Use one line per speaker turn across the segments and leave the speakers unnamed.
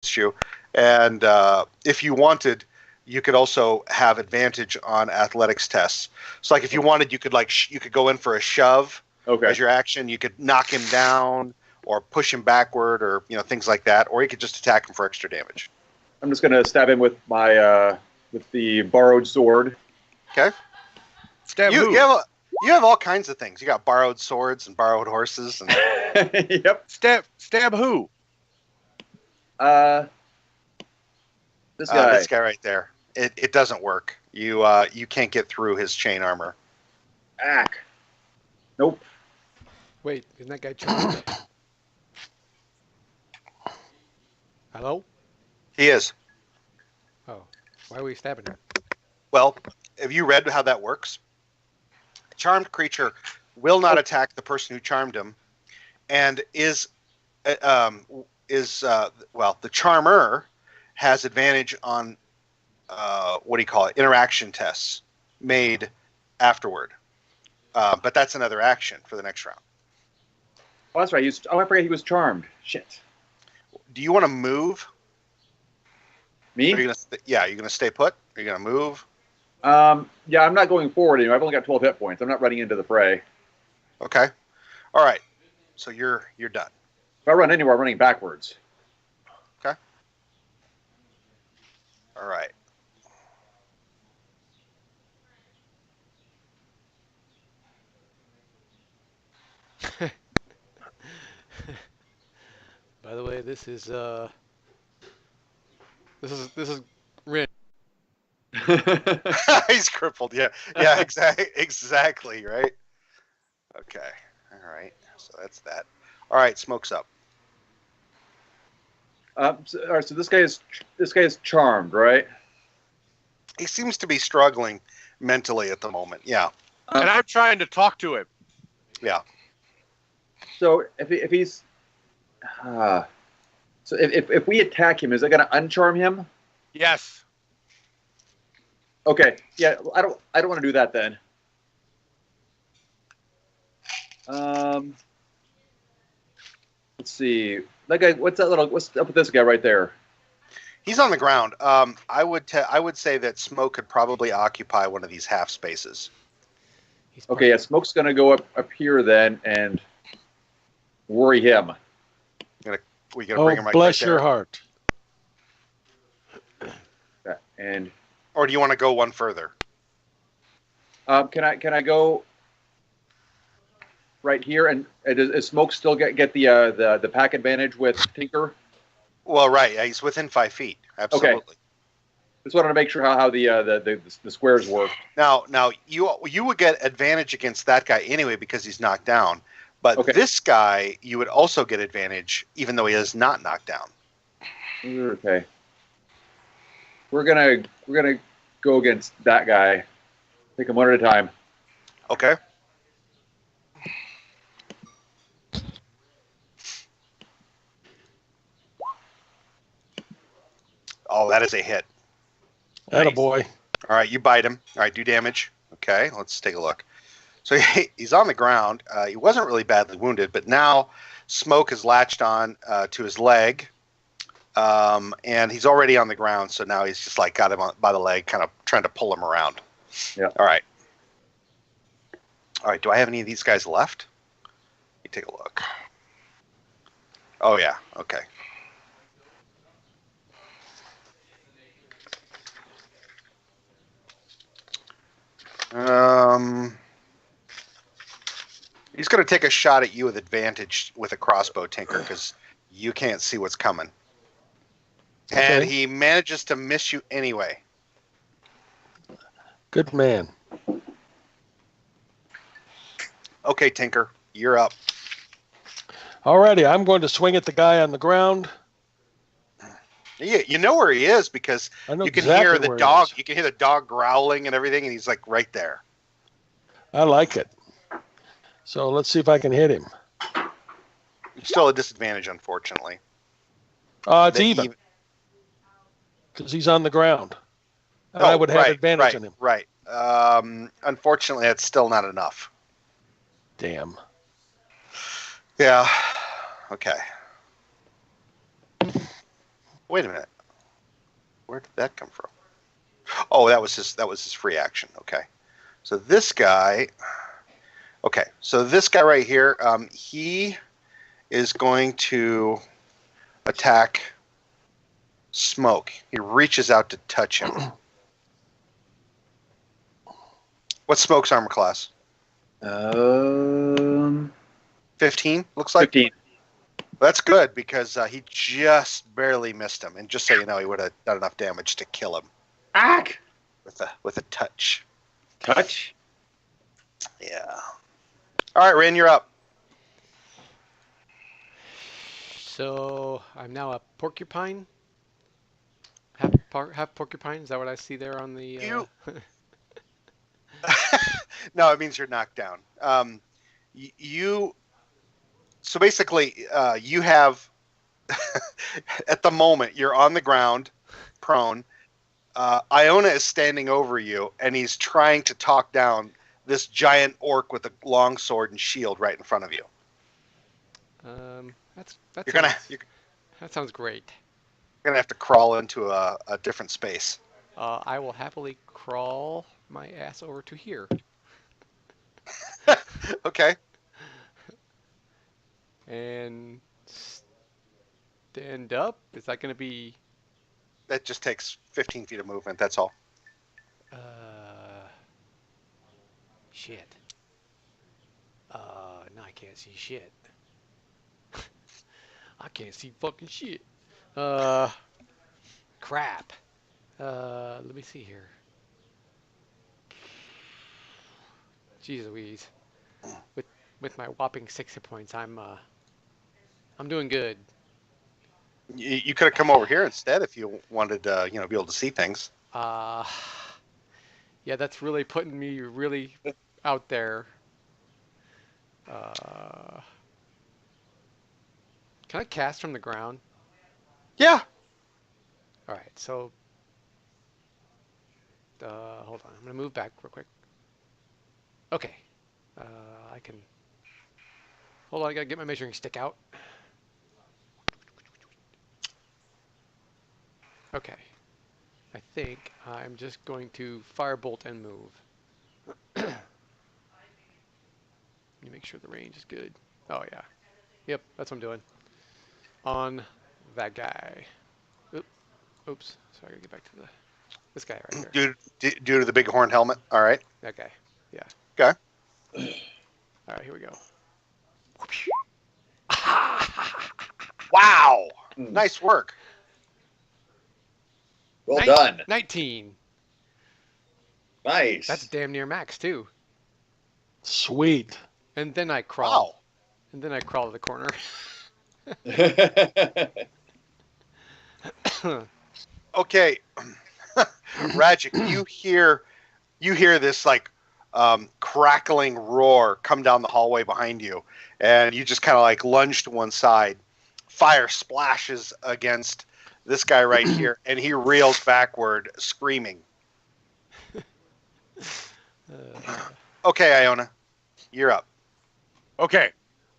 you, and if you wanted, you could also have advantage on athletics tests. So, like, if you wanted, you could you could go in for a shove as your action. You could knock him down or push him backward, or things like that. Or you could just attack him for extra damage.
I'm just gonna stab him with my with the borrowed sword.
Okay.
Stab who?
You have all kinds of things. You got borrowed swords and borrowed horses. And...
Yep.
Stab who?
This guy.
This guy right there. It doesn't work. You can't get through his chain armor.
Ack. Nope.
Wait, isn't that guy charmed? Hello?
He is.
Oh, why are we stabbing him?
Well, have you read how that works? A charmed creature will not attack the person who charmed him, and the charmer has advantage on interaction tests made afterward. But that's another action for the next round.
Oh, that's right. I forgot he was charmed. Shit.
Do you want to move?
Me?
You're gonna stay put? Are you gonna move?
Yeah, I'm not going forward anymore. I've only got 12 hit points. I'm not running into the fray.
Okay. All right. So you're done.
If I run anywhere, I'm running backwards.
Okay. All right.
By the way, this is Rin.
He's crippled. Yeah, exactly. Right. Okay. All right. So that's that. All right. Smoke's up.
All right. So this guy is charmed, right?
He seems to be struggling mentally at the moment. Yeah.
And I'm trying to talk to him.
Yeah.
So if we attack him, is that going to uncharm him?
Yes.
Okay. Yeah. I don't want to do that then. Let's see. That guy. What's up with this guy right there?
He's on the ground. I would say that Smoke could probably occupy one of these half spaces.
Okay. Yeah. Smoke's going to go up here then and worry him.
We gonna bring him right
bless
there?
your heart.
And
or do you want to go one further?
Can I go right here? And does Smoke still get the pack advantage with Tinker?
Well, right. Yeah, he's within 5 feet. Absolutely.
Okay. Just wanted to make sure how the squares work.
Now you would get advantage against that guy anyway because he's knocked down. But this guy, you would also get advantage even though he is not knocked down.
Okay. We're gonna go against that guy. Take him one at a time.
Okay. Oh, that is a hit.
Attaboy.
All right, you bite him. All right, do damage. Okay, let's take a look. So he's on the ground. He wasn't really badly wounded, but now Smoke has latched on to his leg, and he's already on the ground. So now he's just got him by the leg, kind of trying to pull him around.
Yeah.
All right. Do I have any of these guys left? Let me take a look. Oh yeah. Okay. He's going to take a shot at you with advantage with a crossbow, Tinker, because you can't see what's coming. And he manages to miss you anyway.
Good man.
Okay, Tinker, you're up.
Alrighty, I'm going to swing at the guy on the ground.
Yeah, you know where he is because you can hear the dog. You can hear the dog growling and everything, and he's right there.
I like it. So let's see if I can hit him.
Still a disadvantage, unfortunately.
It's even. Because he's on the ground. And I would have advantage on him.
Right. Unfortunately, that's still not enough.
Damn.
Yeah. Okay. Wait a minute. Where did that come from? Oh, that was his free action. Okay. So this guy. Okay. So this guy right here. He is going to attack Smoke. He reaches out to touch him. What's Smoke's armor class?
15.
15, looks like. That's good because he just barely missed him, and just so you know, he would have done enough damage to kill him.
Ack!
With a touch.
Touch?
Yeah. All right, Rin, you're up.
So I'm now a porcupine. Half porcupine. Is that what I see there on the?
No, it means you're knocked down. So basically, you have at the moment you're on the ground, prone. Iona is standing over you, and he's trying to talk down this giant orc with a long sword and shield right in front of you.
That sounds great.
You're gonna have to crawl into a different space.
I will happily crawl my ass over to here.
Okay.
And stand up? Is that going to be...
That just takes 15 feet of movement, that's all.
Shit. No, I can't see shit. I can't see fucking shit. Crap. Let me see here. Jeez Louise. With my whopping 6 hit points, I'm doing good.
You could have come over here instead if you wanted to, be able to see things.
Yeah, that's really putting me really out there. Can I cast from the ground?
Yeah.
All right, so hold on. I'm gonna move back real quick. Okay, I can. Hold on, I gotta get my measuring stick out. Okay, I think I'm just going to firebolt and move. Let me make sure the range is good. Oh yeah, yep, that's what I'm doing. On that guy. Oops, sorry, I gotta get back to this guy right here.
Due to the big horn helmet. All right.
That guy. Yeah.
Okay.
All right, here we go.
Wow. Nice work.
Well done.
19.
Nice.
That's damn near max too.
Sweet.
And then I crawl.
Wow.
And then I crawl to the corner.
Okay. Ragic, you hear this like crackling roar come down the hallway behind you, and you just kind of like lunge to one side. Fire splashes against this guy right here, and he reels backward, screaming. Okay, Iona, you're up.
Okay,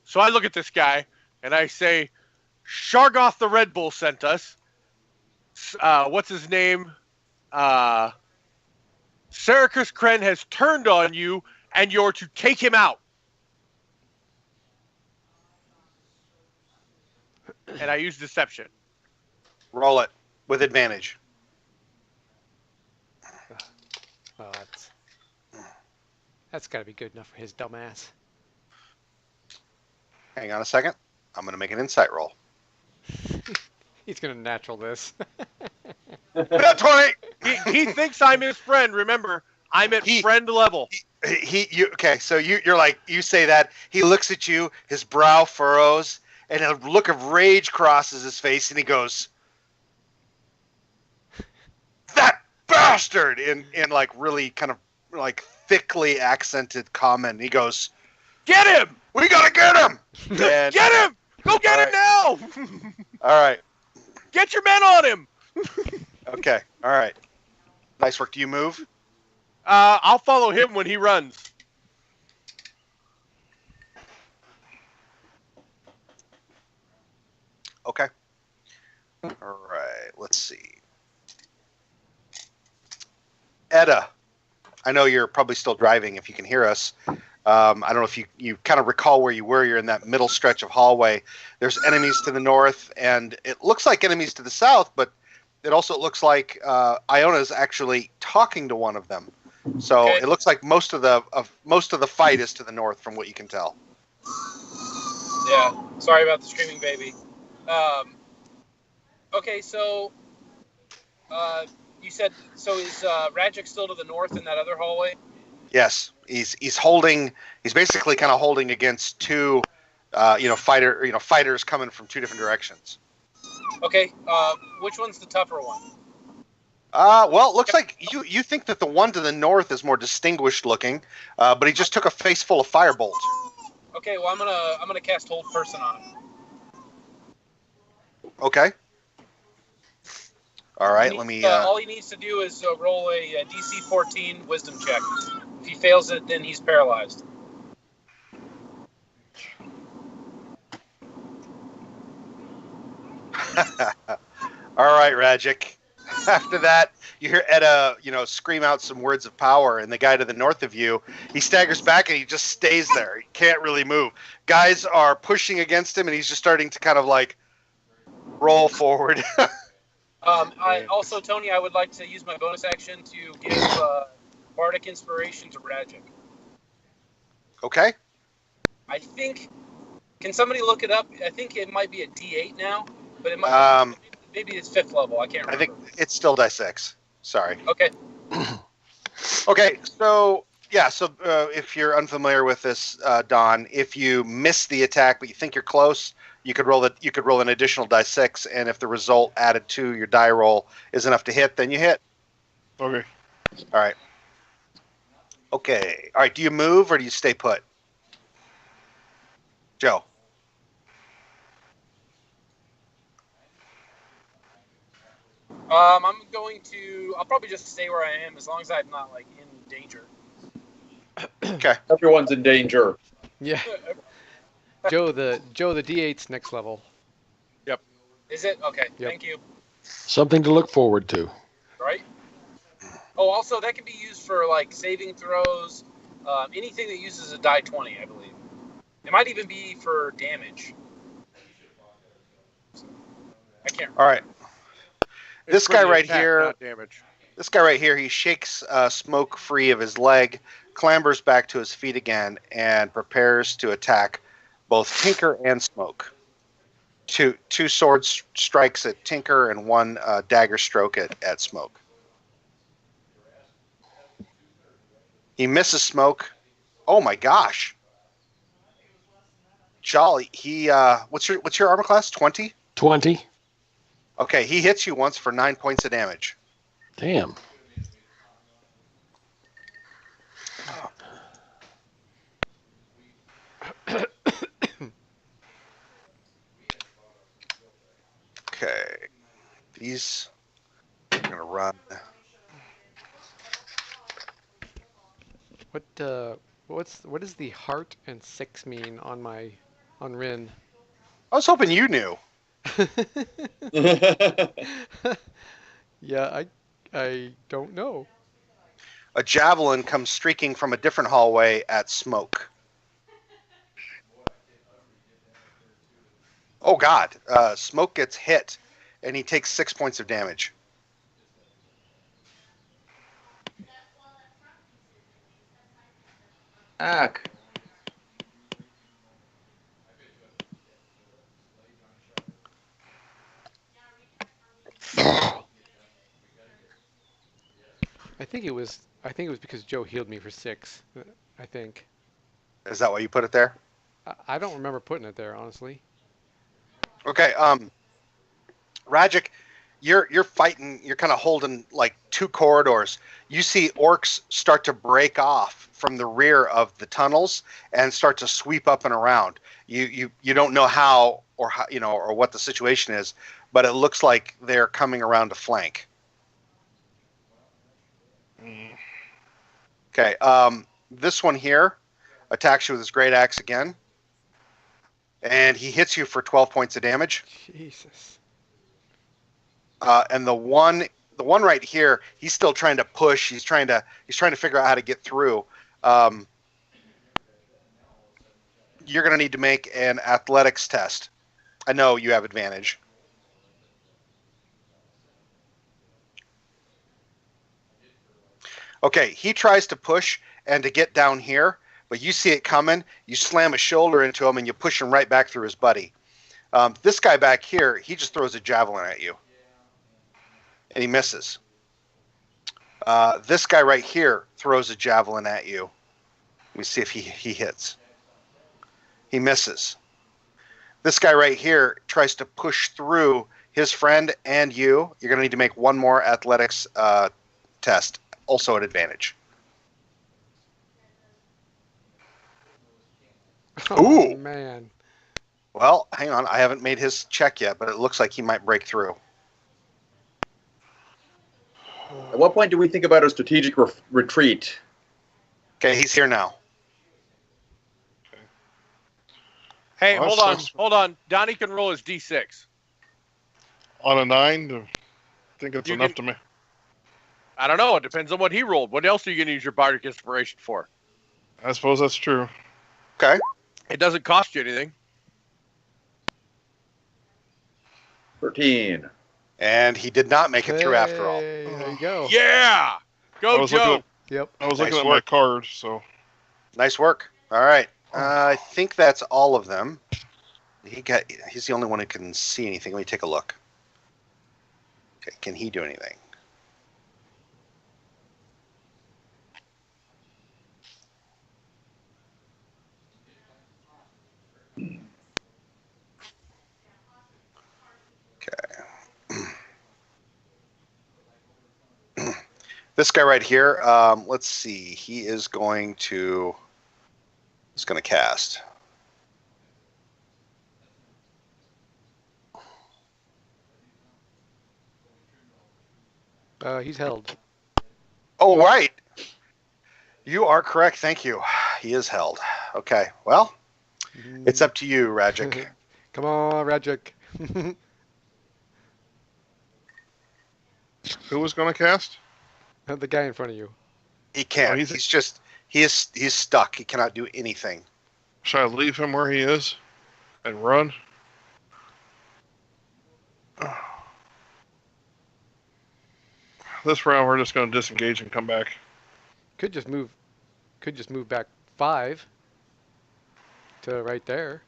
so I look at this guy and I say, Shargoth the Red Bull sent us. What's his name? Sarikis Kren has turned on you, and you're to take him out. And I use deception.
Roll it with advantage.
Well, that's got to be good enough for his dumbass.
Hang on a second. I'm going to make an insight roll.
He's going to natural this.
Not 20.
He thinks I'm his friend. Remember, I'm at friend level.
Okay, so you're like, you say that. He looks at you, his brow furrows, and a look of rage crosses his face, and he goes, "That bastard!" in like really kind of like thickly accented comment. He goes,
"Get him!
We gotta get him!
And, get him! Go get him now!
All right.
Get your men on him!"
Okay. All right. Nice work. Do you move?
I'll follow him when he runs.
Okay. All right, let's see. Edda, I know you're probably still driving if you can hear us. I don't know if you kind of recall where you were. You're in that middle stretch of hallway. There's enemies to the north, and it looks like enemies to the south, but it also looks like Iona's actually talking to one of them. So
Okay.
it looks like most of the fight is to the north, from what you can tell.
Yeah. Sorry about the screaming baby. Okay, so you said is Radjic still to the north in that other hallway?
Yes, he's basically kind of holding against two, fighters coming from two different directions.
Okay. Which one's the tougher one?
Well, it looks like you think that the one to the north is more distinguished looking, but he just took a face full of firebolt.
Okay, well I'm gonna cast Hold Person on him.
Okay. All right, let me.
All he needs to do is roll a DC 14 Wisdom check. If he fails it, then he's paralyzed.
All right, Radjic. After that, you hear Edda, scream out some words of power, and the guy to the north of you, he staggers back and he just stays there. He can't really move. Guys are pushing against him, and he's just starting to kind of like roll forward.
Tony, I would like to use my bonus action to give Bardic Inspiration to Radjic.
Okay.
I think. Can somebody look it up? I think it might be a D8 now, but it might. Maybe it's 5th level. I can't remember.
I think it's still die 6. Sorry.
Okay.
Okay. So yeah. So if you're unfamiliar with this, Don, if you miss the attack but you think you're close, you could roll an additional die 6, and if the result added to your die roll is enough to hit, then you hit.
Okay.
All right. Okay. All right. Do you move or do you stay put? Joe.
I'm going to. I'll probably just stay where I am as long as I'm not like in danger.
Okay.
Everyone's in danger.
Yeah. Joe, the D8's next level.
Yep.
Is it? Okay.
Yep.
Thank you.
Something to look forward to.
Right. Oh, also that can be used for like saving throws, anything that uses a die 20, I believe. It might even be for damage. I can't remember.
All right. This guy right
attack,
here.
not damage.
This guy right here. He shakes Smoke free of his leg, clambers back to his feet again, and prepares to attack both Tinker and Smoke. Two sword strikes at Tinker and one dagger stroke at Smoke. He misses Smoke. Oh my gosh. Jolly. He what's your armor class? 20?
20.
Okay, he hits you once for 9 points of damage.
Damn.
Okay. These are gonna run.
What does the heart and 6 mean on Rin?
I was hoping you knew.
Yeah, I don't know.
A javelin comes streaking from a different hallway at Smoke. Oh God! Smoke gets hit, and he takes 6 points of damage.
Ack.
I think it was because Joe healed me for 6. I think.
Is that why you put it there?
I don't remember putting it there, honestly.
Okay. Radjic, you're fighting. You're kind of holding like two corridors. You see orcs start to break off from the rear of the tunnels and start to sweep up and around. You don't know how or what the situation is, but it looks like they're coming around to flank. Okay. This one here attacks you with his great axe again, and he hits you for 12 points of damage.
Jesus.
and the one right here, he's still trying to push. He's trying to figure out how to get through. You're going to need to make an athletics test. I know you have advantage. Okay, he tries to push and to get down here, but you see it coming. You slam a shoulder into him and you push him right back through his buddy. This guy back here, he just throws a javelin at you, and he misses. This guy right here throws a javelin at you. Let me see if he hits. He misses. This guy right here tries to push through his friend and you. You're going to need to make one more athletics test, also at advantage.
Oh,
Ooh.
man.
Well, hang on. I haven't made his check yet, but it looks like he might break through.
At what point do we think about a strategic retreat?
Okay, he's here now.
Hey,
Well,
hold on. Donnie can roll his D6.
On a 9, I think it's enough to me.
I don't know. It depends on what he rolled. What else are you going to use your bardic inspiration for?
I suppose that's true.
Okay.
It doesn't cost you anything.
13.
And he did not make it through after all.
Hey, there you go.
Yeah! Go, Joe!
Yep.
I was
Nice
looking at
work.
my card, so.
Nice work. All right. I think that's all of them. He's the only one who can see anything. Let me take a look. Okay, can he do anything? Okay. This guy right here, let's see. He's going to cast.
He's held.
Oh, right. You are correct. Thank you. He is held. Okay. Well, it's up to you, Rajic.
Come on, Rajic.
Who was going to cast?
The guy in front of you.
He can't.
Oh,
he's stuck. He cannot do anything.
Should I leave him where he is and run? This round, we're just going to disengage and come back.
Could just move back 5 to right there.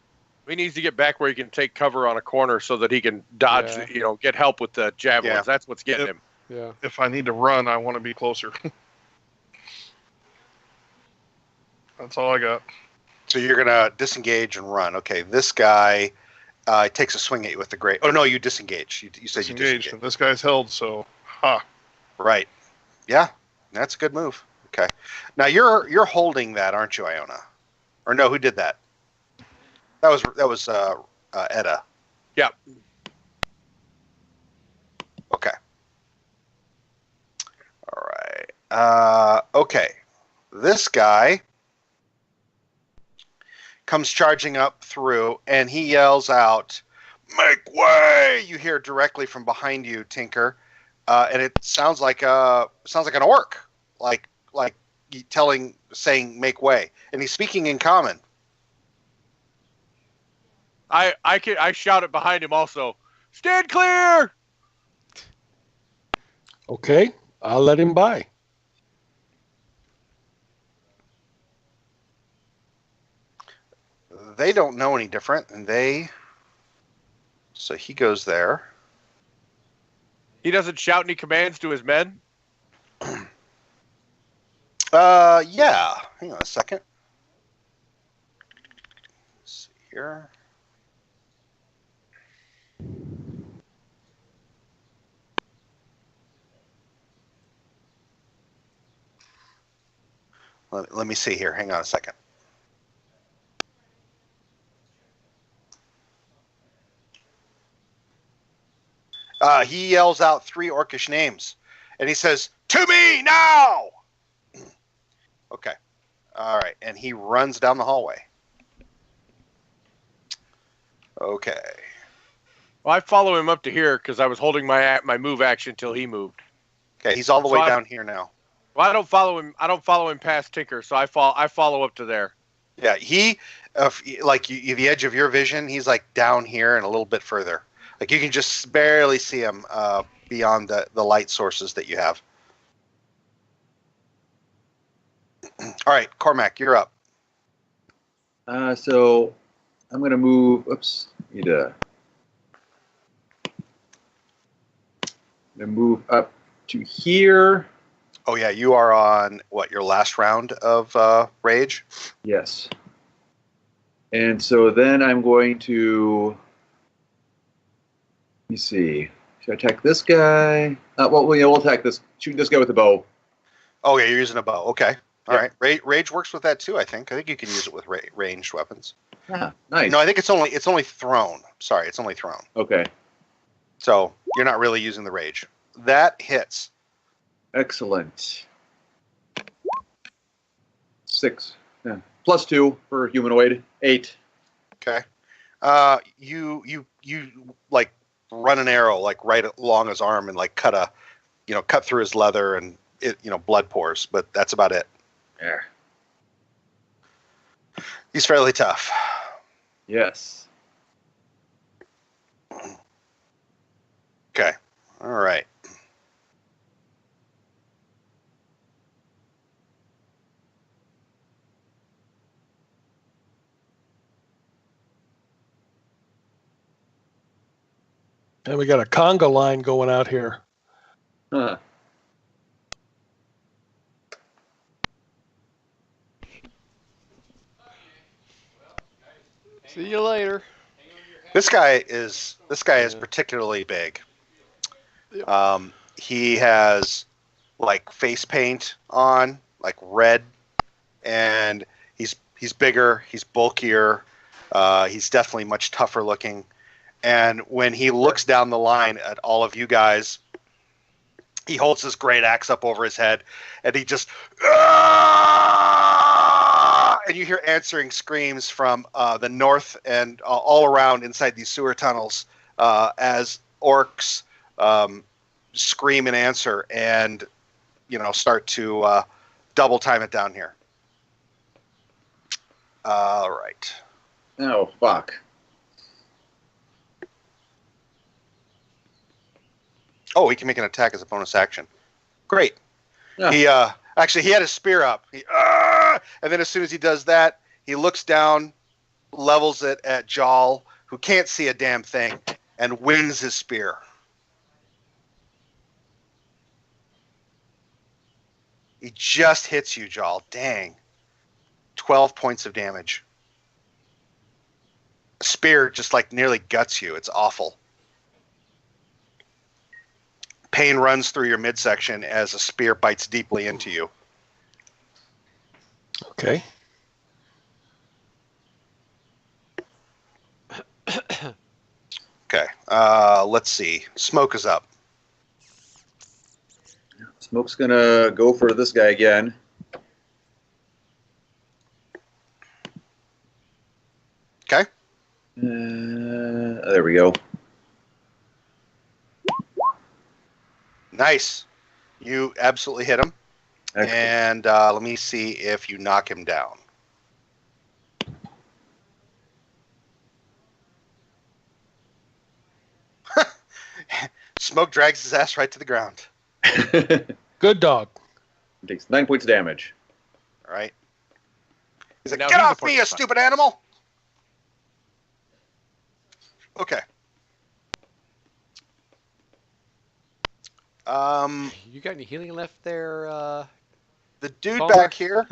He needs to get back where he can take cover on a corner so that he can dodge,
Yeah.
get help with the javelins.
Yeah.
That's what's getting him.
Yeah.
If I need to run, I want to be closer. That's all I got.
So you're gonna disengage and run. Okay. This guy takes a swing at you with the great. Oh no, you disengage. You said you disengage.
And this guy's held, so
Right. Yeah, that's a good move. Okay. Now you're holding that, aren't you, Iona? Or no? Who did that? That was Edda.
Yeah.
Okay. All right. Okay. This guy comes charging up through, and he yells out, "Make way!" You hear directly from behind you, Tinker, and it sounds like an orc, like saying "make way," and he's speaking in common.
I shout it behind him also. Stand clear!
Okay, I'll let him by.
They don't know any different, and so he goes there.
He doesn't shout any commands to his men?
Yeah. Hang on a second. Let's see here. Let me see here. Hang on a second. He yells out 3 orcish names, and he says, "To me now!" Okay. All right. And he runs down the hallway. Okay.
Well, I follow him up to here because I was holding my move action until he moved.
Okay, he's all the way down here now.
Well, I don't follow him. I don't follow him past Tinker, so I follow up to there.
Yeah, he the edge of your vision. He's like down here and a little bit further. Like you can just barely see him beyond the light sources that you have. All right, Cormac, you're up.
So I'm going to move. Oops. Need to. I'm going to move up to here.
Oh yeah, you are on your last round of rage?
Yes. And so then I'm going to. Let me see. Should I attack this guy? We'll attack this. Shoot this guy with a bow.
Oh yeah, you're using a bow. Okay. All right. Rage works with that too. I think you can use it with ranged weapons.
Ah, nice.
No, I think it's only thrown. Sorry, it's only thrown.
Okay.
So you're not really using the rage. That hits.
Excellent. 6. Yeah. +2 for humanoid. 8.
Okay. You like run an arrow like right along his arm and like cut through his leather and blood pours, but that's about it.
Yeah.
He's fairly tough.
Yes.
Okay. All right.
And we got a conga line going out here.
Huh.
See you later.
This guy is particularly big.
Yep.
He has like face paint on, like red, and he's bigger, he's bulkier, he's definitely much tougher looking. And when he looks down the line at all of you guys, he holds his great axe up over his head, and he just and you hear answering screams from the north and all around inside these sewer tunnels as orcs scream and answer and start to double time it down here. All right.
Oh, fuck.
Oh, he can make an attack as a bonus action. Great. Yeah. He had his spear up. And then as soon as he does that, he looks down, levels it at Jal, who can't see a damn thing, and wings his spear. He just hits you, Jal. Dang. 12 points of damage. Spear just like nearly guts you. It's awful. Pain runs through your midsection as a spear bites deeply into you.
Okay.
Okay. Let's see. Smoke is up.
Smoke's gonna go for this guy again.
Okay.
There we go.
Nice. You absolutely hit him. Excellent. And let me see if you knock him down. Smoke drags his ass right to the ground.
Good dog.
It takes 9 points of damage.
All right. He's like, get off me, you stupid animal! Okay.
You got any healing left there?
The dude back here.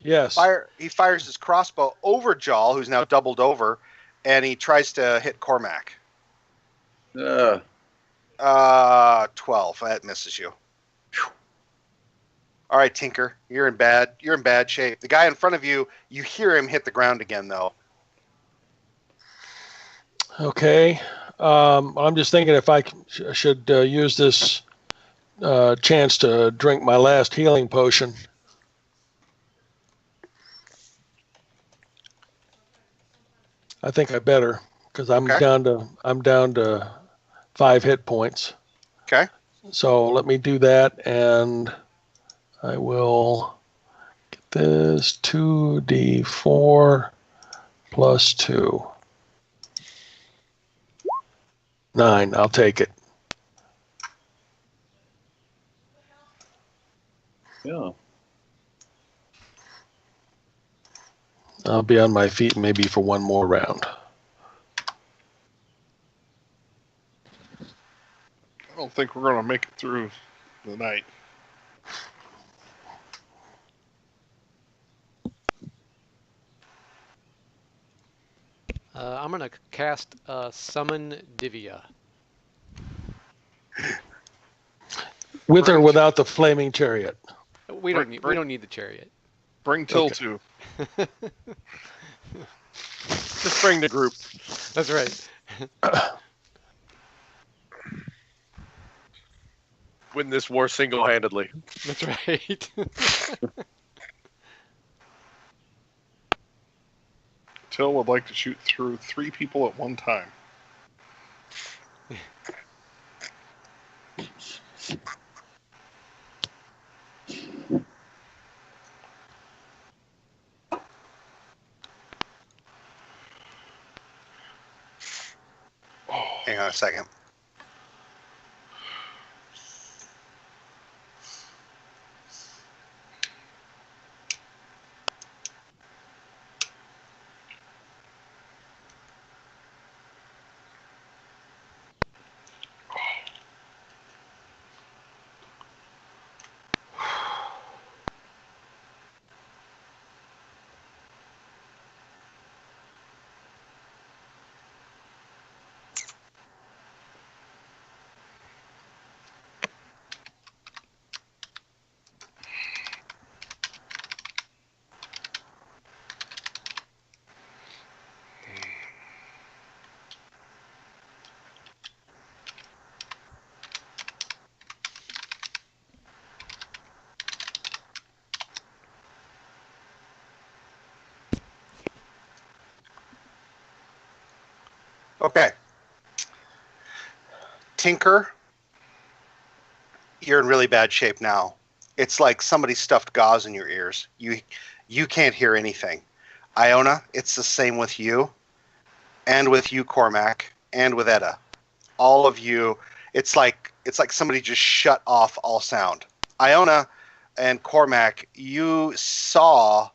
Yes.
He fires his crossbow over Jal, who's now doubled over, and he tries to hit Cormac. 12. That misses you. All right, Tinker, you're in bad shape. The guy in front of you, you hear him hit the ground again, though.
Okay. I'm just thinking if I should use this chance to drink my last healing potion. I think I better, because I'm
Okay.
down to 5 hit points.
Okay.
So let me do that, and I will get this 2d4 plus 2. 9. I'll take it.
Yeah.
I'll be on my feet maybe for one more round.
I don't think we're going to make it through the night.
I'm gonna cast Summon Divya.
With or without the flaming chariot?
We don't need the chariot.
Bring Till
Okay.
to.
Just bring the group.
That's right.
Win this war single-handedly.
That's right.
Till would like to shoot through 3 people at one time.
Hang on a second. Okay. Tinker, you're in really bad shape now. It's like somebody stuffed gauze in your ears. You can't hear anything. Iona, it's the same with you, and with you, Cormac, and with Etta. All of you, it's like somebody just shut off all sound. Iona and Cormac, you saw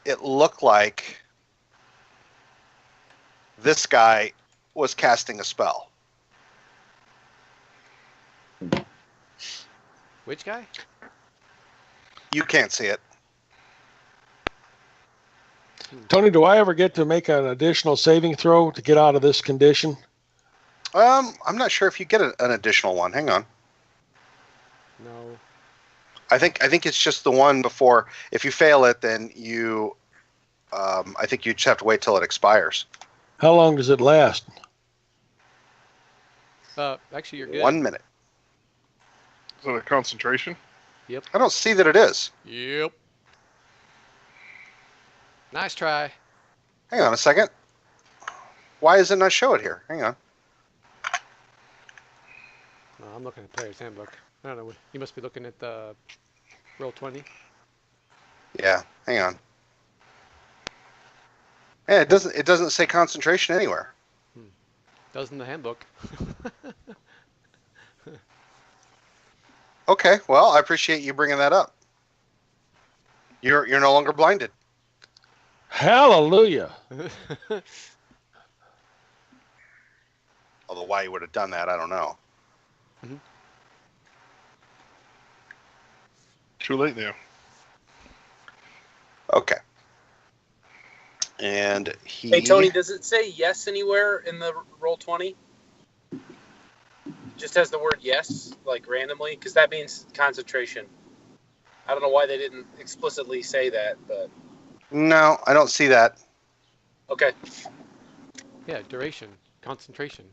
it look like this guy was casting a spell.
Which guy?
You can't see it.
Tony, do I ever get to make an additional saving throw to get out of this condition?
I'm not sure if you get an additional one. Hang on.
No.
I think it's just the one before. If you fail it, then you. I think you just have to wait till it expires.
How long does it last?
Actually, you're good.
1 minute.
Is that a concentration?
I don't see that it is.
Yep. Nice try.
Hang on a second. Why does it not show it here? Hang on.
I'm looking at Player's Handbook. I don't know. You must be looking at the Roll 20.
Yeah. Hang on. Yeah, it doesn't say concentration anywhere.
Does in the handbook.
Okay. Well, I appreciate you bringing that up. You're no longer blinded.
Hallelujah.
Although why you would have done that, I don't know.
Too late now.
Okay. And he.
Hey Tony, does it say yes anywhere in the roll 20? Just has the word yes, like randomly, because that means concentration. I don't know why they didn't explicitly say that, but
No, I don't see that.
okay.
Yeah, duration, concentration.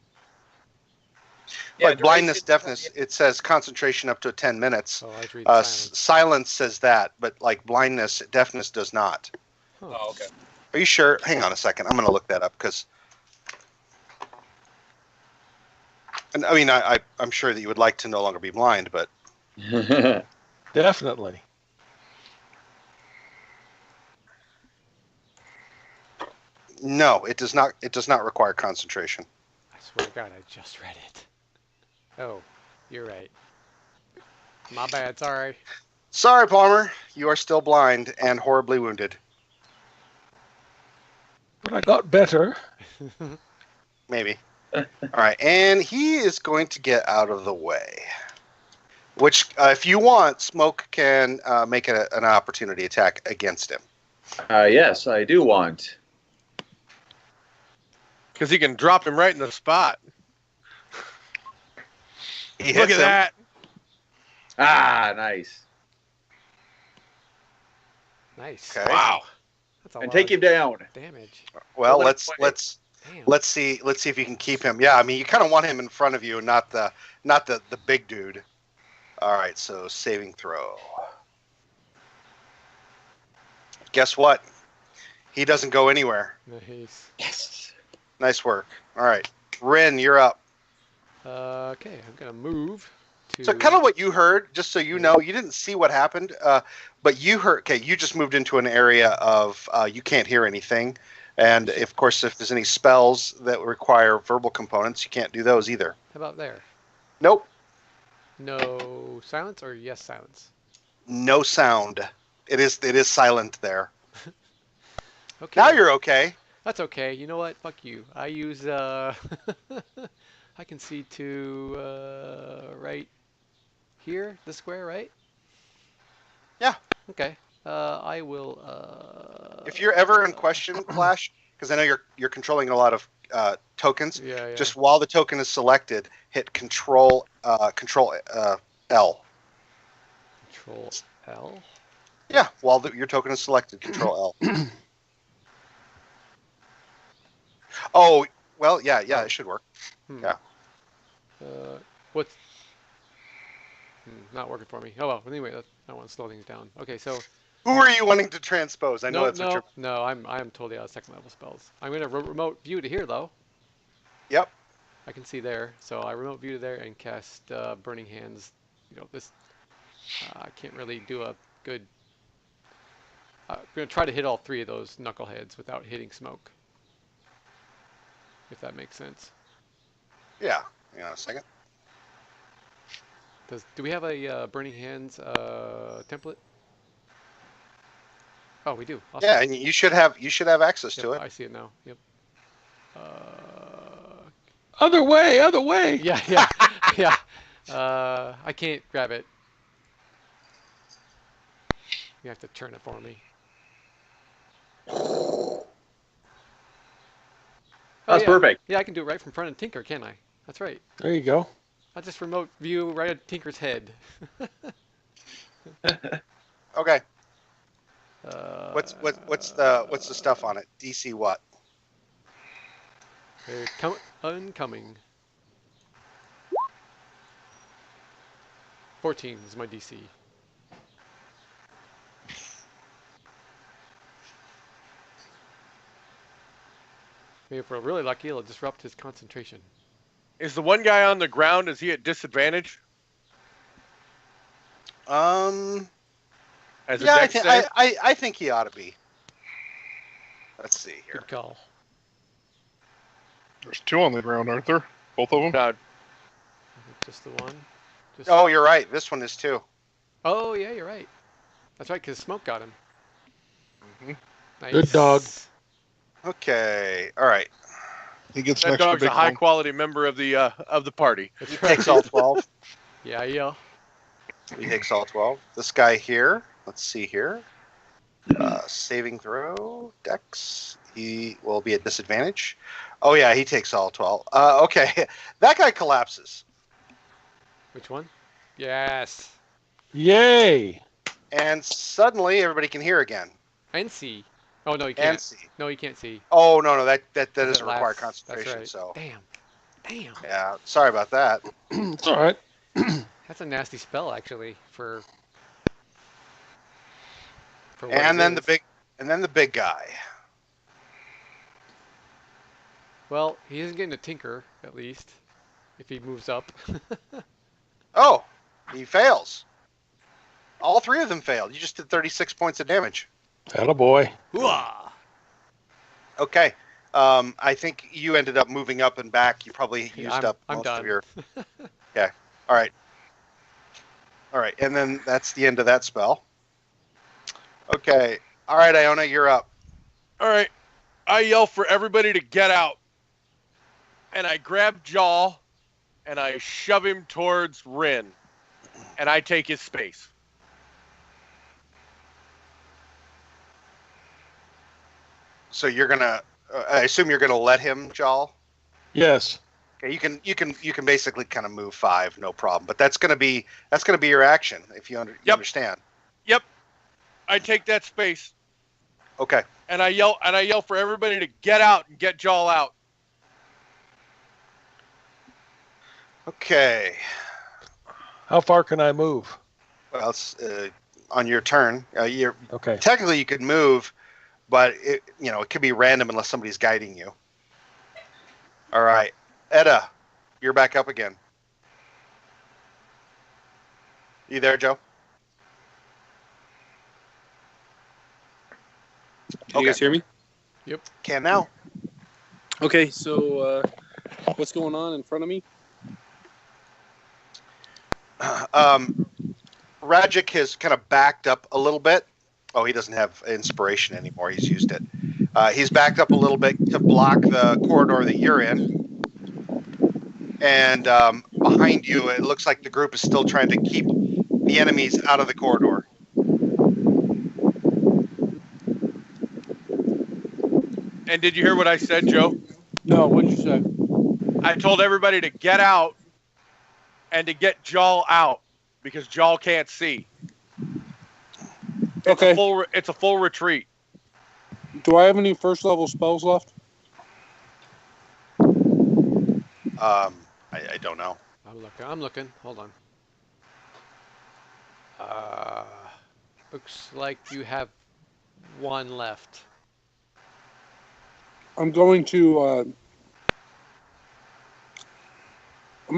Yeah,
Like blindness,
duration-
deafness, it says concentration up to 10 minutes.
Oh, I was reading silence.
Silence says that, but like blindness, deafness does not.
Oh, okay.
Are you sure? Hang on a second. I'm going to look that up because And I mean, I'm sure that you would like to no longer be blind, but
Definitely.
no, it does not. It does not require concentration.
I swear to God, I just read it. Oh, you're right. My bad. Sorry.
Sorry, Palmer. You are still blind and horribly wounded.
But I got better.
Maybe. All right, and he is going to get out of the way. Which, if you want, Smoke can make an opportunity attack against him.
Yes, I do want.
Because he can drop him right in the spot.
He
Look
hits
at
him.
that.
Ah, nice.
Nice.
Okay.
Wow.
That's a
And
lot
take
of
him down.
damage.
Well,
Well,
let's
Damn.
see if you can keep him. Yeah, I mean, you kind of want him in front of you, not the big dude. All right, so saving throw. Guess what? He doesn't go anywhere.
Nice.
Yes.
Nice work. All right, Rin, you're up.
Okay, I'm gonna move to.
So kind of what you heard, just so you know, you didn't see what happened, but you heard. Okay, you just moved into an area of you can't hear anything, and of course, if there's any spells that require verbal components, you can't do those either.
How about there?
Nope,
No silence or yes silence?
no sound. It is silent there.
Okay.
Now you're okay.
That's okay. You know what? Fuck you. I use I can see to right here, the square, right?
Yeah.
Okay. I will.
If you're ever in question, Flash, because I know you're controlling a lot of tokens.
Yeah.
Just while the token is selected, hit Control L.
Control L.
Yeah, while your token is selected, Control L. Oh, well, yeah, it should work. Yeah.
What's not working for me? Oh well. Anyway, I want to slow things down. Okay, so
Who are you wanting to transpose? I know that's what you're.
no. I'm totally out of second level spells. I'm gonna remote view to here though.
Yep.
I can see there, so I remote view to there and cast Burning Hands. You know this. I can't really do a good. I'm gonna try to hit all three of those knuckleheads without hitting Smoke. If that makes sense.
Yeah. Hang on a second.
Do we have a Burning Hands template? Oh, we do. Awesome.
Yeah, and you should have access to it.
I see it now. Yep.
Other way, other way.
Yeah. I can't grab it. You have to turn it for me.
That's perfect.
Yeah, I can do it right from front of Tinker, can't I? That's right.
There you go.
I'll just remote view right at Tinker's head.
Okay. What's the stuff on it? DC what?
They're oncoming. 14 is my DC. Maybe if we're really lucky, it'll disrupt his concentration.
Is the one guy on the ground, is he at disadvantage? As a
Yeah,
dex save?
I think he ought to be. Let's see here.
Good call.
There's two on the ground, aren't there? Both of them?
No,
Just the one. Just...
Oh, you're right. This one is too.
Oh, yeah, you're right. That's right, because Smoke got him.
Mhm.
Nice.
Good dog.
Okay. All right.
He gets
that
next to
dog's a
Big
high
One.
quality member of the party.
That's
He
right.
takes all 12.
Yeah.
He takes all 12. This guy here. Let's see here. Saving throw. Dex. He will be at disadvantage. Oh yeah, he takes all 12. Okay. That guy collapses.
Which one? Yes.
Yay.
And suddenly everybody can hear again.
And see. Oh, no, you
And
can't.
see.
No, you can't see.
Oh no, that doesn't
It
require
lasts.
concentration.
That's
So
right. Damn.
yeah, sorry about that.
It's all right.
That's a nasty spell, actually, for what
And
it
then
is.
the big guy.
Well, he isn't getting a tinker, at least. if he moves up.
Oh, he fails. All three of them failed. You just did 36 points of damage.
Attaboy.
Hooah!
Okay. I think you ended up moving up and back. You probably used up
I'm
most
done.
of your. Yeah. All right. All right. And then that's the end of that spell. Okay. All right, Iona, you're up.
All right. I yell for everybody to get out. And I grab Jaw and I shove him towards Rin. And I take his space.
So you're gonna. I assume you're gonna let him, Jal.
Yes.
Okay. You can basically kind of move 5, no problem. But that's gonna be your action if you
Yep.
understand.
Yep. I take that space.
Okay.
And I yell for everybody to get out and get Jaw out.
Okay.
How far can I move?
Well, it's on your turn.
Okay.
Technically you could move, but it could be random unless somebody's guiding you. All right, Edda, you're back up again. You there, Joe?
Can you guys hear me?
Can now.
Okay, so what's going on in front of me?
Rajic has kind of backed up a little bit. Oh, he doesn't have inspiration anymore. He's used it. He's backed up a little bit to block the corridor that you're in. And behind you, it looks like the group is still trying to keep the enemies out of the corridor.
And did you hear what I said, Joe?
No, what'd you say?
I told everybody to get out and to get Jaw out because Jaw can't see.
Okay.
It's a full retreat.
Do I have any first level spells left?
I don't know.
I'm looking. Hold on. Looks like you have one left.
I'm going to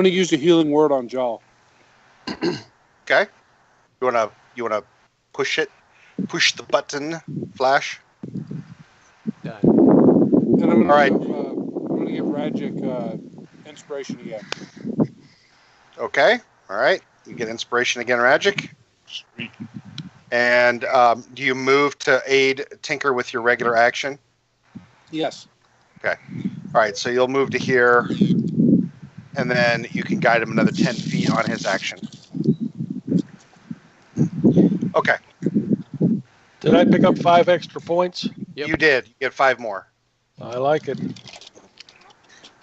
use a healing word on Jaw.
Okay. You wanna push it? Push the button, Flash.
Done.
And I'm
All right.
gonna give Rajic inspiration again.
Okay. All right. You get inspiration again, Rajic.
Sweet.
And do you move to aid Tinker with your regular action?
Yes.
All right. So you'll move to here, and then you can guide him another 10 feet on his action. Okay.
Did I pick up 5 extra points?
Yep.
You did. You get 5 more.
I like it.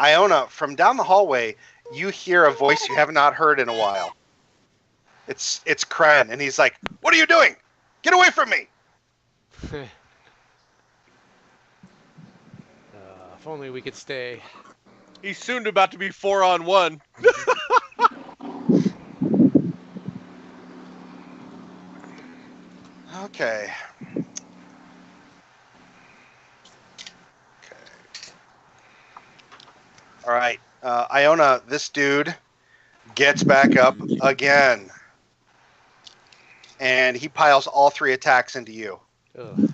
Iona, from down the hallway, you hear a voice you have not heard in a while. It's Kren, and he's like, "What are you doing? Get away from me!"
If only we could stay.
He's soon about to be 4-on-1.
Okay. All right. Iona, this dude gets back up again. And he piles all 3 attacks into you.
Ugh.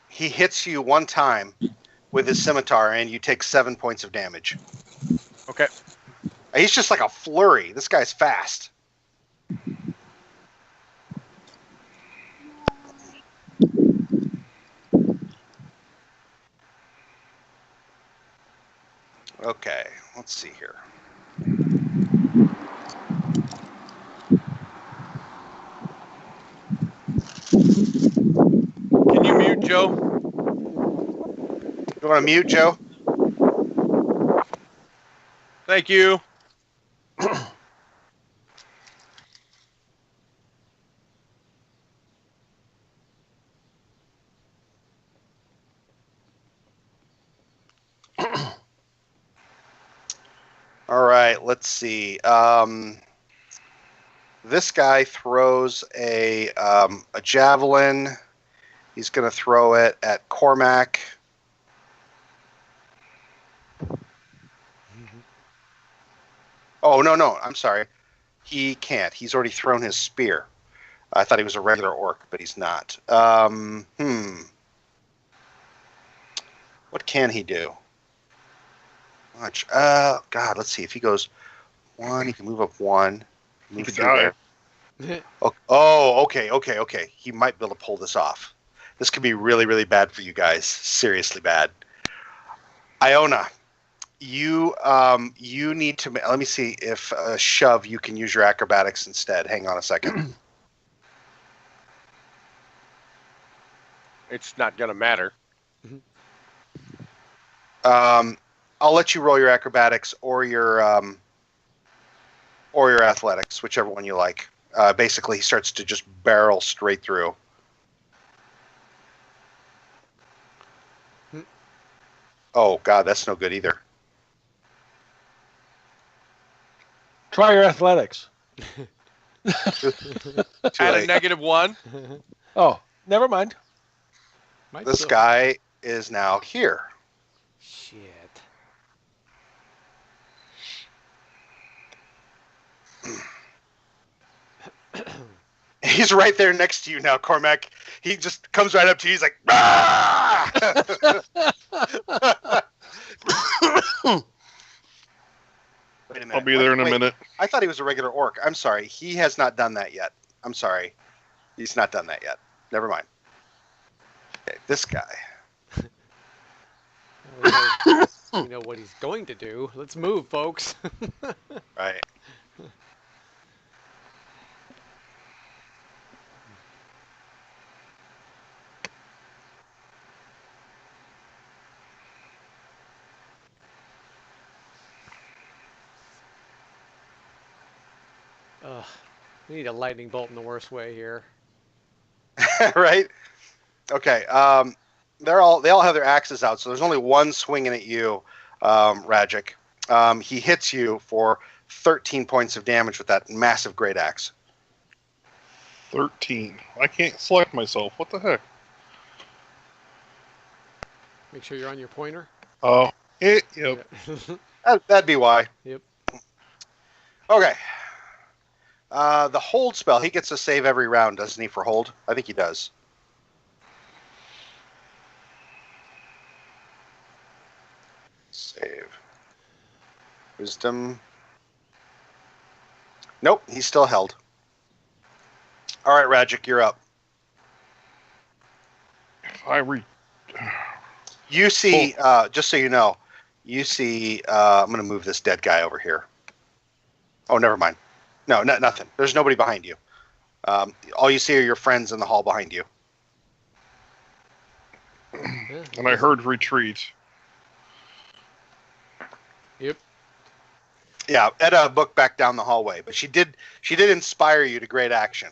He hits you 1 time with his scimitar, and you take 7 points of damage.
Okay.
He's just like a flurry. This guy's fast. Okay, let's see here.
Can you mute Joe?
You want to mute, Joe?
Thank you.
All right, let's see. This guy throws a javelin. He's going to throw it at Cormac. Oh, no, I'm sorry. He can't. He's already thrown his spear. I thought he was a regular orc, but he's not. What can he do? Much. God, let's see. If he goes 1, he can move up 1. Move
could
through
die.
there. Oh, okay. He might be able to pull this off. This could be really, really bad for you guys. Seriously bad. Iona, you need to. Let me see if shove. You can use your acrobatics instead. Hang on a second.
It's not gonna matter.
I'll let you roll your acrobatics or your athletics, whichever one you like. Basically, he starts to just barrel straight through. Oh God, that's no good either.
Try your athletics.
Too
At a
late.
-1.
Oh, never mind.
Might
This
still-
guy is now here.
Shit.
He's right there next to you now, Cormac. He just comes right up to you. He's like, "Ah!" Wait a minute.
I'll be there in a
Wait,
minute.
I thought he was a regular orc. I'm sorry. He has not done that yet. I'm sorry. He's not done that yet. Never mind. Okay, this guy.
We know what he's going to do. Let's move, folks.
Right.
Ugh. We need a lightning bolt in the worst way here.
Right? Okay. They all have their axes out, so there's only one swinging at you, Rajic. He hits you for 13 points of damage with that massive great axe.
13. I can't select myself. What the heck?
Make sure you're on your pointer.
Oh, yep.
Yeah.
That'd be why.
Yep.
Okay. The hold spell, he gets a save every round, doesn't he, for hold? I think he does. Save. Wisdom. Nope, he's still held. All right, Rajic, you're up.
If I
You see, just so you know, you see, I'm going to move this dead guy over here. Oh, never mind. No, nothing. There's nobody behind you. All you see are your friends in the hall behind you.
Yeah.
and I heard retreat.
Yep.
Yeah, Edda booked back down the hallway, but she did inspire you to great action.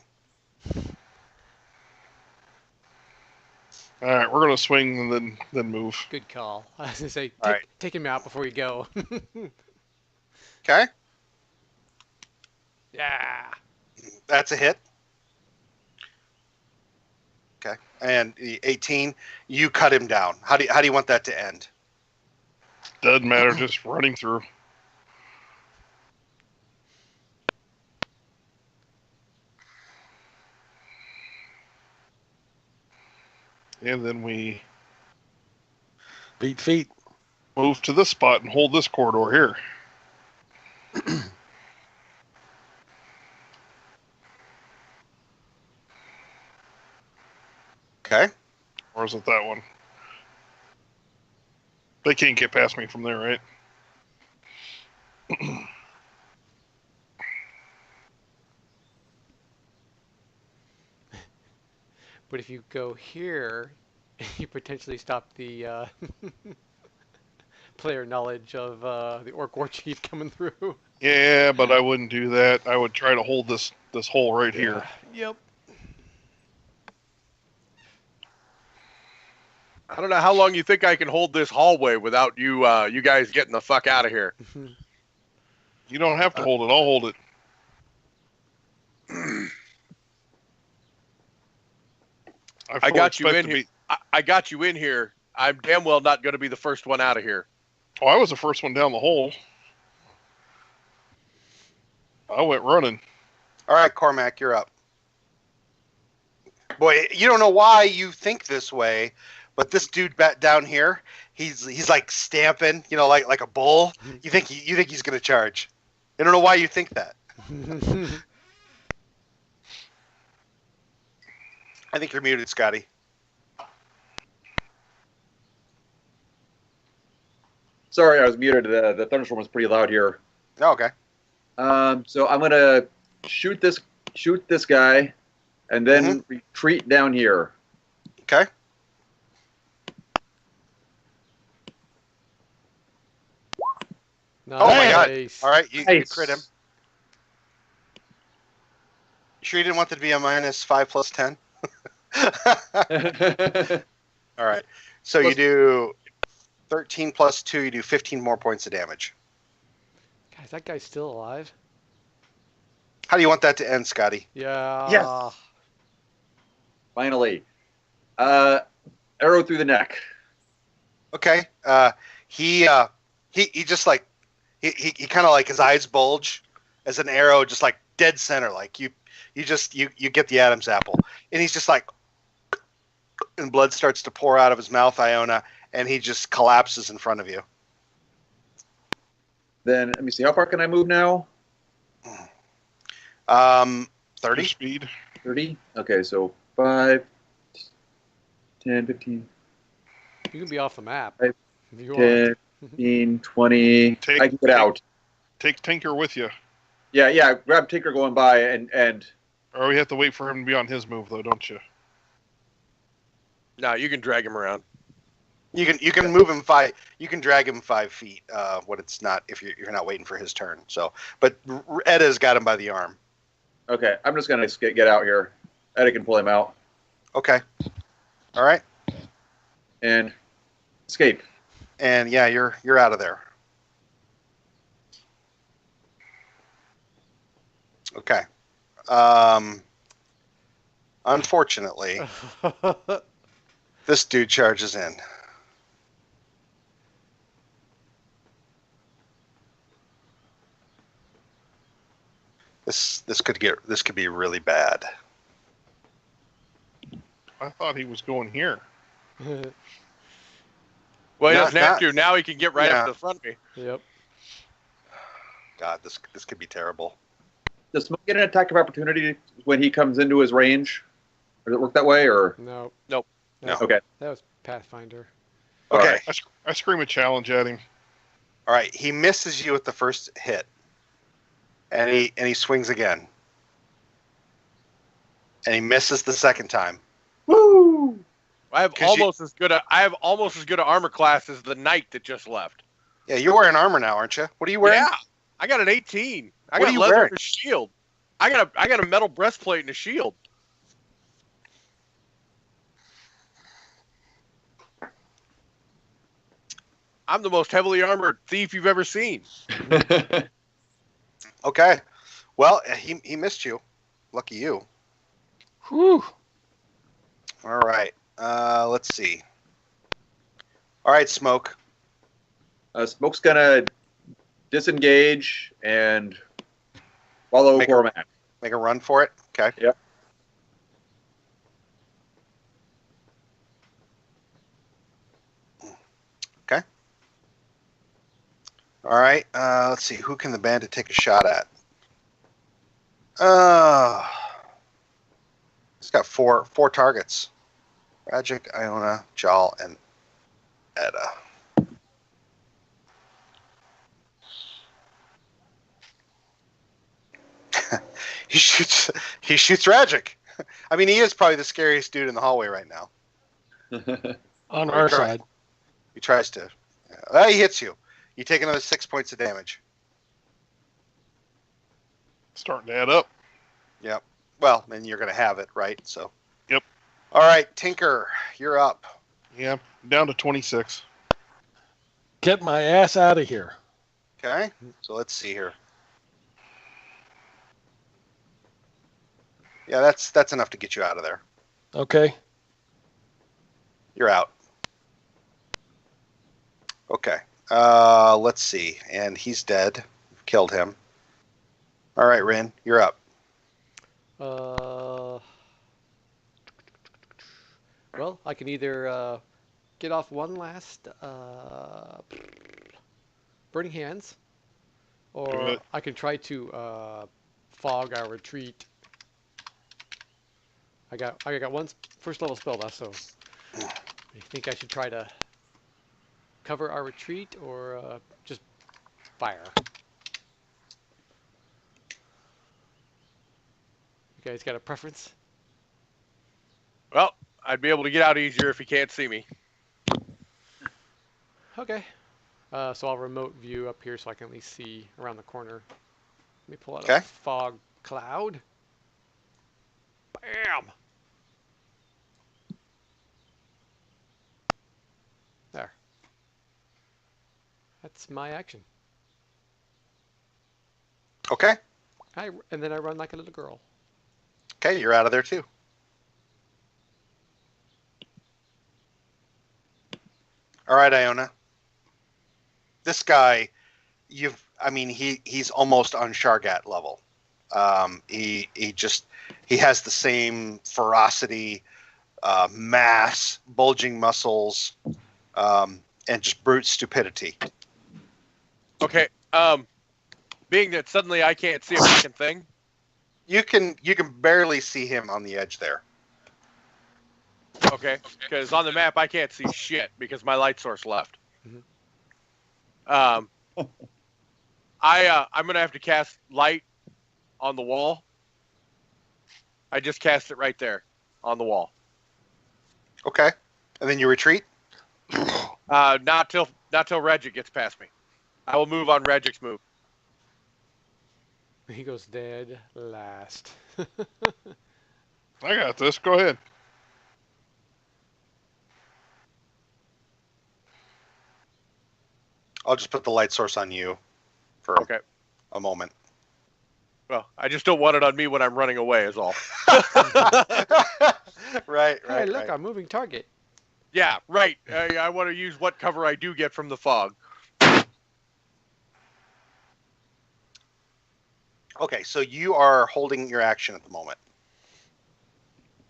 All right, we're gonna swing and then move.
Good call. I was gonna say,
All right.
take him out before you go.
Okay,
Yeah.
that's a hit. Okay, and the 18, you cut him down. How do you want that to end?
Doesn't matter, just running through. And then we
Beat feet.
move to this spot and hold this corridor here.
Okay,
Or is it that one? They can't get past me from there, right?
But if you go here, you potentially stop the player knowledge of the Orc War Chief coming through.
Yeah, but I wouldn't do that. I would try to hold this hole right here.
Yep.
I don't know how long you think I can hold this hallway without you guys getting the fuck out of here.
You don't have to hold it. I'll hold it.
I
fully
got you
expect
in
to
here. I got you in here. I'm damn well not going to be the first one out of here.
Oh, I was the first one down the hole. I went running.
All right, Cormac, you're up. Boy, you don't know why you think this way, but this dude down here, he's like stamping, like a bull. You think he's gonna charge? I don't know why you think that. I think you're muted, Scotty.
Sorry, I was muted. The thunderstorm was pretty loud here.
Oh, okay.
So I'm gonna shoot this guy, and then retreat down here.
Okay.
Nice.
Oh my God! All right, you crit him. You sure you didn't want it to be a -5 + 10? All right. So you do 13 + 2. You do 15 more points of damage.
God, is that guy still alive?
How do you want that to end, Scotty?
Yeah.
Yes. Finally. Arrow through the neck.
Okay. He just like he kind of like his eyes bulge as an arrow, just like dead center. Like you get the Adam's apple, and he's just like, and blood starts to pour out of his mouth, Iona, and he just collapses in front of you.
Then let me see. How far can I move now?
30
speed.
30. Okay, so 5, 10, 15.
You can be off the map.
Five,
If you
10,
want.
15, 20. I can get out.
Take Tinker with you.
Yeah. Grab Tinker going by and.
Or we have to wait for him to be on his move, though, don't you?
No, you can drag him around.
You can move him 5. You can drag him 5 feet. What it's not if you're not waiting for his turn. So, but Edda's got him by the arm.
Okay, I'm just gonna get out here. Edda can pull him out
Okay. All right.
and escape.
And yeah, you're out of there. Okay. Unfortunately, this dude charges in. This could be really bad.
I thought he was going here.
Well, he
Not-
doesn't have
not-
to. Now he can get right
yeah.
up to the front of me.
Yep.
God, this could be terrible.
Does Smoke get an attack of opportunity when he comes into his range? Does it work that way, or
No.
Nope.
No.
Okay.
That was Pathfinder.
Okay.
All right.
I scream a challenge at him.
All right. He misses you with the first hit, and he swings again, and he misses the second time.
Woo!
I have
'Cause
almost as good a armor class as the knight that just left.
Yeah, you're wearing armor now, aren't you? What are you wearing?
Yeah, I got an 18. I
What
got
are you
leather
wearing?
and a shield. I got a metal breastplate and a shield. I'm the most heavily armored thief you've ever seen.
Okay. Well, he missed you. Lucky you.
Whew.
All right. Let's see. All right, Smoke.
Smoke's gonna disengage and follow
Make a-
Cormac.
Make a run for it. Okay.
Yep.
Okay. All right. Let's see. Who can the bandit take a shot at? He's got four targets. Rajic, Iona, Jal, and Edda. He shoots Rajic. I mean, he is probably the scariest dude in the hallway right now.
On our side.
He tries to. He hits you. You take another 6 points of damage.
Starting to add up.
Yep. Well, then you're going to have it, right? So.
Yep.
All right, Tinker, you're up.
Yeah, down to 26.
Get my ass out of here.
Okay. So let's see here. Yeah, that's enough to get you out of there.
Okay.
You're out. Okay. Let's see. And he's dead. Killed him. All right, Rin, you're up.
Well, I can either get off one last Burning Hands,
Do
or
it.
I can try to fog our retreat. I got one first level spell left, so I think I should try to cover our retreat or just fire. You guys got a preference?
Well, I'd be able to get out easier if you can't see me.
Okay. So I'll remote view up here so I can at least see around the corner. Let me pull out a
Okay.
fog cloud. Bam! There. That's my action.
Okay.
And then I run like a little girl.
Okay, you're out of there too. All right, Iona. This guy, he's almost on Shargat level. He has the same ferocity, mass, bulging muscles, and just brute stupidity.
Okay. Being that suddenly I can't see a fucking thing.
You can barely see him on the edge there.
Okay. Because on the map I can't see shit because my light source left.
Mhm.
I'm gonna have to cast light on the wall. I just cast it right there on the wall.
Okay, and then you retreat.
Not till Regic gets past me. I will move on Regic's move.
He goes dead last.
I got this. Go ahead.
I'll just put the light source on you for
Okay.
a moment.
Well, I just don't want it on me when I'm running away, is all.
Right.
Hey, look, a moving target.
Yeah, right. I want to use what cover I do get from the fog.
Okay, so you are holding your action at the moment.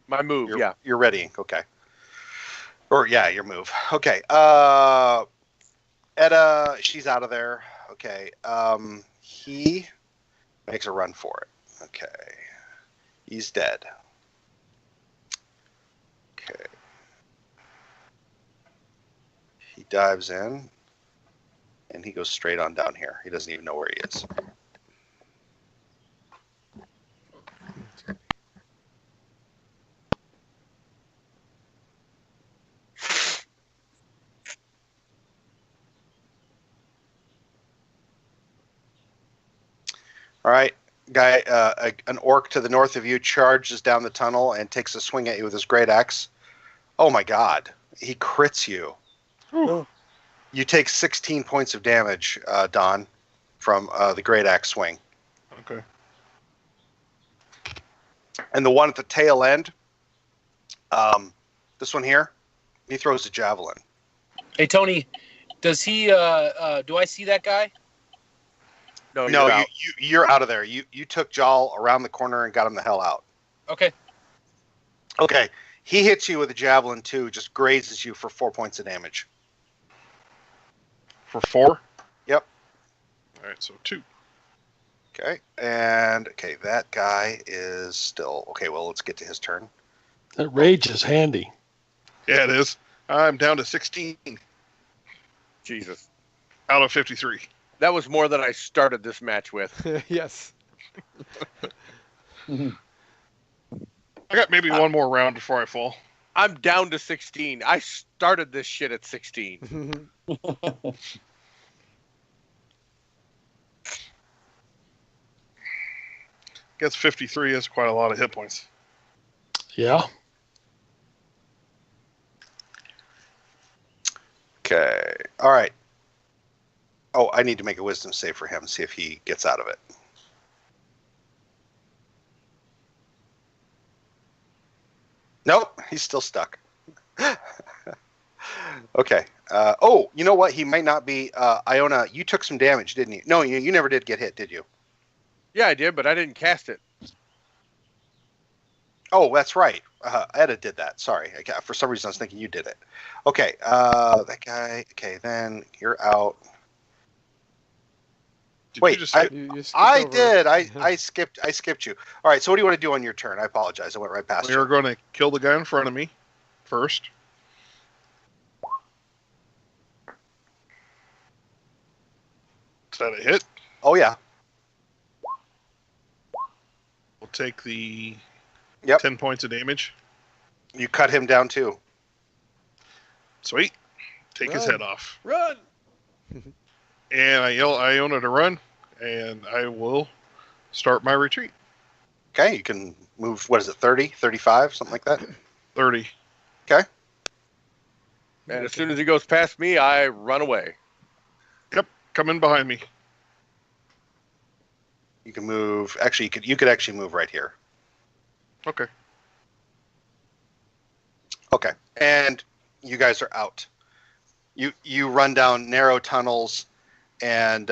My move, yeah.
You're readying. Okay. Or yeah, your move. Okay. Edda, she's out of there. Okay. He makes a run for it. Okay. He's dead. Okay. He dives in and he goes straight on down here. He doesn't even know where he is. All right, guy, an orc to the north of you charges down the tunnel and takes a swing at you with his great axe. Oh my god, he crits you.
Whew.
You take 16 points of damage, Don, from the great axe swing.
Okay.
And the one at the tail end, this one here, he throws a javelin.
Hey Tony, does he? Do I see that guy?
No,
No,
you're out.
you're out of there. You took Jal around the corner and got him the hell out.
Okay.
Okay, he hits you with a javelin too, just grazes you for 4 points of damage.
For 4?
Yep.
All right, so 2.
Okay, and okay, that guy is still okay. Well, let's get to his turn.
That rage is handy.
Yeah, it is. I'm down to 16
Jesus.
out of 53.
That was more than I started this match with.
Yes.
I got maybe one more round before I fall.
I'm down to 16. I started this shit at 16.
Gets 53 is quite a lot of hit points.
Yeah.
Okay, all right. Oh, I need to make a wisdom save for him, see if he gets out of it. Nope, he's still stuck. Okay. Oh, you know what? He might not be. Iona, you took some damage, didn't you? No, you never did get hit, did you?
Yeah, I did, but I didn't cast it.
Oh, that's right. Etta did that. Sorry. For some reason, I was thinking you did it. Okay. That guy. Okay, then you're out.
Did
Wait,
you just skip?
You skipped
I
over-
did. I skipped you. All right. So what do you want to do on your turn? I apologize. I went right past
We are
you.
going to kill the guy in front of me first. Is that a hit?
Oh yeah.
We'll take the
Yep.
10 points of damage.
You cut him down too.
Sweet. Take his
Run.
head off.
Run!
And I yell Iona to run, and I will start my retreat.
Okay. You can move. What is it? 30, 35, something like that.
30.
Okay.
And as soon as he goes past me, I run away.
Come in behind me.
You can move. Actually, you could actually move right here.
Okay.
Okay. And you guys are out. You run down narrow tunnels, and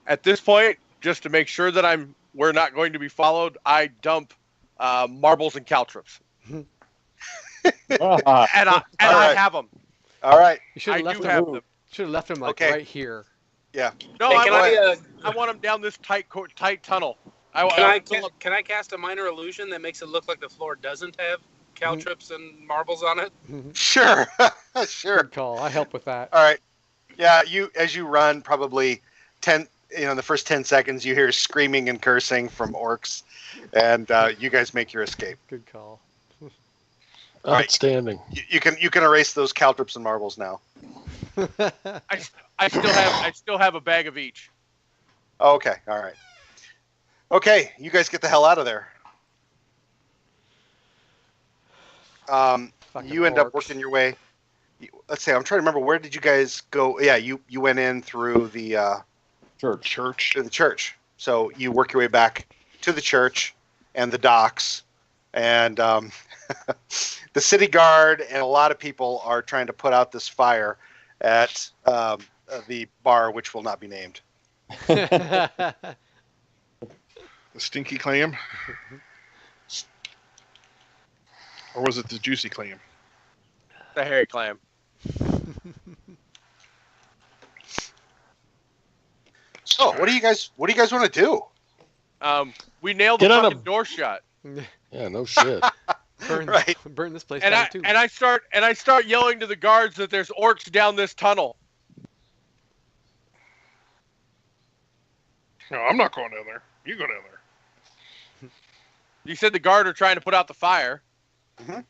At this point, just to make sure that we're not going to be followed, I dump marbles and caltrops,
Ah,
and
All
I
right.
have them.
all right.
You should
I
have left
do
him.
have them.
Should have left him like
Okay.
right here.
Yeah.
No,
Hey,
I
can
want,
I,
I want them down this tight tunnel.
can I cast a minor illusion that makes it look like the floor doesn't have caltrops and marbles on it?
Sure. Sure.
Good call. I help with that.
All right. Yeah. As you run, probably 10. In the first 10 seconds, you hear screaming and cursing from orcs, and you guys make your escape.
Good call.
right.
Outstanding.
You can erase those caltrops and marbles now.
I still have a bag of each.
Oh, okay. All right. Okay. You guys get the hell out of there.
Fucking
You end up
orcs.
working your way. Let's see. I'm trying to remember, where did you guys go? Yeah, you went in through the
church.
church. So you work your way back to the church and the docks, and the city guard and a lot of people are trying to put out this fire at the bar, which will not be named.
The stinky clam? Or was it the juicy clam?
The hairy clam.
So, what do you guys want to do?
We nailed the
Get on a-
fucking door shut,
Yeah, no shit.
burn,
Right.
burn this place
and
down too.
I start yelling to the guards that there's orcs down this tunnel.
No, I'm not going down there. You go down there.
You said the guard are trying to put out the fire.
Mhm.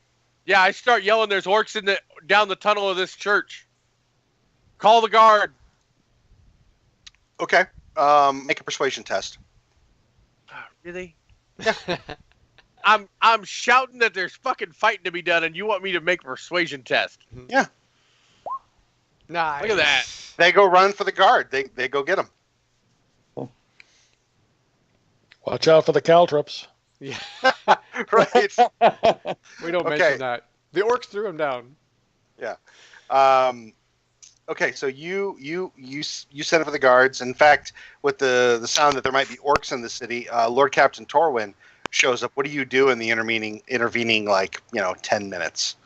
Yeah, I start yelling. There's orcs down the tunnel of this church. Call the guard.
Okay. Make a persuasion test.
Really? I'm shouting that there's fucking fighting to be done, and you want me to make a persuasion test?
Nice.
Look at that.
They go run for the guard. They go get him.
Watch out for the caltrops.
Yeah.
Right.
We don't
Okay.
mention that. The orcs threw him down.
Okay, so you send it for the guards. In fact, with the sound that there might be orcs in the city, Lord Captain Torwin shows up. What do you do in the intervening 10 minutes?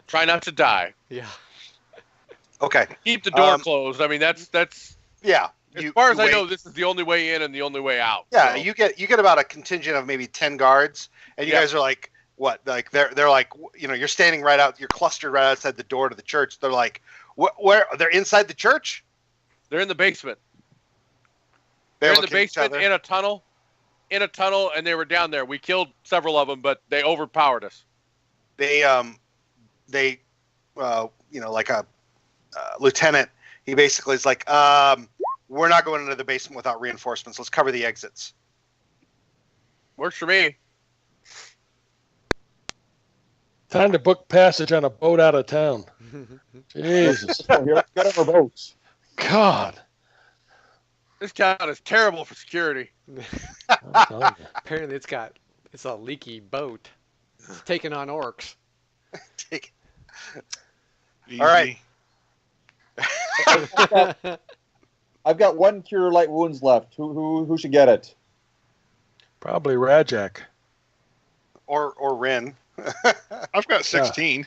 Try not to die.
Yeah.
Okay.
Keep the door
Um,
closed. I mean, that's
Yeah.
as far as I
wait.
know, this is the only way in and the only way out.
Yeah,
so.
you get about a contingent of maybe 10 guards, and you
Yeah.
guys are like, what? Like they're like, you're standing right out, you're clustered right outside the door to the church. They're like, where? They're inside the church.
They're in the basement.
They
They're in
look
the
at each
basement
other.
in a tunnel, and they were down there. We killed several of them, but they overpowered us.
They like a lieutenant. He basically is like, we're not going into the basement without reinforcements. Let's cover the exits.
Works for me.
Time to book passage on a boat out of town. Jesus.
Get over boats.
God.
This town is terrible for security.
I'm telling you.
Apparently it's a leaky boat. It's taking on orcs.
Easy.
All right.
I've got one cure light wounds left. Who should get it?
Probably Rajak.
Or Rin.
I've got 16.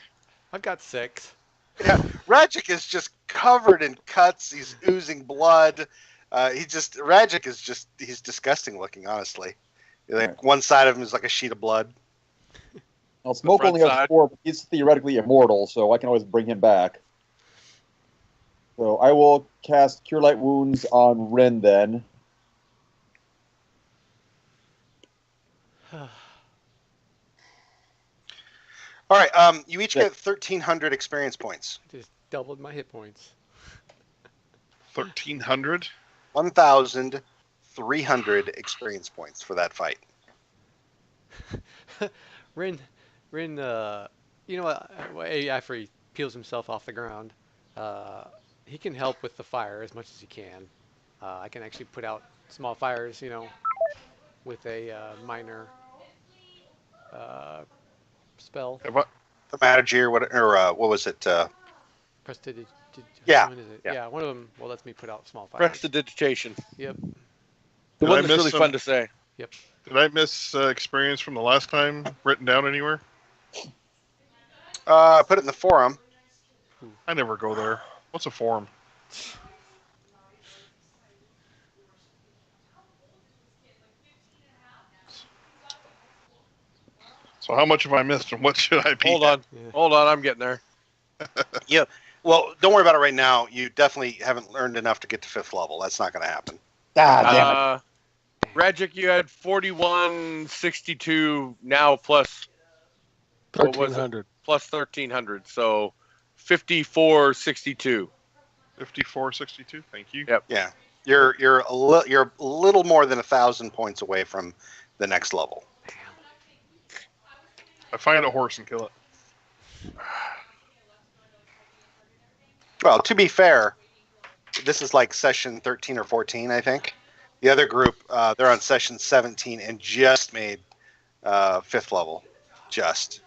I've got 6.
Yeah, Rajik is just covered in cuts. He's oozing blood. Rajik is he's disgusting looking, honestly. Like
Right.
one side of him is like a sheet of blood.
Well, Smoke
front
only has
side.
4, but he's theoretically immortal, so I can always bring him back. So I will cast Cure Light Wounds on Rin then.
All right, you each get 1,300 experience points.
Just doubled my hit points.
1,300.
1,300 experience points for that fight.
Rin, you know what? After he peels himself off the ground, he can help with the fire as much as he can. I can actually put out small fires, with a minor spell.
Have I,
The Manager, what was it?
Prestidig-
Yeah,
When is it?
yeah.
Yeah, one of them lets me put out small fires.
Prestidigitation.
Yep.
The
Did
one
I
that's
miss
really
some-
fun to say.
did I miss experience from the last time written down anywhere?
Put it in the forum.
I never go there. What's a forum? So how much have I missed, and what should I be?
Hold on.
Yeah.
Hold on. I'm getting there.
Yeah. Well, don't worry about it right now. You definitely haven't learned enough to get to 5th level. That's not going to happen.
Ah, damn it.
Rajic, you had 4162 now plus What was it?
1,300.
plus 1300. So 5462.
5462. Thank you.
Yep.
Yeah, you're a little more than 1,000 points away from the next level.
I find a horse and kill it.
Well, to be fair, this is like session 13 or 14, I think. The other group, they're on session 17 and just made 5th level. Just.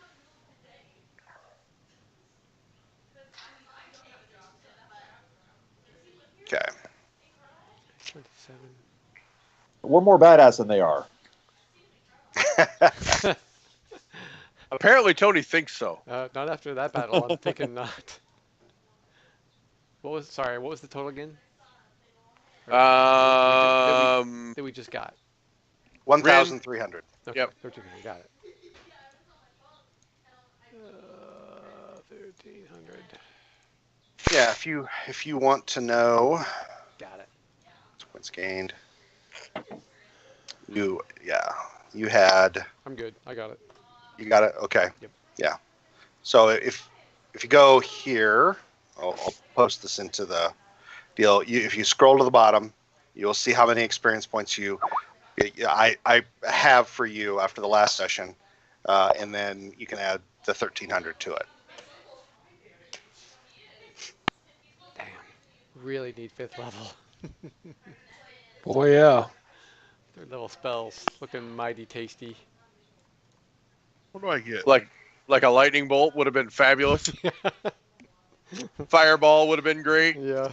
Okay.
27.
We're more badass than they are.
Apparently, Tony thinks so.
Not after that battle. I'm thinking not. What was the total again? That we just got.
1,300.
Okay,
Yep.
1,300. Got it. 1,300.
Yeah, if you want to know
Got it.
points gained, you had.
I'm good. I got it.
You got it? Okay.
Yep.
Yeah. So if you go here, I'll post this into the deal. If you scroll to the bottom, you'll see how many experience points I have for you after the last session, and then you can add the 1,300 to it.
Damn. Really need 5th level.
Boy, yeah.
3rd level spells looking mighty tasty.
What do I get?
Like a lightning bolt would have been fabulous. Fireball would have been great.
Yeah.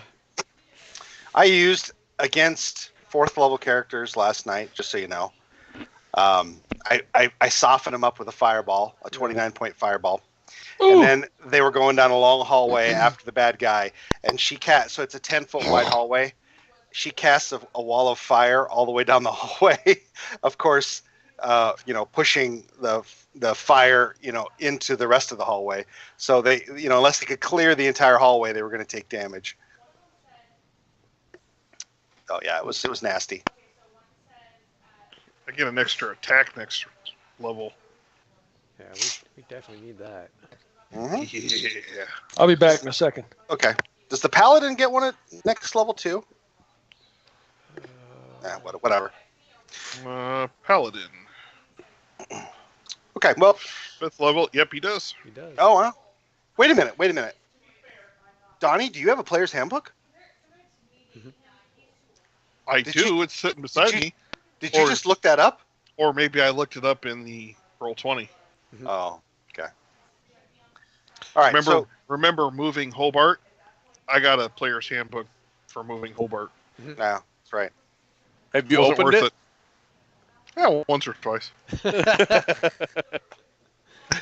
I used against 4th level characters last night, just so you know. I softened them up with a fireball, a 29-point fireball.
Ooh.
And then they were going down a long hallway after the bad guy, and so it's a 10-foot wide hallway. She casts a wall of fire all the way down the hallway. Of course, pushing the fire, into the rest of the hallway. So they, unless they could clear the entire hallway, they were going to take damage. Oh yeah, it was nasty.
I get an extra attack next level.
Yeah, we definitely need that.
Mhm.
Yeah.
I'll be back in a second.
Okay. Does the paladin get one at next level too? Whatever.
Paladin.
Okay. Well.
5th level. Yep, he does.
He does.
Oh wow. Wait a minute. Donnie, do you have a player's handbook?
I
Did
do.
you-
It's sitting beside
you-
me.
Did you
Or-
just look that up?
Or maybe I looked it up in the Roll20.
Oh, okay. All right.
Remember moving Hobart? I got a player's handbook for moving Hobart.
Yeah, that's right.
Have you
Wasn't
opened
worth
it?
Yeah, once or twice.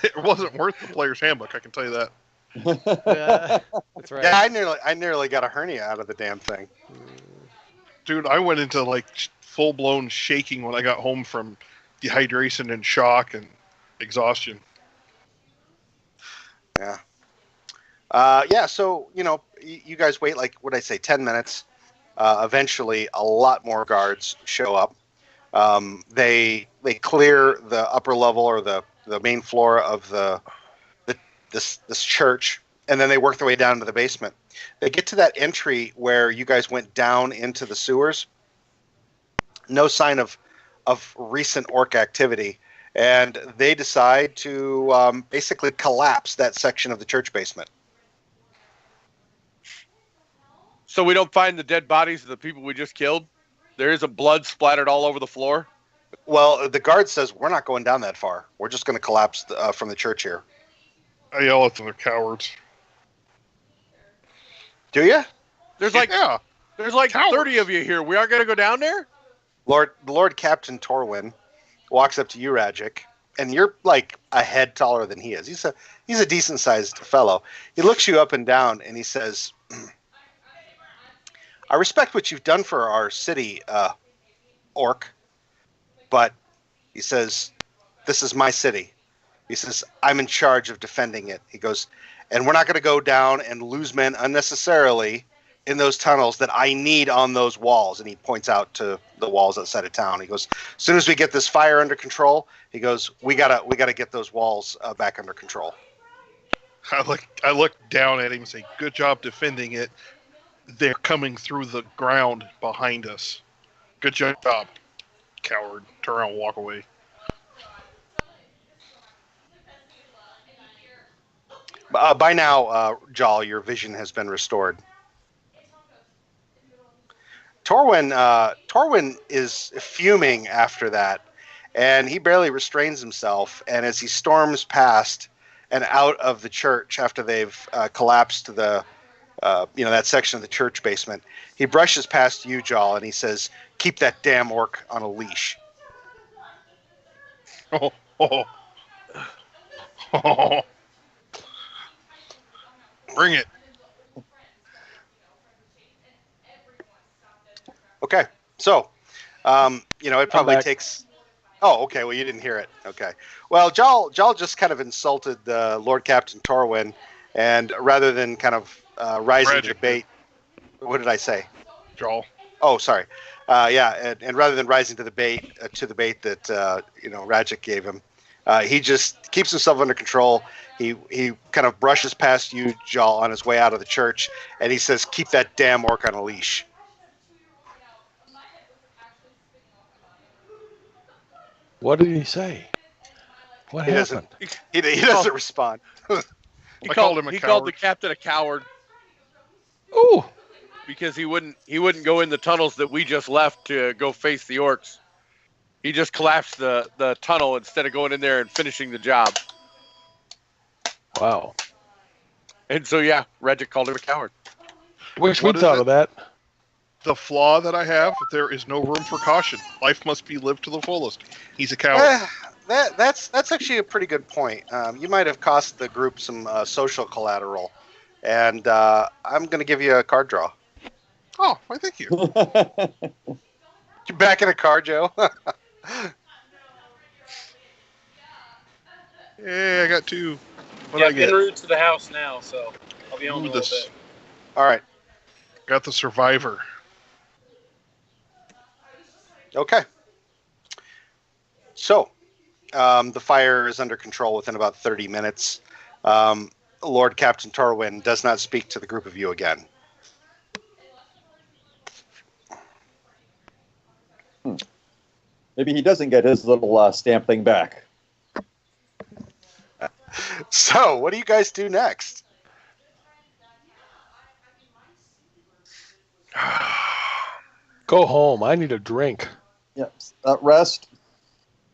It wasn't worth the player's handbook, I can tell you that.
Yeah, that's right.
Yeah, I nearly got a hernia out of the damn thing.
Dude, I went into like full-blown shaking when I got home from dehydration and shock and exhaustion.
Yeah. So, you guys wait, like, what did I say, 10 minutes. Eventually, a lot more guards show up. They clear the upper level or the main floor of this church, and then they work their way down to the basement. They get to that entry where you guys went down into the sewers. No sign of recent orc activity, and they decide to basically collapse that section of the church basement.
So we don't find the dead bodies of the people we just killed? There is a blood splattered all over the floor?
Well, the guard says, we're not going down that far. We're just going to collapse from the church here.
I yell at them, they're cowards.
Do you?
There's like
Cowards.
30 of you here. We aren't going to go down there?
Lord Captain Torwin walks up to you, Rajic, and you're like a head taller than he is. He's a decent sized fellow. He looks you up and down and he says, I respect what you've done for our city, orc, but he says, this is my city. He says, I'm in charge of defending it. He goes, and we're not going to go down and lose men unnecessarily in those tunnels that I need on those walls. And he points out to the walls outside of town. He goes, as soon as we get this fire under control, he goes, we gotta get those walls back under control.
I look down at him and say, good job defending it. They're coming through the ground behind us. Good job, coward. Turn around and walk away.
By now, Jal, your vision has been restored. Torwin is fuming after that, and he barely restrains himself. And as he storms past and out of the church after they've collapsed the that section of the church basement, he brushes past you, Jal, and he says, keep that damn orc on a leash.
Bring it.
Okay, so it probably
back.
takes. Oh, okay. Well, you didn't hear it. Okay. Well, Jal just kind of insulted Lord Captain Torwin, and rather than kind of rising to the bait, what did I say?
Joel.
Oh, sorry. And rather than rising to the bait that Rajic gave him, he just keeps himself under control. He kind of brushes past you, Jal, on his way out of the church, and he says, "Keep that damn orc on a leash."
What did he say? What happened?
He doesn't respond.
He
I
called
called him a
he called the
coward.
captain a coward
Ooh,
because he wouldn't go in the tunnels that we just left to go face the orcs. He just collapsed the tunnel instead of going in there and finishing the job.
wow.
And so, yeah, Regic called him a coward.
Wish
What
we'd
is
thought
it?
of that.
The flaw that I have, there is no room for caution. Life must be lived to the fullest. He's a coward.
That's actually a pretty good point. You might have cost the group some social collateral, and I'm going to give you a card draw.
Oh, why thank you.
You back in a car, Joe?
Hey, I got two. What
Yeah,
I
I'm
get?
en route to the house now, so I'll be on in a little bit.
All right.
Got the survivor.
Okay. So, the fire is under control within about 30 minutes. Lord Captain Torwin does not speak to the group of you again.
Maybe he doesn't get his little stamp thing back.
So, what do you guys do next?
Go home. I need a drink.
Yep. Rest.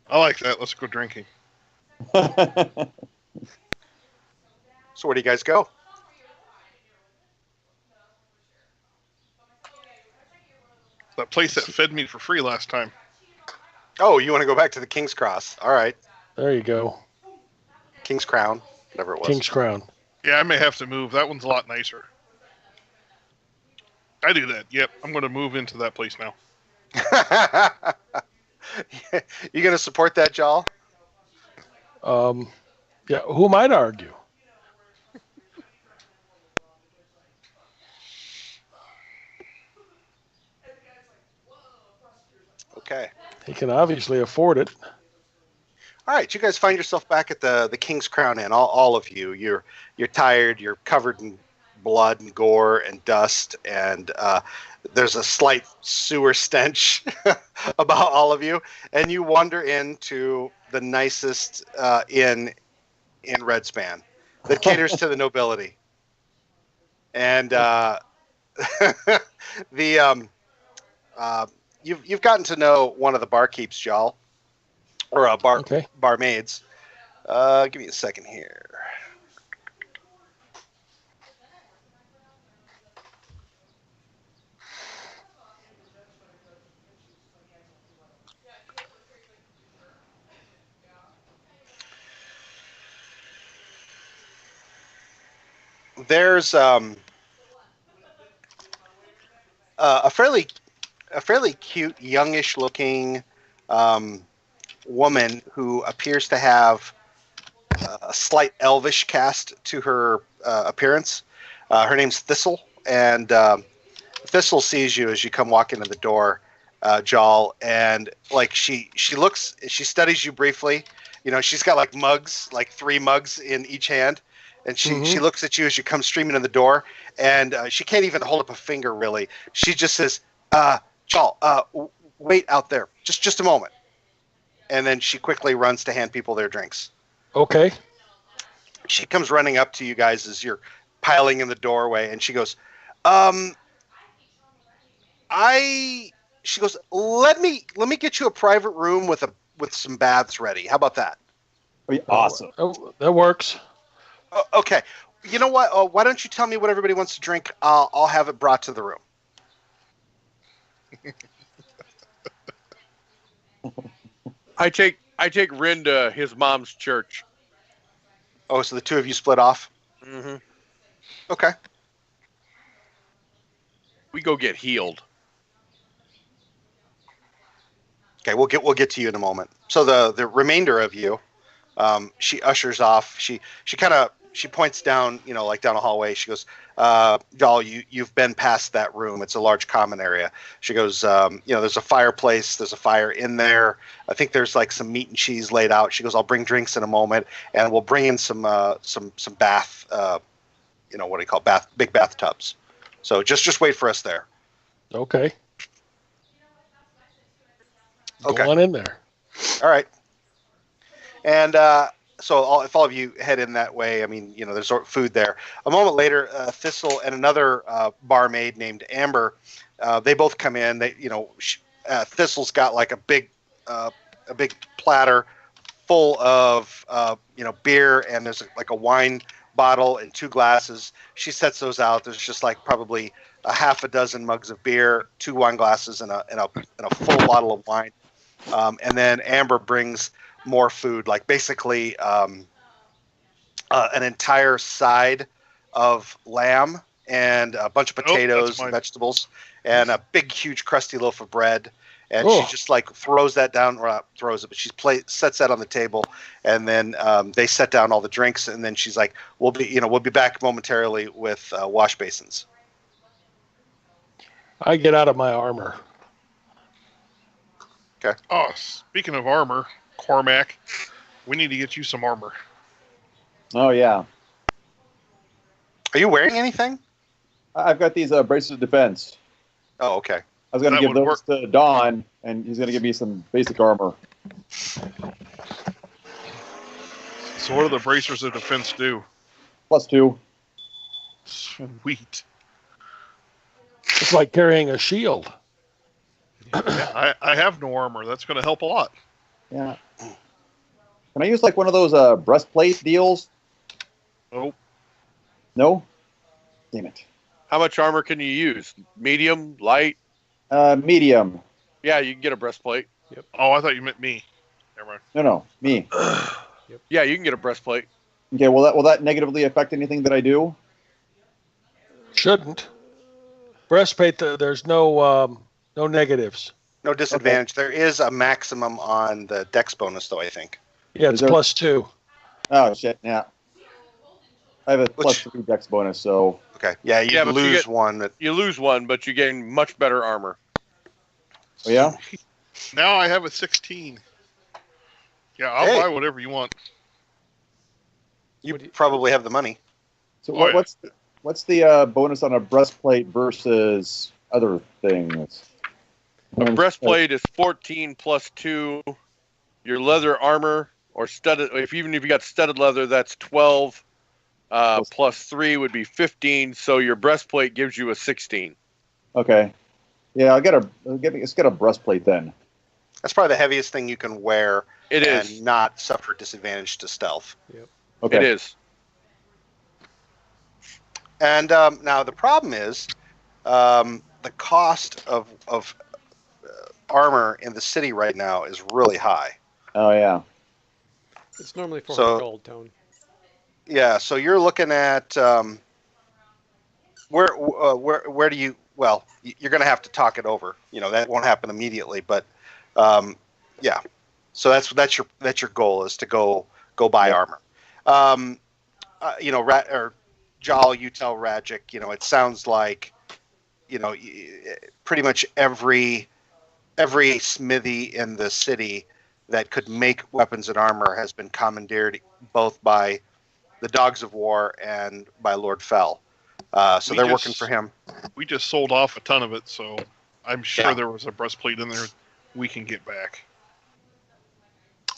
I like that. Let's go drinking.
So where do you guys go?
That place that fed me for free last time.
Oh, you want to go back to the King's Cross? All right,
There you go.
King's Crown, whatever it was.
King's Crown.
Yeah, I may have to move. That one's a lot nicer. I do that. Yep, I'm going to move into that place now.
You gonna support that, Jal?
Yeah, who might argue?
Okay.
He can obviously afford it.
All right, you guys find yourself back at the King's Crown Inn. All of you. You're tired. You're covered in blood and gore and dust, and there's a slight sewer stench about all of you. And you wander into the nicest inn in Redspan that caters to the nobility. And you've gotten to know one of the barkeeps, Jal, or
Okay.
barmaids. Give me a second here. There's a fairly cute, youngish looking woman who appears to have a slight elvish cast to her appearance. Her name's Thistle, and Thistle sees you as you come walk into the door, Jal, and like she studies you briefly. You know, she's got like mugs, like 3 mugs in each hand, and she looks at you as you come streaming in the door, and she can't even hold up a finger really. She just says, Jal, wait out there, just a moment. And then she quickly runs to hand people their drinks.
Okay.
She comes running up to you guys as you're piling in the doorway, and she goes, she goes, let me get you a private room with some baths ready. How about that?
Awesome.
Oh, that works.
Okay. You know what? Why don't you tell me what everybody wants to drink? I'll have it brought to the room.
I take Rin to his mom's church.
Oh, so the 2 of you split off?
Mm-hmm.
Okay.
We go get healed.
Okay, we'll get to you in a moment. So the remainder of you, she ushers off. She points down, like down a hallway. She goes, Jal, you've been past that room. It's a large common area. She goes, there's a fireplace. There's a fire in there. I think there's like some meat and cheese laid out. She goes, I'll bring drinks in a moment, and we'll bring in some bath, what do you call big bathtubs. So just wait for us there.
Okay.
Okay.
Go on in there.
All right. And so if all of you head in that way, I mean, there's food there. A moment later, Thistle and another barmaid named Amber, they both come in. Thistle's got like a big platter full of beer, and there's like a wine bottle and 2 glasses. She sets those out. There's just like probably a half a dozen mugs of beer, 2 wine glasses, and a full bottle of wine. And then Amber brings more food, like basically an entire side of lamb and a bunch of potatoes and vegetables and a big, huge, crusty loaf of bread. And she just like throws that down, or not throws it, but she sets that on the table, and then they set down all the drinks, and then she's like, "We'll be back momentarily with wash basins."
I get out of my armor.
Okay.
Oh, speaking of armor, Cormac, we need to get you some armor.
Oh, yeah.
Are you wearing anything?
I've got these braces of defense.
Oh, okay.
I was going to
That
give
would
those to Don, and he's going to give me some basic armor.
So what do the bracers of defense do?
+2.
Sweet.
It's like carrying a shield.
Yeah, I have no armor. That's going to help a lot.
Yeah. Can I use like one of those breastplate deals?
Oh,
No? Damn it.
How much armor can you use? Medium, light?
Medium.
Yeah, you can get a breastplate.
Oh, I thought you meant me. Never mind.
No, me.
Yeah, you can get a breastplate.
Okay, will that negatively affect anything that I do?
Shouldn't. Breastplate, there's no negatives.
No disadvantage. There is a maximum on the dex bonus, though, I think.
Yeah,
Is
it's
there-
+2.
Oh, shit, yeah. I have a
Which-
+3 dex bonus, so...
Okay. Yeah, you
Yeah, but you
lose
get-
one. That,
You lose one, but you gain much better armor.
Oh, yeah?
Now I have a 16. Yeah, I'll
Hey.
buy whatever you want.
you
What do you-
probably have the money.
So
Oh, yeah.
what's the bonus on a breastplate versus other things?
A breastplate is 14 plus 2. Your leather armor or studded, even if you got studded leather, that's 12. Plus 3 would be 15. So your breastplate gives you a 16.
Okay. Yeah, let's get a breastplate then.
That's probably the heaviest thing you can wear
It
and
is.
not suffer disadvantage to stealth.
Okay.
It is.
And now the problem is the cost of armor in the city right now is really high.
Oh, yeah.
It's normally 400
So-
gold, Tone.
Yeah, so you're looking at where do you? Well, you're going to have to talk it over. That won't happen immediately, but yeah. So that's your goal is to go buy
Yeah.
armor. Jal, you tell Rajic. It sounds like pretty much every smithy in the city that could make weapons and armor has been commandeered both by the Dogs of War and by Lord Fell. So
We
they're
just-
working for him.
We just sold off a ton of it, so I'm sure
Yeah.
there was a breastplate in there we can get back.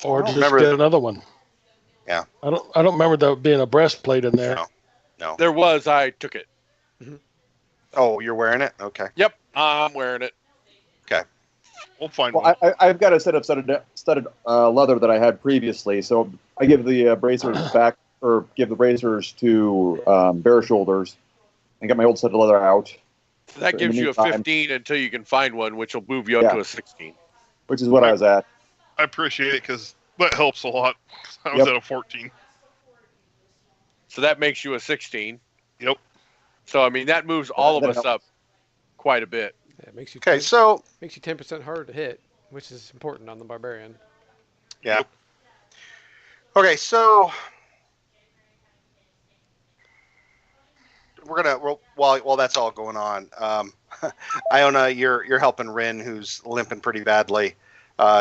Or
I don't
just
remember-
get another one.
Yeah.
I don't remember there being a breastplate in there.
No.
There was. I took it.
Oh, you're wearing it? Okay.
Yep, I'm wearing it.
We'll find
Well,
one.
I've got a set of studded leather that I had previously, so I give the bracers back, or give the bracers to bare shoulders, and get my old set of leather out,
That
In
gives
the
you a
meantime-
15 until you can find one, which will move you up
Yeah.
to a 16.
which is what I was at.
I appreciate it because that helps a lot. I was
Yep.
at a 14.
So that makes you a 16.
Yep.
So I mean that moves all of
That
us
helps.
up quite a bit.
Yeah, it makes you
Okay, so
makes you 10% harder to hit, which is important on the barbarian.
yeah. Okay, so while that's all going on, Iona, you're helping Rin, who's limping pretty badly,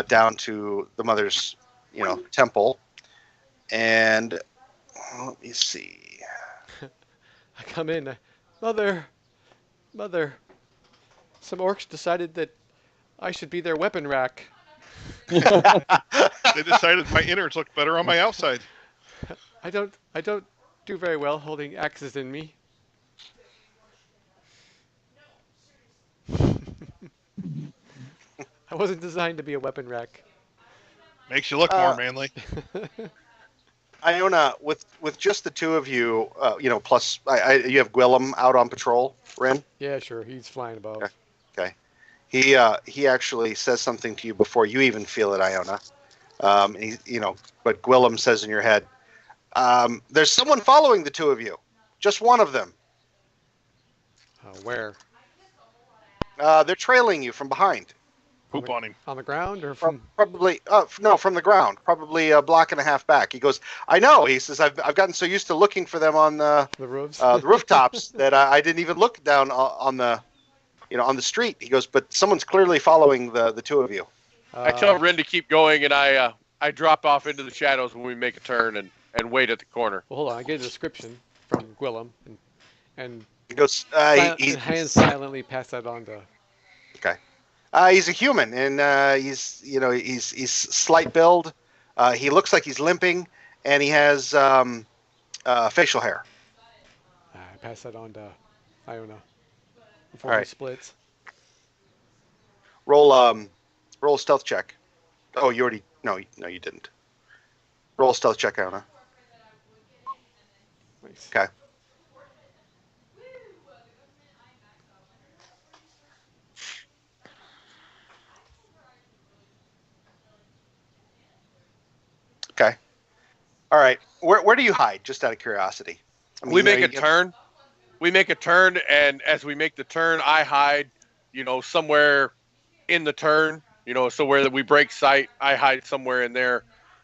down to the mother's, temple, and let me see.
I come in, mother, some orcs decided that I should be their weapon rack.
They decided my innards look better on my outside.
I don't do very well holding axes in me. I wasn't designed to be a weapon rack.
Makes you look more manly.
Iona, with just the two of you, plus you have Gwillem out on patrol, Rin.
Yeah, sure, he's flying above.
Okay. He actually says something to you before you even feel it, Iona. But Gwillem says in your head, "There's someone following the two of you. Just one of them.
Where?
They're trailing you from behind.
Poop on him.
On the ground or from?
Probably, no, from the ground. Probably a block and a half back." He goes, "I know." He says, "I've gotten so used to looking for them on the
roofs?
the rooftops that I didn't even look down on the street." He goes, "But someone's clearly following the two of you."
I tell Rin to keep going, and I drop off into the shadows when we make a turn and wait at the corner.
Well, hold on. I get a description from Gwillem, and
He goes,
and silently pass that on to.
Okay. He's a human, and he's slight build. He looks like he's limping, and he has facial hair.
I pass that on to Iona before
All
he
right.
splits.
Roll a stealth check. Oh, you already no, you didn't. Roll a stealth check, Iona.
Nice.
Okay. All right. Where do you hide? Just out of curiosity. I mean,
We make
you
a turn. We make a turn, and as we make the turn, I hide, somewhere in the turn, so where we break sight, I hide somewhere in there.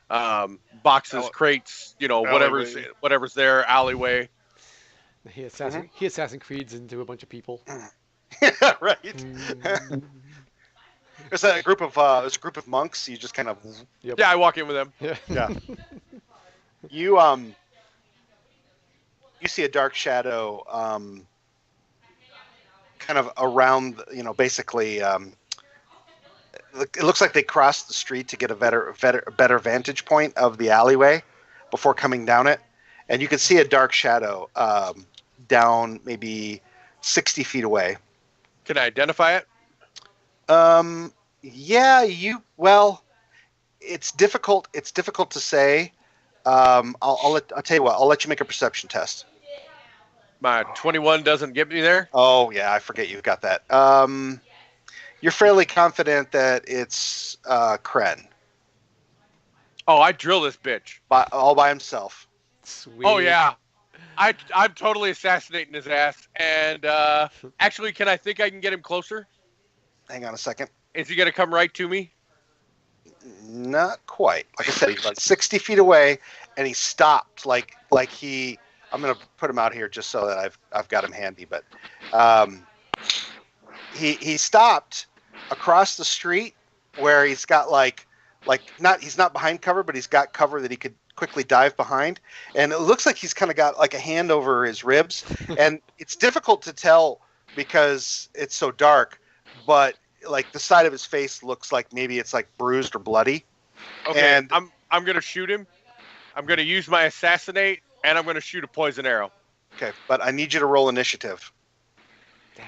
Boxes,
Alley-
crates, whatever's
alleyway.
whatever's there, alleyway.
He Assassin Creeds into a bunch of people.
Yeah, right.
Mm,
There's a group of monks. You just kind of
yep.
Yeah, I walk in with them.
Yeah.
Yeah. you you see a dark shadow kind of around, basically it looks like they crossed the street to get a better vantage point of the alleyway before coming down it, and you can see a dark shadow down maybe 60 feet away.
Can I identify it?
Yeah, well, it's difficult to say. I'll tell you what, I'll let you make a perception test.
My 21 doesn't get me there.
Oh yeah, I forget you've got that. You're fairly confident that it's Kren
Oh, I drill this bitch.
all by himself.
Sweet.
Oh yeah, I'm totally assassinating his ass. And actually, can I think I can get him closer?
Hang on a second.
Is he gonna come right to me?
Not quite. Like I said, he's about 60 feet away, and he stopped. I'm gonna put him out here just so that I've got him handy. But he stopped across the street where he's got he's not behind cover, but he's got cover that he could quickly dive behind, and it looks like he's kind of got like a hand over his ribs, and it's difficult to tell because it's so dark, but like the side of his face looks like maybe it's like bruised or bloody.
Okay,
And
I'm gonna shoot him. I'm gonna use my assassinate, and I'm gonna shoot a poison arrow.
okay, but I need you to roll initiative.
Damn.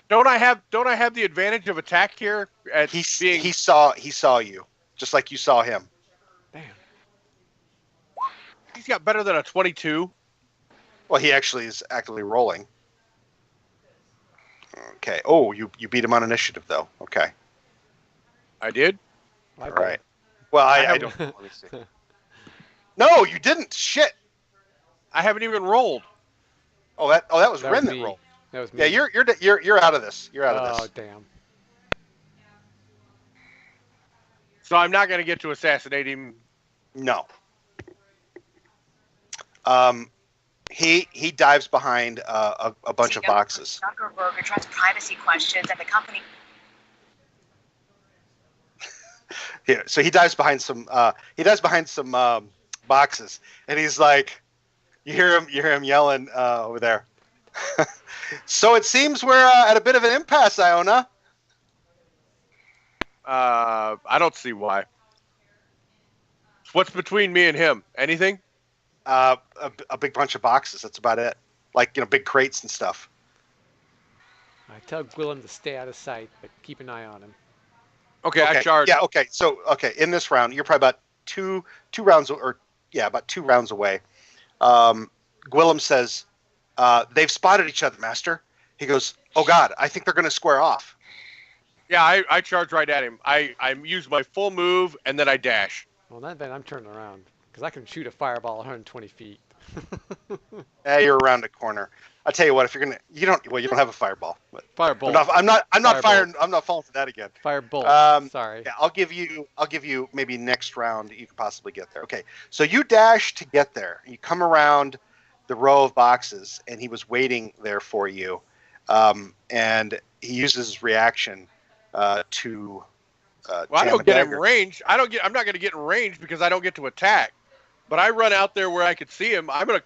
Don't I have the advantage of attack here? At
He
being
saw you just like you saw him.
Damn.
he's got better than a 22.
Well, he actually is actively rolling. Okay. Oh, you beat him on initiative though. Okay.
I did.
All right. Well, I don't. Let me see. No, you didn't. Shit.
I haven't even rolled.
Oh, that was
That
Ren
was
that
me.
rolled.
That was me.
Yeah, you're out of this. You're out of
Oh
this.
damn.
So I'm not gonna get to assassinate him.
No. He dives behind a bunch of boxes.
Zuckerberg addressed privacy questions at the company.
Yeah, so he dives behind some boxes, and he's like, you hear him yelling over there. So it seems we're at a bit of an impasse, Iona.
I don't see why. What's between me and him? Anything?
A big bunch of boxes. That's about it. Like big crates and stuff.
I tell Gwillem to stay out of sight, but keep an eye on him.
Okay, I charge.
Yeah. Okay. So in this round, you're probably about two rounds about 2 rounds away. Gwillem says, "They've spotted each other, Master." He goes, "Oh God, I think they're going to square off."
Yeah, I charge right at him. I use my full move and then I dash.
Well, then I'm turning around because I can shoot a fireball 120 feet.
You're around a corner. I tell you what, if you're gonna, you don't have a fireball. But
Firebolt.
I'm not
Firebolt.
firing. I'm not falling for that again.
Firebolt. Sorry.
Yeah, I'll give you maybe next round you can possibly get there. Okay, so you dash to get there. You come around the row of boxes, and he was waiting there for you, and he uses his reaction to.
Well, I don't get in range. I'm not going to get in range because I don't get to attack. But I run out there where I could see him. I'm going to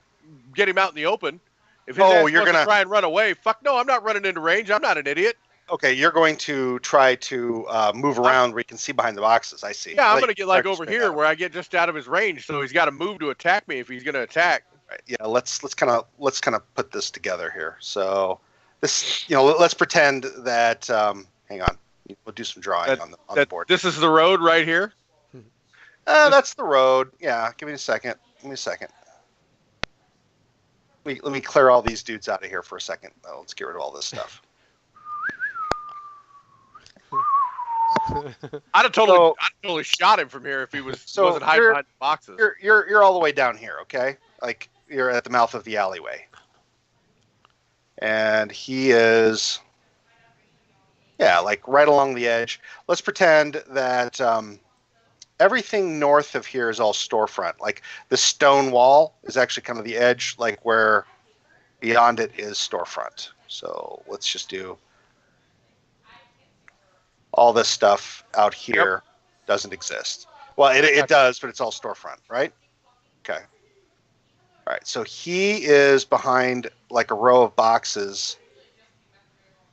get him out in the open. If his ass wants to try and run away, fuck no, I'm not running into range. I'm not an idiot.
Okay, you're going to try to move around where you can see behind the boxes. I see.
Yeah, I'm going to get over here where I get just out of his range. So he's got to move to attack me if he's going to attack.
Right, yeah, let's kind of put this together here. So this, let's pretend that. Hang on, we'll do some drawing on the board.
This is the road right here.
That's the road. Yeah, give me a second. Let me clear all these dudes out of here for a second. Let's get rid of all this stuff.
I'd have totally shot him from here if he wasn't hiding behind the boxes.
You're all the way down here, okay? Like you're at the mouth of the alleyway, and he is, like right along the edge. Let's pretend that everything north of here is all storefront. Like the stone wall is actually kind of the edge, like where beyond it is storefront. So let's just do all this stuff out here. Doesn't exist. Well, it does, but it's all storefront, right? Okay. All right. So he is behind like a row of boxes,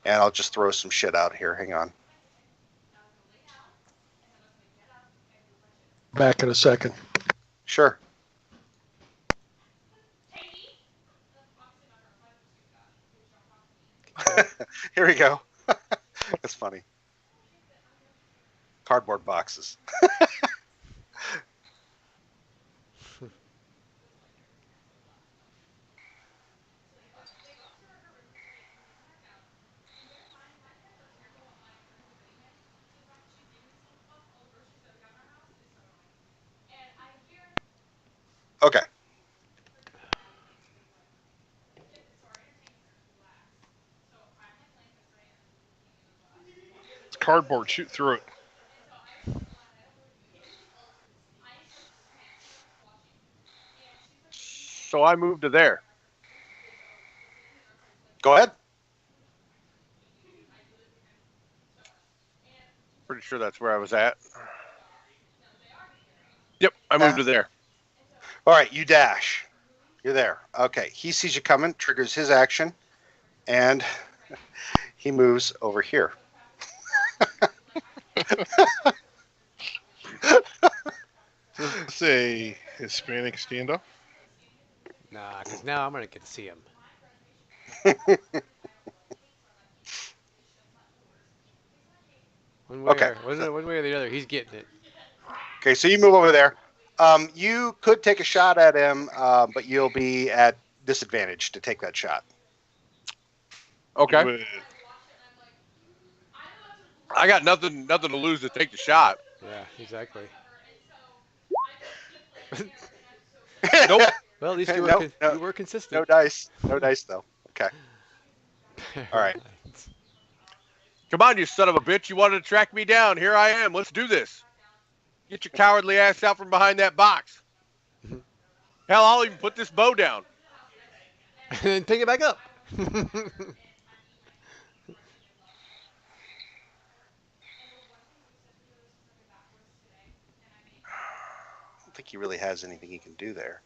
and I'll just throw some shit out here. Hang on.
Back in a second.
Sure. Here we go. That's funny. Cardboard boxes. Okay.
It's cardboard. Shoot through it.
So I moved to there.
Go ahead.
Pretty sure that's where I was at. Yep, I moved to there.
All right, you dash. You're there. Okay, he sees you coming, triggers his action, and he moves over here.
It's a Hispanic standoff.
Nah, because now I'm gonna get to see him. One way or the other, he's getting it.
Okay, so you move over there. You could take a shot at him, but you'll be at disadvantage to take that shot.
Okay. I got nothing to lose to take the shot.
Yeah, exactly.
Nope.
Well, at least you were consistent.
No dice. No dice, though. Okay. All right.
Come on, you son of a bitch. You wanted to track me down. Here I am. Let's do this. Get your cowardly ass out from behind that box. Hell, I'll even put this bow down.
And then pick it back up.
I don't think he really has anything he can do there.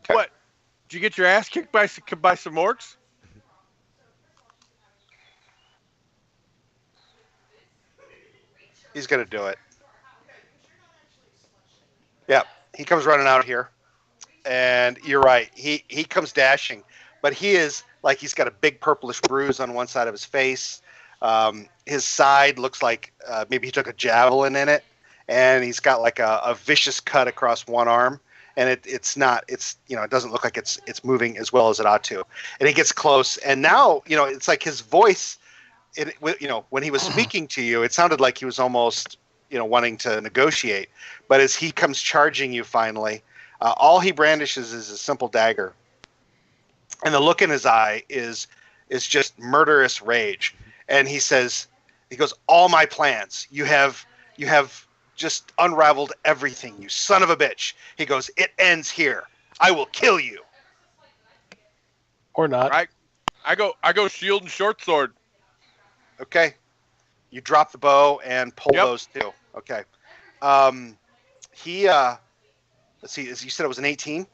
Okay.
What? Did you get your ass kicked by some orcs?
He's going to do it. Yeah, he comes running out here. And you're right. He comes dashing. But he is like he's got a big purplish bruise on one side of his face. His side looks like maybe he took a javelin in it. And he's got like a vicious cut across one arm. And it doesn't look like it's moving as well as it ought to. And he gets close. And now, it's like his voice, when he was speaking to you, it sounded like he was almost, wanting to negotiate. But as he comes charging you finally, all he brandishes is a simple dagger. And the look in his eye is just murderous rage. And he goes, all my plans, you have just unraveled everything, you son of a bitch. He goes, it ends here. I will kill you.
Or not.
Right. I go shield and short sword.
Okay. You drop the bow and pull those two. Okay. Let's see, as you said, it was an 18?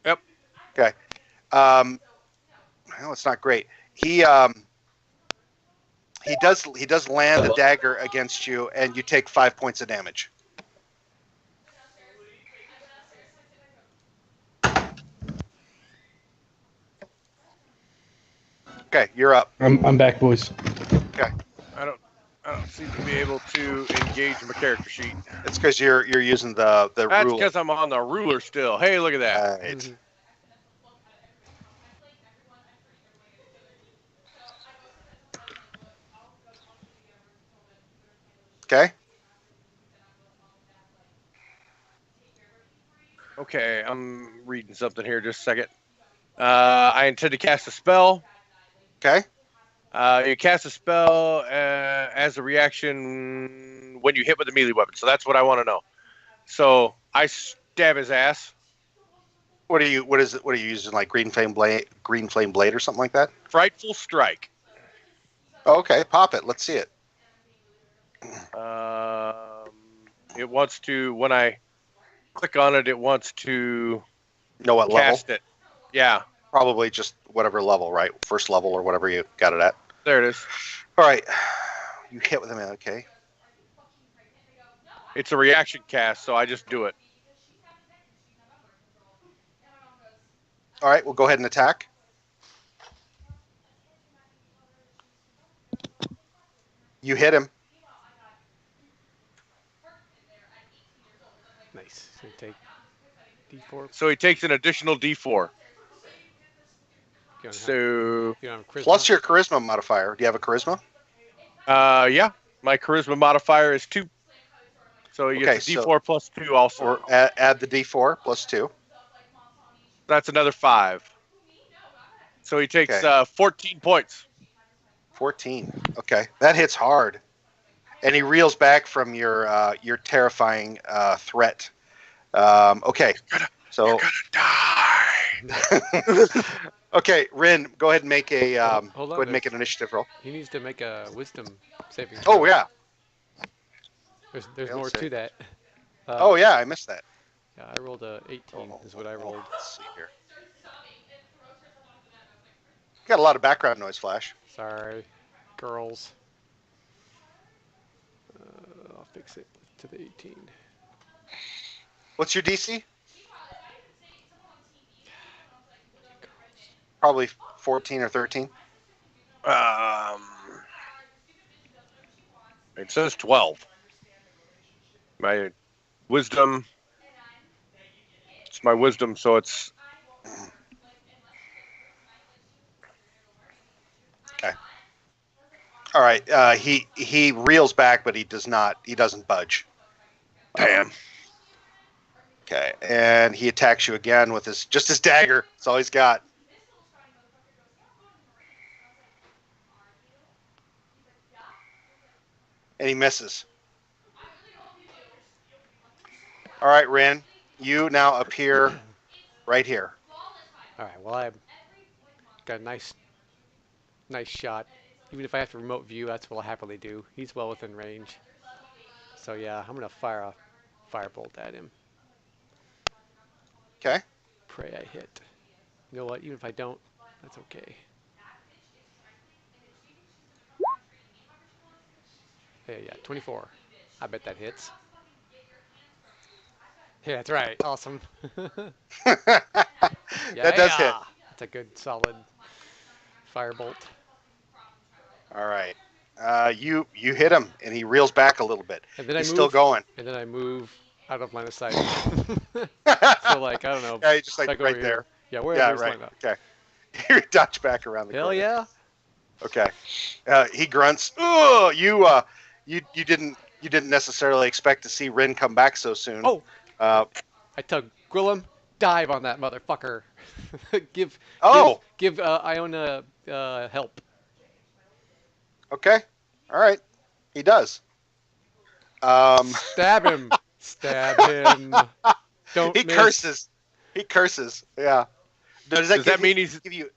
Yep.
Okay. Well, it's not great. He does land the dagger against you, and you take 5 points of damage. Okay, you're up.
I'm back, boys.
Okay.
I don't seem to be able to engage my character sheet.
It's because you're using the ruler.
That's because I'm on the ruler still. Hey, look at that.
Right. Okay.
Okay, I'm reading something here. Just a second. I intend to cast a spell.
Okay.
You cast a spell as a reaction when you hit with a melee weapon. So that's what I want to know. So I stab his ass.
What are you? What is it? What are you using? Like green flame blade, or something like that?
Frightful strike.
Oh, okay. Pop it. Let's see it.
It wants to, when I click on it, it wants to
Know what
cast
level?
it. Yeah,
Probably just whatever level, right? First level or whatever you got it at.
there it is.
All right. You hit with him. Okay.
It's a reaction cast, so I just do it.
All right. We'll go ahead and attack. You hit him.
Nice. So take D4.
So he takes an additional D4.
You don't have,
So,
you don't have charisma?
Plus your charisma modifier. Do you have a charisma?
yeah, my charisma modifier is 2. So he gets a
so-
D4 plus 2 also.
Or add the D4 plus 2.
That's another 5. So he takes 14 points.
14. Okay. That hits hard. And he reels back from your terrifying threat. Okay.
You're gonna die.
Okay, Rin, go ahead and make a
Hold
go
on,
ahead and make an initiative roll.
He needs to make a wisdom saving throw.
Oh yeah.
There's
Let's
more
see.
to that.
Oh yeah, I missed that.
Yeah, I rolled a 18 is what I rolled.
Let's see here. Got a lot of background noise, Flash.
Sorry, girls. I'll fix it to the 18.
What's your DC? Probably 14 or 13.
It says 12. My wisdom. It's my wisdom, so it's.
Okay. All right. He reels back, but he doesn't budge.
Damn.
Okay, and he attacks you again with his dagger. That's all he's got. And he misses. All right, Rin, you now appear right here.
All right. Well, I've got a nice shot. Even if I have to remote view, that's what I'll happily do. He's well within range. So yeah, I'm gonna fire a firebolt at him.
Okay.
Pray I hit. You know what? Even if I don't, that's okay. Yeah, 24. I bet that hits. Yeah, that's right. Awesome.
That does hit.
That's a good, solid firebolt.
All right. You hit him, and he reels back a little bit.
And then
He's
I move,
still going.
And then I move out of line of sight. So like, I don't know.
Yeah, he's just like
back
right
over
there.
here. Yeah, wherever
Yeah,
he's
right.
lined up.
Okay. You dodge back around the
Hell
corner.
yeah.
Okay. He grunts. Oh, you didn't necessarily expect to see Rin come back so soon.
Oh.
Uh,
I tug Grillum, dive on that motherfucker. give Iona help.
Okay. All right. He does.
Stab him. Stab him. Don't
He
miss.
curses. He curses. Yeah. Does that
mean
give you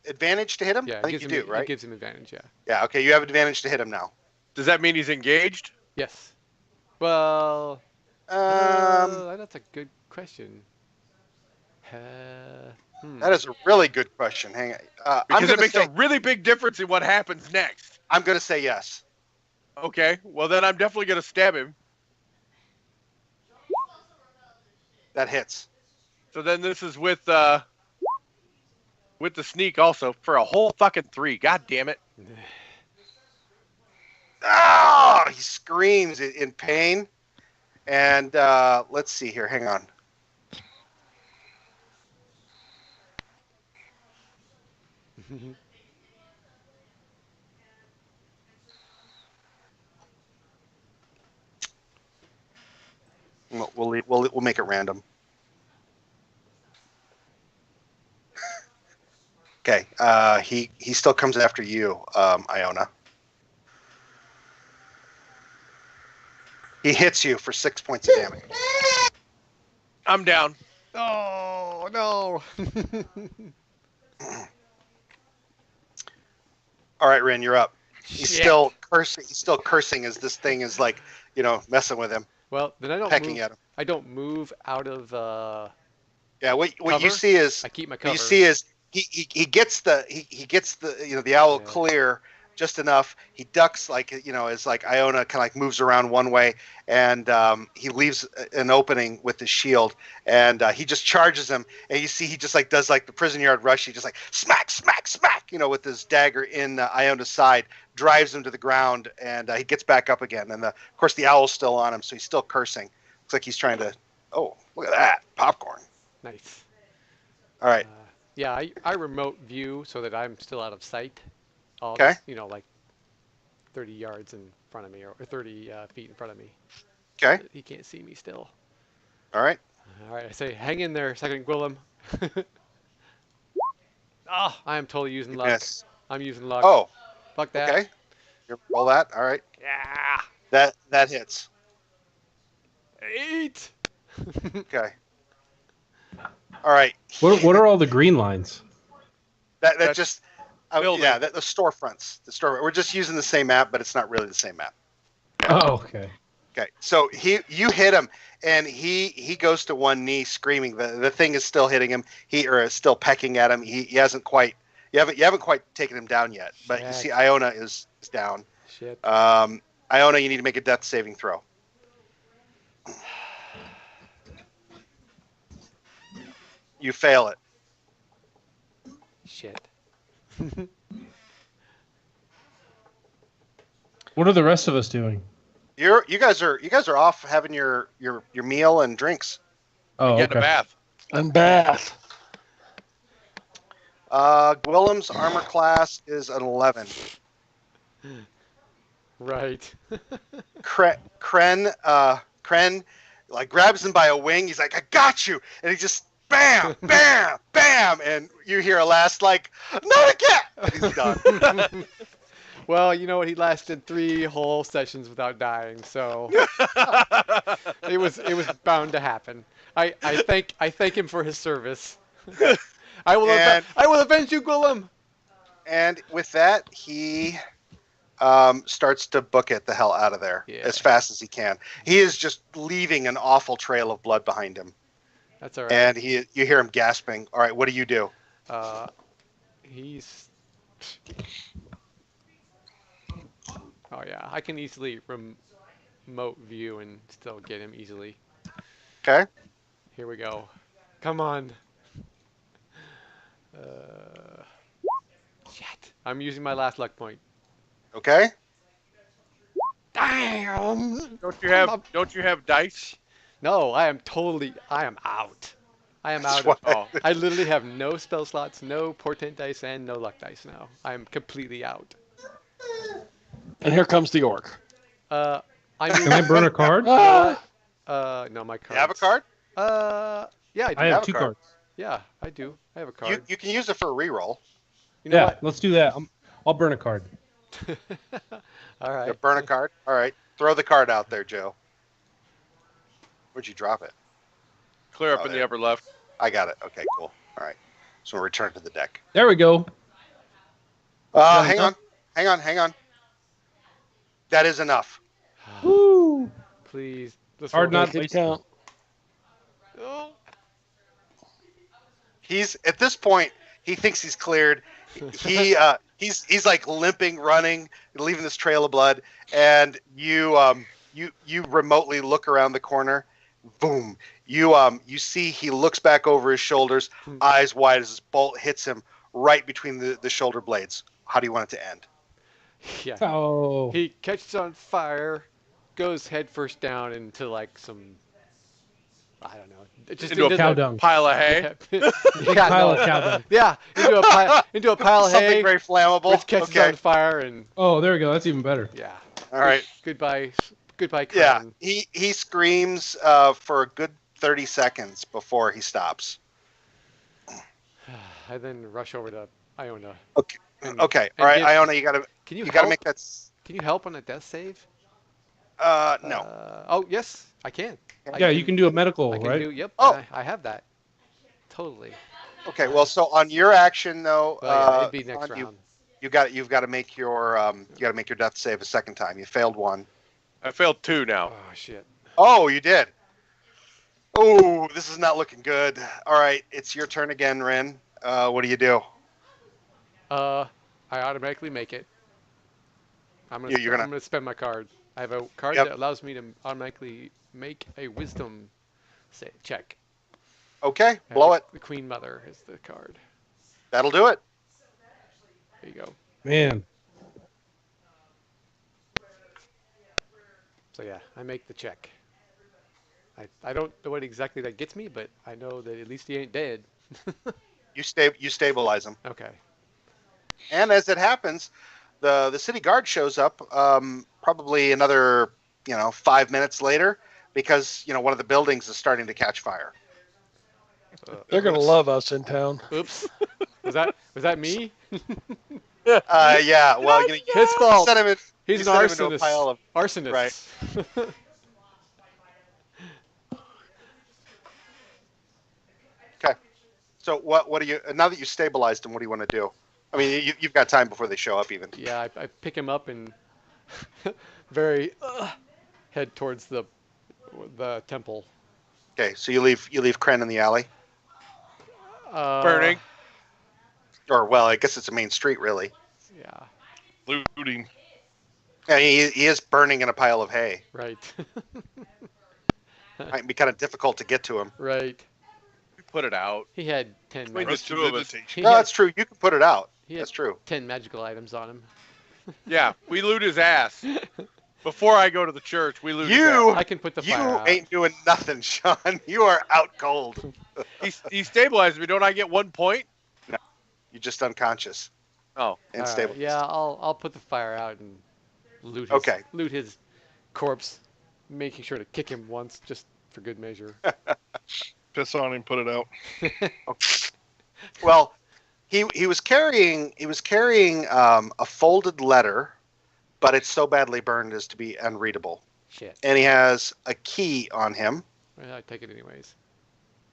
advantage to hit him?
Yeah,
I think you do, right?
It gives him advantage, yeah.
Yeah. Okay. You have advantage to hit him now.
Does that mean he's engaged?
Yes. Well, that's a good question.
That is a really good question. Hang on.
Because it makes a really big difference in what happens next.
I'm going to say yes.
Okay, well then I'm definitely going to stab him.
That hits.
So then this is with the sneak also for a whole fucking 3. God damn it.
Oh, he screams in pain. And let's see here. Hang on. We'll make it random. Okay. He still comes after you, Iona. He hits you for 6 points of damage.
I'm down.
Oh no!
All right, Rin, you're up. He's
Shit.
still cursing. He's still cursing as this thing is like, messing with him,
Well, then I don't
pecking
move.
at him.
I don't move out of.
Yeah. What you
Cover?
see is
I keep my
what
cover.
you see is he gets the the owl
Yeah.
clear just enough. He ducks as like Iona kind of like moves around one way, and he leaves an opening with his shield, and he just charges him, and you see he just like does like the prison yard rush. He just like smack, smack, smack, with his dagger in Iona's side, drives him to the ground, and he gets back up again. And of course the owl's still on him, so he's still cursing. Looks like he's trying to. Oh, look at that popcorn!
Nice.
All right.
Yeah, I remote view so that I'm still out of sight. I'll
Okay.
just, like 30 yards in front of me or 30 feet in front of me.
Okay.
He can't see me still.
All right.
All right, I say, hang in there, Second Gwillem. I am totally using luck.
Yes.
I'm using luck.
Oh.
Fuck that.
Okay. You roll that. All right.
Yeah.
That hits.
8.
Okay. All right.
What are all the green lines?
That just
building.
the storefronts. We're just using the same map, but it's not really the same map.
Oh, okay.
Okay. So you hit him, and he goes to one knee, screaming. The thing is still hitting him. Is still pecking at him. He hasn't quite. You haven't quite taken him down yet. But you see, Iona is down.
Shit.
Iona, you need to make a death saving throw. You fail it.
Shit.
What are the rest of us doing?
You guys are off having your meal and drinks.
Oh,
Get
okay.
a bath.
And bath.
Gwillem's armor class is an 11.
Right.
Kren like grabs him by a wing. He's like, "I got you!" And he just bam, bam, bam, and you hear a last like, "Not again!" And he's done.
Well, you know what? He lasted 3 whole sessions without dying, so it was bound to happen. I thank him for his service. I will avenge you, Gwillem.
And with that, he starts to book it the hell out of there as fast as he can. He is just leaving an awful trail of blood behind him.
That's all right.
And you hear him gasping. All right, what do you do?
He's. Oh yeah, I can easily remote view and still get him easily.
Okay.
Here we go. Come on. Shit. I'm using my last luck point.
Okay.
Damn.
Don't you have dice?
No, I am out. I am out. I literally have no spell slots, no portent dice, and no luck dice now. I am completely out.
And here comes the orc.
Can I burn a card?
No, my card.
You have a card?
Yeah, I do.
I have
a
2
card.
cards.
Yeah, I do. I have a card.
You can use it for a reroll.
You know
Yeah,
what?
let's do that. I'll burn a card.
All right.
You burn a card? All right. Throw the card out there, Joe. Where'd you drop it?
Clear up
Oh,
in the
there.
upper left.
I got it. Okay, cool. All right. So we'll return to the deck.
There we go.
Hang on. That is enough.
Woo!
Please. Let's
Hard
roll.
not
Make it count.
Oh.
He's at this point. He thinks he's cleared. He's like limping, running, leaving this trail of blood, and you remotely look around the corner. Boom! You see he looks back over his shoulders, eyes wide as his bolt hits him right between the shoulder blades. How do you want it to end?
Yeah.
Oh.
He catches on fire, goes headfirst down into like some, I don't know, just
Into a
Cow
the-
dung.
Pile of hay.
Yeah,
Pile
no.
of cow dung.
Yeah, into a pile of
Something
hay,
very flammable.
which catches
Okay.
on fire, and
Oh, there we go. That's even better.
yeah.
All right.
Goodbye, Goodbye,
Yeah,
crown.
he screams for a good 30 seconds before he stops.
I then rush over to Iona.
Okay.
And-
Okay.
and
All right,
give-
Iona, you gotta
Can you
gotta
help?
make that.
Can you help on a death save?
No.
Oh yes, I can.
Yeah, you can do a medical,
I can
right?
do. Yep.
Oh.
I have that. Totally.
Okay. Well, so on your action though,
Well, yeah, it'd be next
Sean,
round.
you've got to make your death save a second time. You failed one.
I failed 2 now.
Oh shit.
Oh, you did. Oh, this is not looking good. All right, it's your turn again, Ren. What do you do?
I automatically make it. I'm gonna.
You're gonna-
I'm gonna spend my card. I have a card
Yep.
that allows me to automatically make a wisdom check.
Okay,
And
blow it.
The Queen Mother is the card.
That'll do it.
There you go.
Man,
So yeah, I make the check. I don't know what exactly that gets me, but I know that at least he ain't dead.
You stabilize him.
Okay.
And as it happens, the city guard shows up probably another 5 minutes later because one of the buildings is starting to catch fire.
They're gonna love us in town.
Oops. Was that me?
Yeah. Well,
His fault.
Send him in,
He's
you
an
send him into a
arsonist.
pile of
Arsonist.
Right. Okay. So what do you now that you stabilized him? What do you want to do? I mean, you've got time before they show up, even.
Yeah, I pick him up and very head towards the temple.
Okay. So you leave Kren in the alley,
Burning.
or well, I guess it's a main street, really.
Yeah.
Looting.
Yeah, he is burning in a pile of hay.
Right.
Might be kind of difficult to get to him.
Right.
We put it out.
He had 10.
Between the
Rest
two of us.
vegetation.
No,
had,
that's true. You can put it out.
he had
That's true.
10 magical items on him.
Yeah, we loot his ass. Before I go to the church, we loot his
You
I can put the
you
fire out.
ain't doing nothing, Sean. You are out cold.
ass. He stabilized me. Don't I get 1 point?
You're just unconscious
Oh.
and
All right,
stable.
yeah, I'll put the fire out and loot his corpse, making sure to kick him once just for good measure.
Piss on him, put it out.
Well, he was carrying a folded letter, but it's so badly burned as to be unreadable.
Shit.
And he has a key on him,
Well, I take it anyways.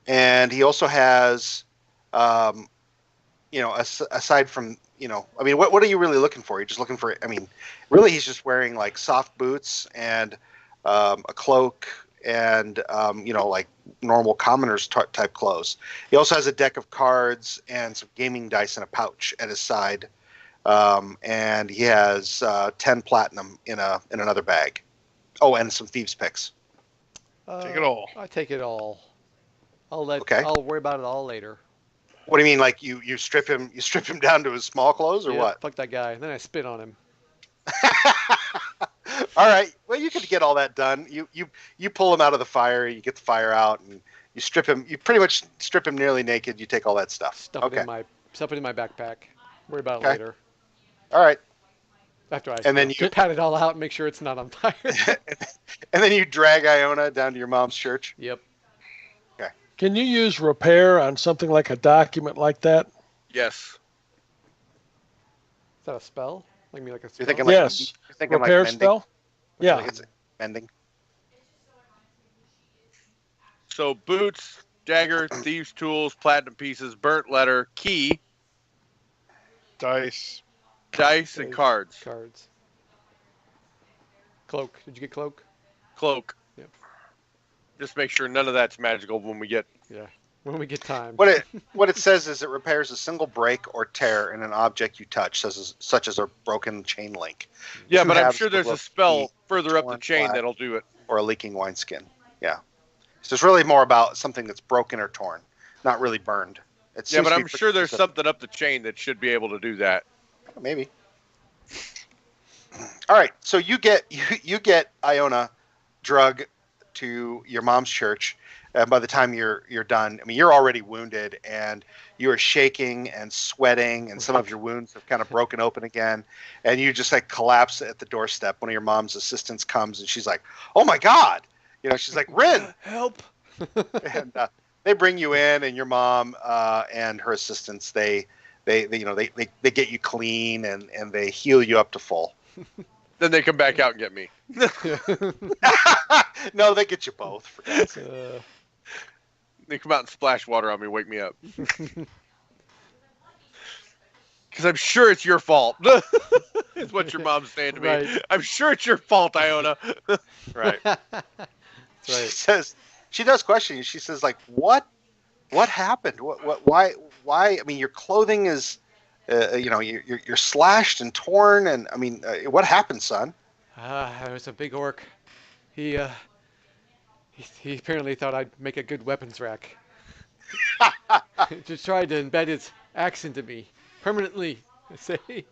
and he also has, aside from I mean, what are you really looking for? You're just looking for. I mean, really, he's just wearing like soft boots and a cloak and like normal commoners type clothes. He also has a deck of cards and some gaming dice in a pouch at his side, and he has 10 platinum in another bag. Oh, and some thieves' picks.
Take it all.
I take it all.
Okay.
I'll worry about it all later.
What do you mean? Like you strip him down to his small clothes, or
Yeah,
what?
Fuck that guy. And then I spit on him.
All right. Well, you could get all that done. You pull him out of the fire. You get the fire out, and you strip him. You pretty much strip him nearly naked. You take all that stuff.
Stuff it in my backpack. Worry about it
Okay.
later.
All right.
After I
And then you-
pat it all out and make sure it's not on fire.
And then you drag Iona down to your mom's church.
Yep.
Can you use repair on something like a document like that?
Yes.
Is that a spell? Like me, like a spell?
You're thinking like
Yes.
You're thinking
Repair
like mending.
spell? Yeah.
Like it's mending.
So boots, dagger, thieves' tools, platinum pieces, burnt letter, key,
Dice.
dice, and cards.
Cards. Cloak. Did you get cloak?
Cloak.
Yep.
Just make sure none of that's magical when we get.
Yeah. When we get time.
What it says is it repairs a single break or tear in an object you touch, such as a broken chain link.
Yeah,
Two
but I'm
halves
sure
of
there's a
rope
spell
key,
further up the
torn
chain
flat,
that'll do it.
or a leaking wineskin. Yeah. So it's really more about something that's broken or torn, not really burned. It
Yeah,
seems
but
to be
I'm
pretty
sure there's
specific.
something up the chain that should be able to do that.
Maybe. All right. So you get Iona drug to your mom's church. And by the time you're done, I mean, you're already wounded and you are shaking and sweating, and some of your wounds have kind of broken open again, and you just like collapse at the doorstep. One of your mom's assistants comes and she's like, "Oh my God!" She's like, "Rin,
help!"
and they bring you in, and your mom and her assistants they get you clean and they heal you up to full.
Then they come back out and get me.
No, they get you both. For God's sake.
They come out and splash water on me, wake me up. Because I'm sure it's your fault. Is what your mom's saying to me.
Right.
I'm sure it's your fault, Iona.
Right.
That's right.
She does question you. She says, like, what happened? Why? I mean, your clothing is, you're slashed and torn, and I mean, what happened, son?
There was a big orc. He apparently thought I'd make a good weapons rack. Just tried to embed his axe into me permanently. Say.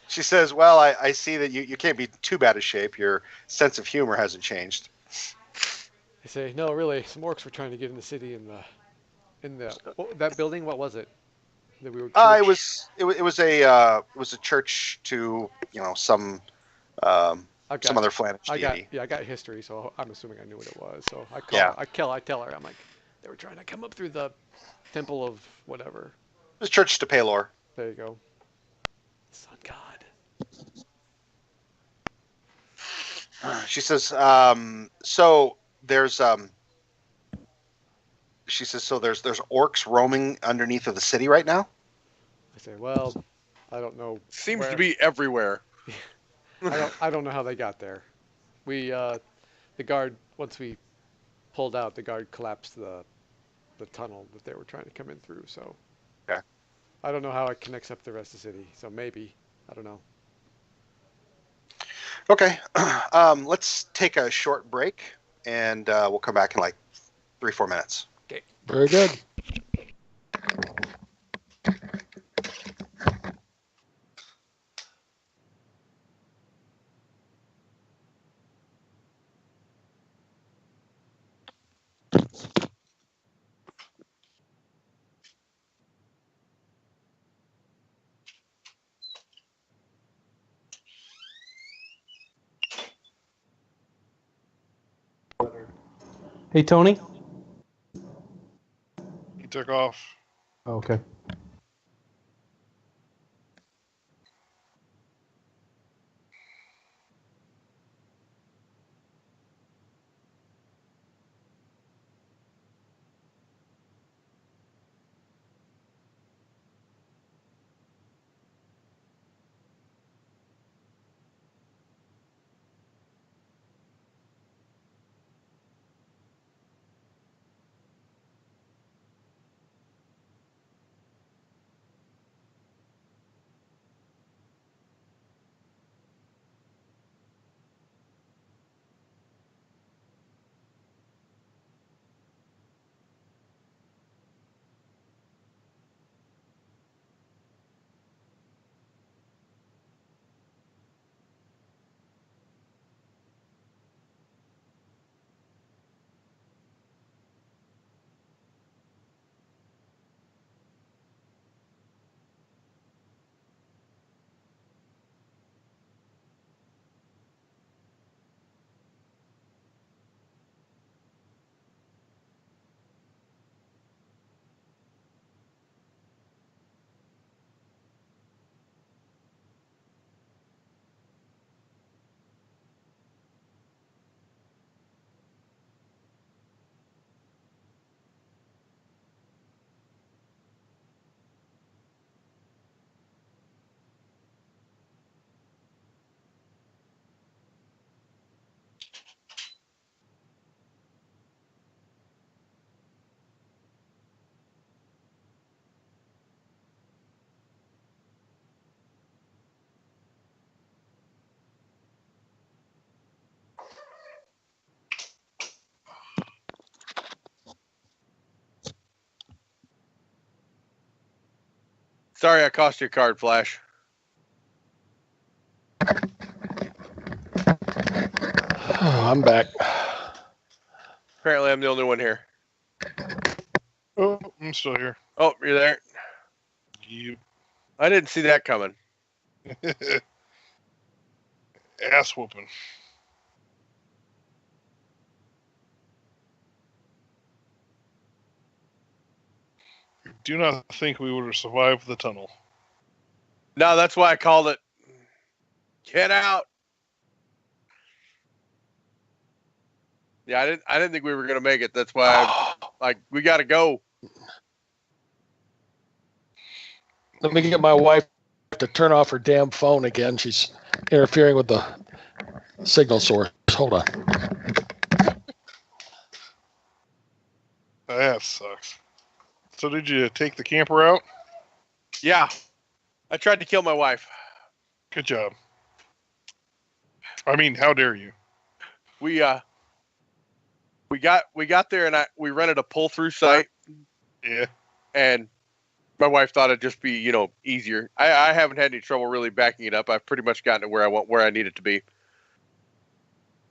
She says, well, I see that you can't be too bad a shape. Your sense of humor hasn't changed.
I say, no, really, some orcs were trying to get in the city that building. What was it? That we were.
It was a church to some other Flemish deity.
I got history, so I'm assuming I knew what it was. So I tell her, I'm like, they were trying to come up through the temple of whatever.
It was Church to Palor.
There you go. Sun God.
She says, so there's she says, so there's orcs roaming underneath of the city right now?
I say, well, I don't know.
Seems to be everywhere.
I don't know how they got there. We the guard, once we pulled out, the guard collapsed the tunnel that they were trying to come in through, so
okay.
I don't know how it connects up the rest of the city, so maybe. I don't know.
Okay. Let's take a short break, and we'll come back in like 3-4 minutes.
Okay.
Very good.
Hey, Tony.
He took off.
Okay.
Sorry, I cost you a card, Flash.
I'm back.
Apparently, I'm the only one here.
I'm still here.
Oh, you're there.
You
I didn't see that coming.
ass whooping. Do not think we would have survived the tunnel.
No, that's why I called it. Get out. Yeah, I didn't think we were gonna make it. That's why we gotta go.
Let me get my wife to turn off her damn phone again. She's interfering with the signal source. Hold on.
That sucks. So did you take the camper out?
Yeah. I tried to kill my wife.
Good job. I mean, how dare you?
We got there and we rented a pull through site.
Yeah.
And my wife thought it'd just be, easier. I haven't had any trouble really backing it up. I've pretty much gotten it where I need it to be.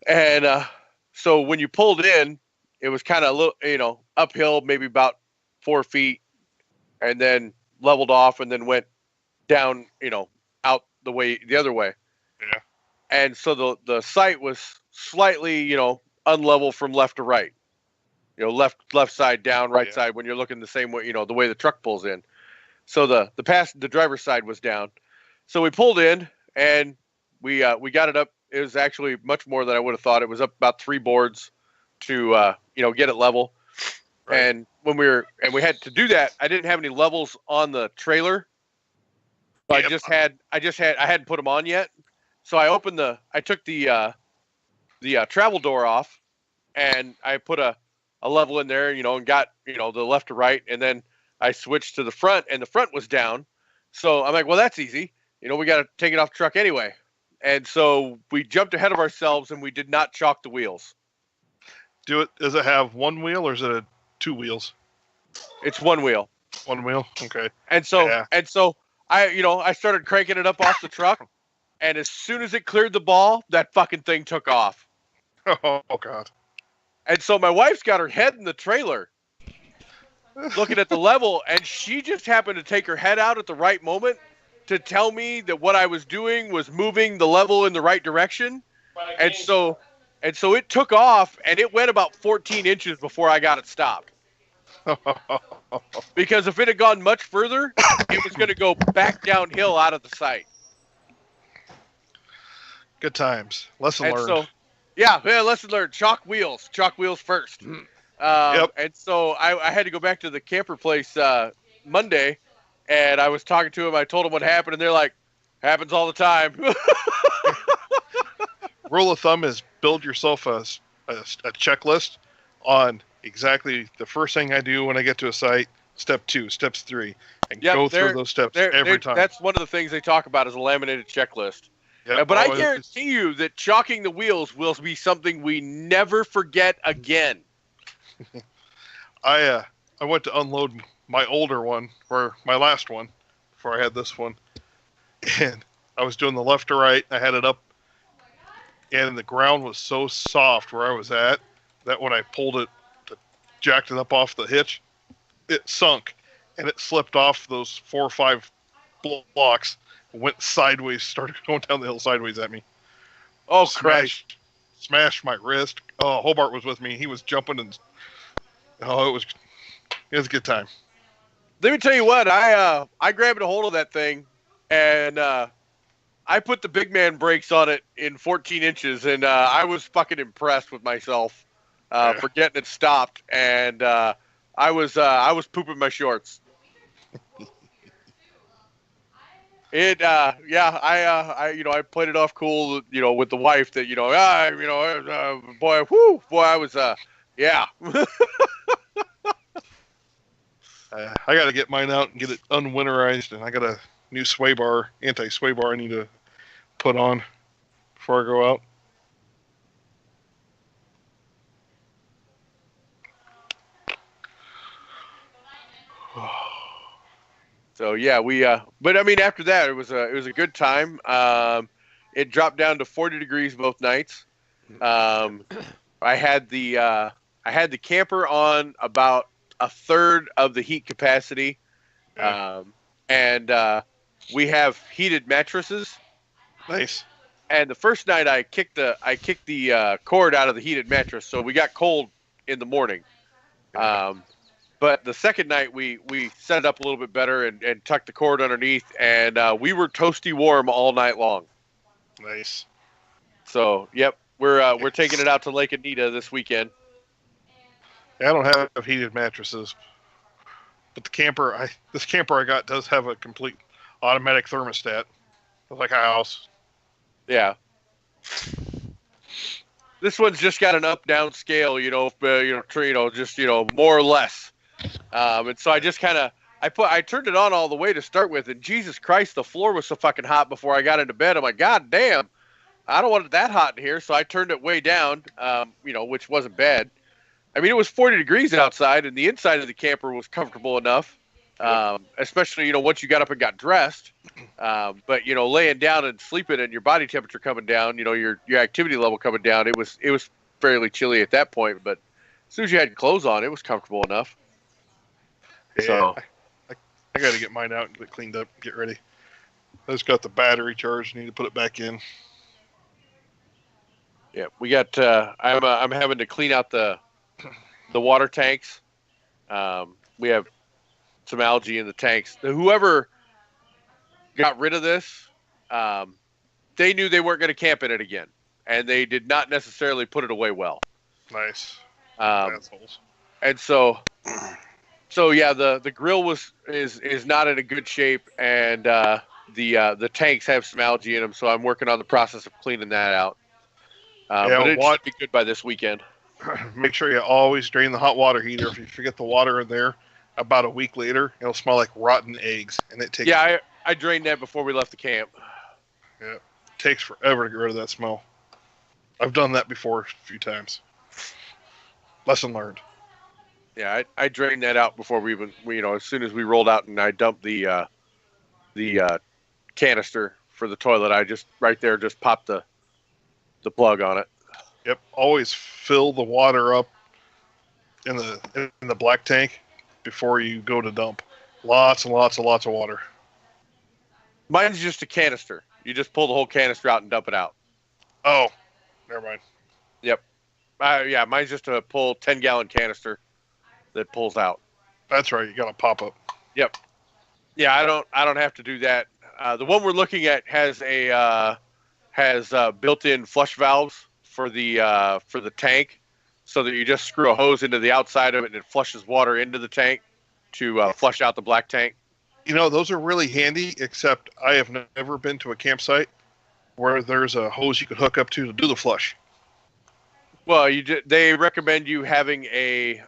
And so when you pulled in, it was kind of a little, uphill, maybe about 4 feet, and then leveled off and then went down, out the other way.
Yeah.
And so the site was slightly, unlevel from left to right. Left side down, right side when you're looking the same way, the way the truck pulls in. So the driver's side was down. So we pulled in and we got it up. It was actually much more than I would have thought. It was up about 3 boards to get it level. Right. And when we had to do that, I didn't have any levels on the trailer. So yep. I hadn't put them on yet. So I took the travel door off and I put a level in there, and got, the left to right. And then I switched to the front and the front was down. So I'm like, well, that's easy. We got to take it off the truck anyway. And so we jumped ahead of ourselves and we did not chalk the wheels.
Does it have one wheel or is it 2 wheels?
It's 1 wheel.
1 wheel? Okay.
And so I started cranking it up off the truck, and as soon as it cleared the ball, that fucking thing took off.
Oh God.
And so my wife's got her head in the trailer looking at the level, and she just happened to take her head out at the right moment to tell me that what I was doing was moving the level in the right direction. And so it took off, and it went about 14 inches before I got it stopped. Because if it had gone much further, it was going to go back downhill out of the site.
Good times. Lesson learned.
So, lesson learned. Chalk wheels first.
Yep.
And so I had to go back to the camper place Monday, and I was talking to them. I told them what happened, and they're like, happens all the time.
Rule of thumb is build yourself a checklist on exactly the first thing I do when I get to a site, step 2, steps 3, and go through those steps every time.
That's one of the things they talk about is a laminated checklist.
Yep.
But I guarantee you that chalking the wheels will be something we never forget again.
I went to unload my older one, or my last one, before I had this one, and I was doing the left to right. I had it up, and the ground was so soft where I was at that when I pulled it, jacked it up off the hitch, it sunk, and it slipped off those 4 or 5 blocks, went sideways, started going down the hill sideways at me.
Oh, Christ.
Smashed my wrist. Oh, Hobart was with me. He was jumping, and it was a good time.
Let me tell you what, I grabbed a hold of that thing, and I put the big man brakes on it in 14 inches, and I was fucking impressed with myself for getting it stopped, and I was pooping my shorts. I played it off cool, with the wife that, I was, yeah.
I got to get mine out and get it unwinterized, and I got a new anti-sway bar I need to put on before I go out.
So yeah, but I mean, after that, it was a good time. It dropped down to 40 degrees both nights. I had the camper on about a third of the heat capacity, and we have heated mattresses.
Nice.
And the first night I kicked the cord out of the heated mattress, so we got cold in the morning. But the second night we set it up a little bit better and tucked the cord underneath, and we were toasty warm all night long.
Nice.
So yep, we're taking it out to Lake Anita this weekend.
Yeah, I don't have heated mattresses, but this camper I got does have a complete automatic thermostat, like a house.
Yeah. This one's just got an up-down scale, just more or less. And so I just I turned it on all the way to start with, and Jesus Christ, the floor was so fucking hot before I got into bed. I'm like, God damn, I don't want it that hot in here. So I turned it way down, which wasn't bad. I mean, it was 40 degrees outside, and the inside of the camper was comfortable enough. Especially, once you got up and got dressed, but laying down and sleeping and your body temperature coming down, your activity level coming down, it was fairly chilly at that point, but as soon as you had clothes on, it was comfortable enough.
Yeah,
so
I got to get mine out and get it cleaned up, and get ready. I just got the battery charged, need to put it back in.
Yeah, we got I'm having to clean out the water tanks. We have some algae in the tanks. Whoever got rid of this, they knew they weren't going to camp in it again, and they did not necessarily put it away well.
Nice.
Assholes. And so yeah, the grill is not in a good shape, and the tanks have some algae in them. So I'm working on the process of cleaning that out. But it should be good by this weekend.
Make sure you always drain the hot water heater. If you forget the water in there, about a week later, it'll smell like rotten eggs, and it takes.
Yeah, I drained that before we left the camp.
Yeah, it takes forever to get rid of that smell. I've done that before a few times. Lesson learned.
Yeah, I drained that out before we as soon as we rolled out and I dumped the canister for the toilet, I just popped the plug on it.
Yep, always fill the water up in the black tank before you go to dump. Lots and lots of water.
Mine's just a canister. You just pull the whole canister out and dump it out.
Oh, never mind.
Yep. Yeah, mine's just a 10-gallon canister that pulls out.
That's right. You got a pop up.
Yep. Yeah, I don't have to do that. The one we're looking at has built-in flush valves for the tank, so that you just screw a hose into the outside of it and it flushes water into the tank to flush out the black tank.
Those are really handy, except I have never been to a campsite where there's a hose you could hook up to do the flush.
Well, they recommend you having a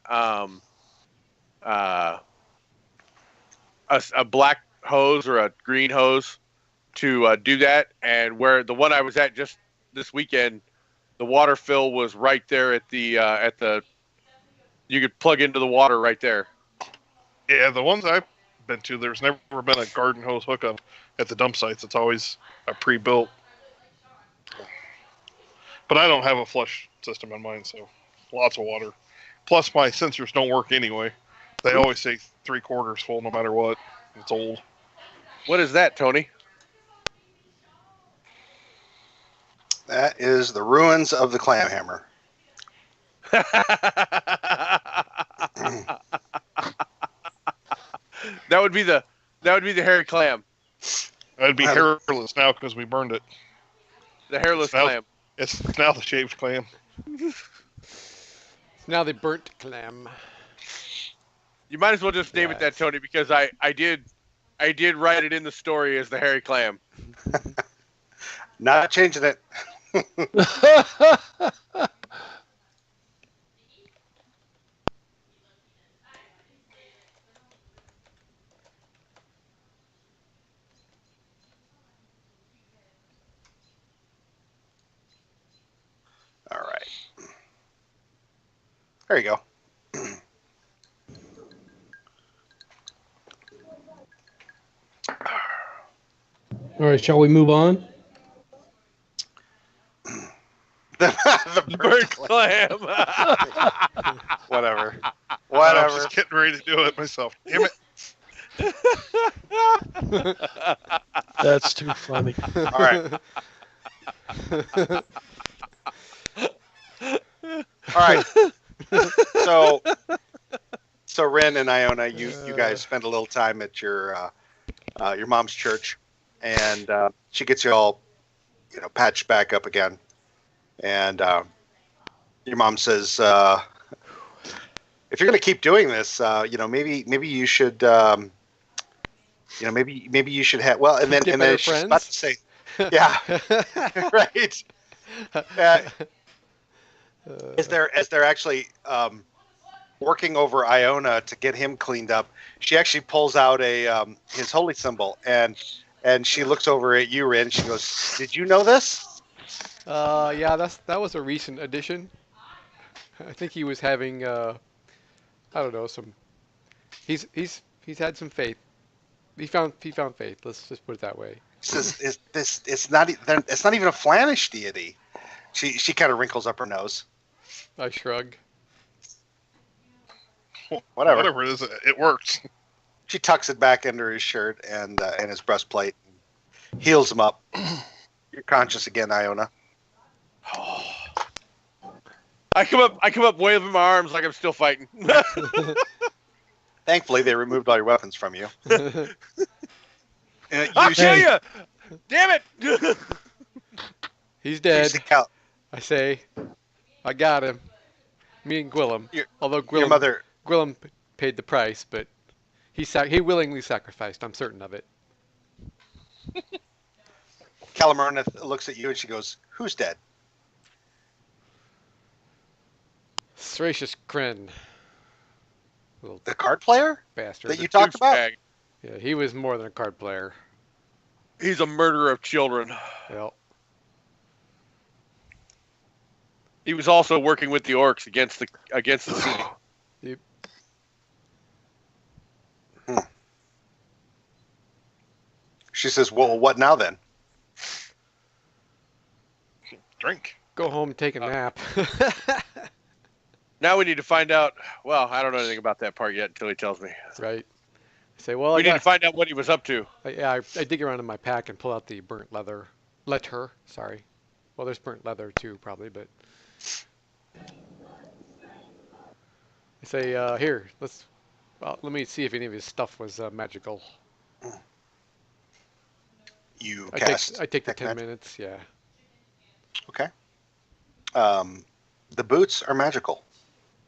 black hose or a green hose to do that. And where the one I was at just this weekend, the water fill was right there at the you could plug into the water right there.
Yeah, the ones I've been to, there's never been a garden hose hookup at the dump sites. It's always a pre-built. But I don't have a flush system on mine, so lots of water. Plus, my sensors don't work anyway. They always say 3/4 full no matter what. It's old.
What is that, Tony?
That is the ruins of the clam hammer.
That would be the hairy clam.
That'd be hairless now because we burned it.
The hairless clam.
It's now the shaved clam.
It's now the burnt clam.
You might as well just name it that, Tony, because I did write it in the story as the hairy clam.
Not changing it. All right. There you go.
All right, shall we move on?
the
burnt clam.
Whatever.
I
whatever.
just getting ready to do it myself. Damn it.
That's too funny.
All right. All right. So Ren and Iona, you guys spend a little time at your mom's church, and she gets you all, patched back up again. And your mom says, if you're going to keep doing this, maybe you should, maybe you should have. Well, and then she's about to say, yeah, right. As they're actually working over Iona to get him cleaned up, she actually pulls out his holy symbol, and she looks over at you, Rin. She goes, "Did you know this?"
Yeah, that was a recent addition. I think he was having I don't know, he's had some faith. He found faith. Let's just put it that way.
Says, it's not even a Flanish deity. She kind of wrinkles up her nose.
I shrug.
Whatever
it is, it works.
She tucks it back under his shirt and his breastplate, heals him up. You're conscious again, Iona.
I come up waving my arms like I'm still fighting.
Thankfully, they removed all your weapons from you.
I'll kill you! Damn it!
He's dead. I say, I got him. Me and Gwillem. Although Gwillem paid the price, but he willingly sacrificed. I'm certain of it.
Calamurna looks at you and she goes, "Who's dead?"
Seracious Kryn.
The card player?
Bastard.
That you talked about?
Yeah, he was more than a card player.
He's a murderer of children.
Yep.
He was also working with the orcs against the city.
Yep.
She says, "Well, what now then?"
Drink.
Go home and take a nap.
Now we need to find out. Well, I don't know anything about that part yet until he tells me.
Right. I say, well,
we need to find out what he was up to.
I dig around in my pack and pull out the burnt leather. Sorry. Well, there's burnt leather too, probably, but I say, here, let me see if any of his stuff was magical.
I
take the 10 minutes, yeah.
Okay. The boots are magical.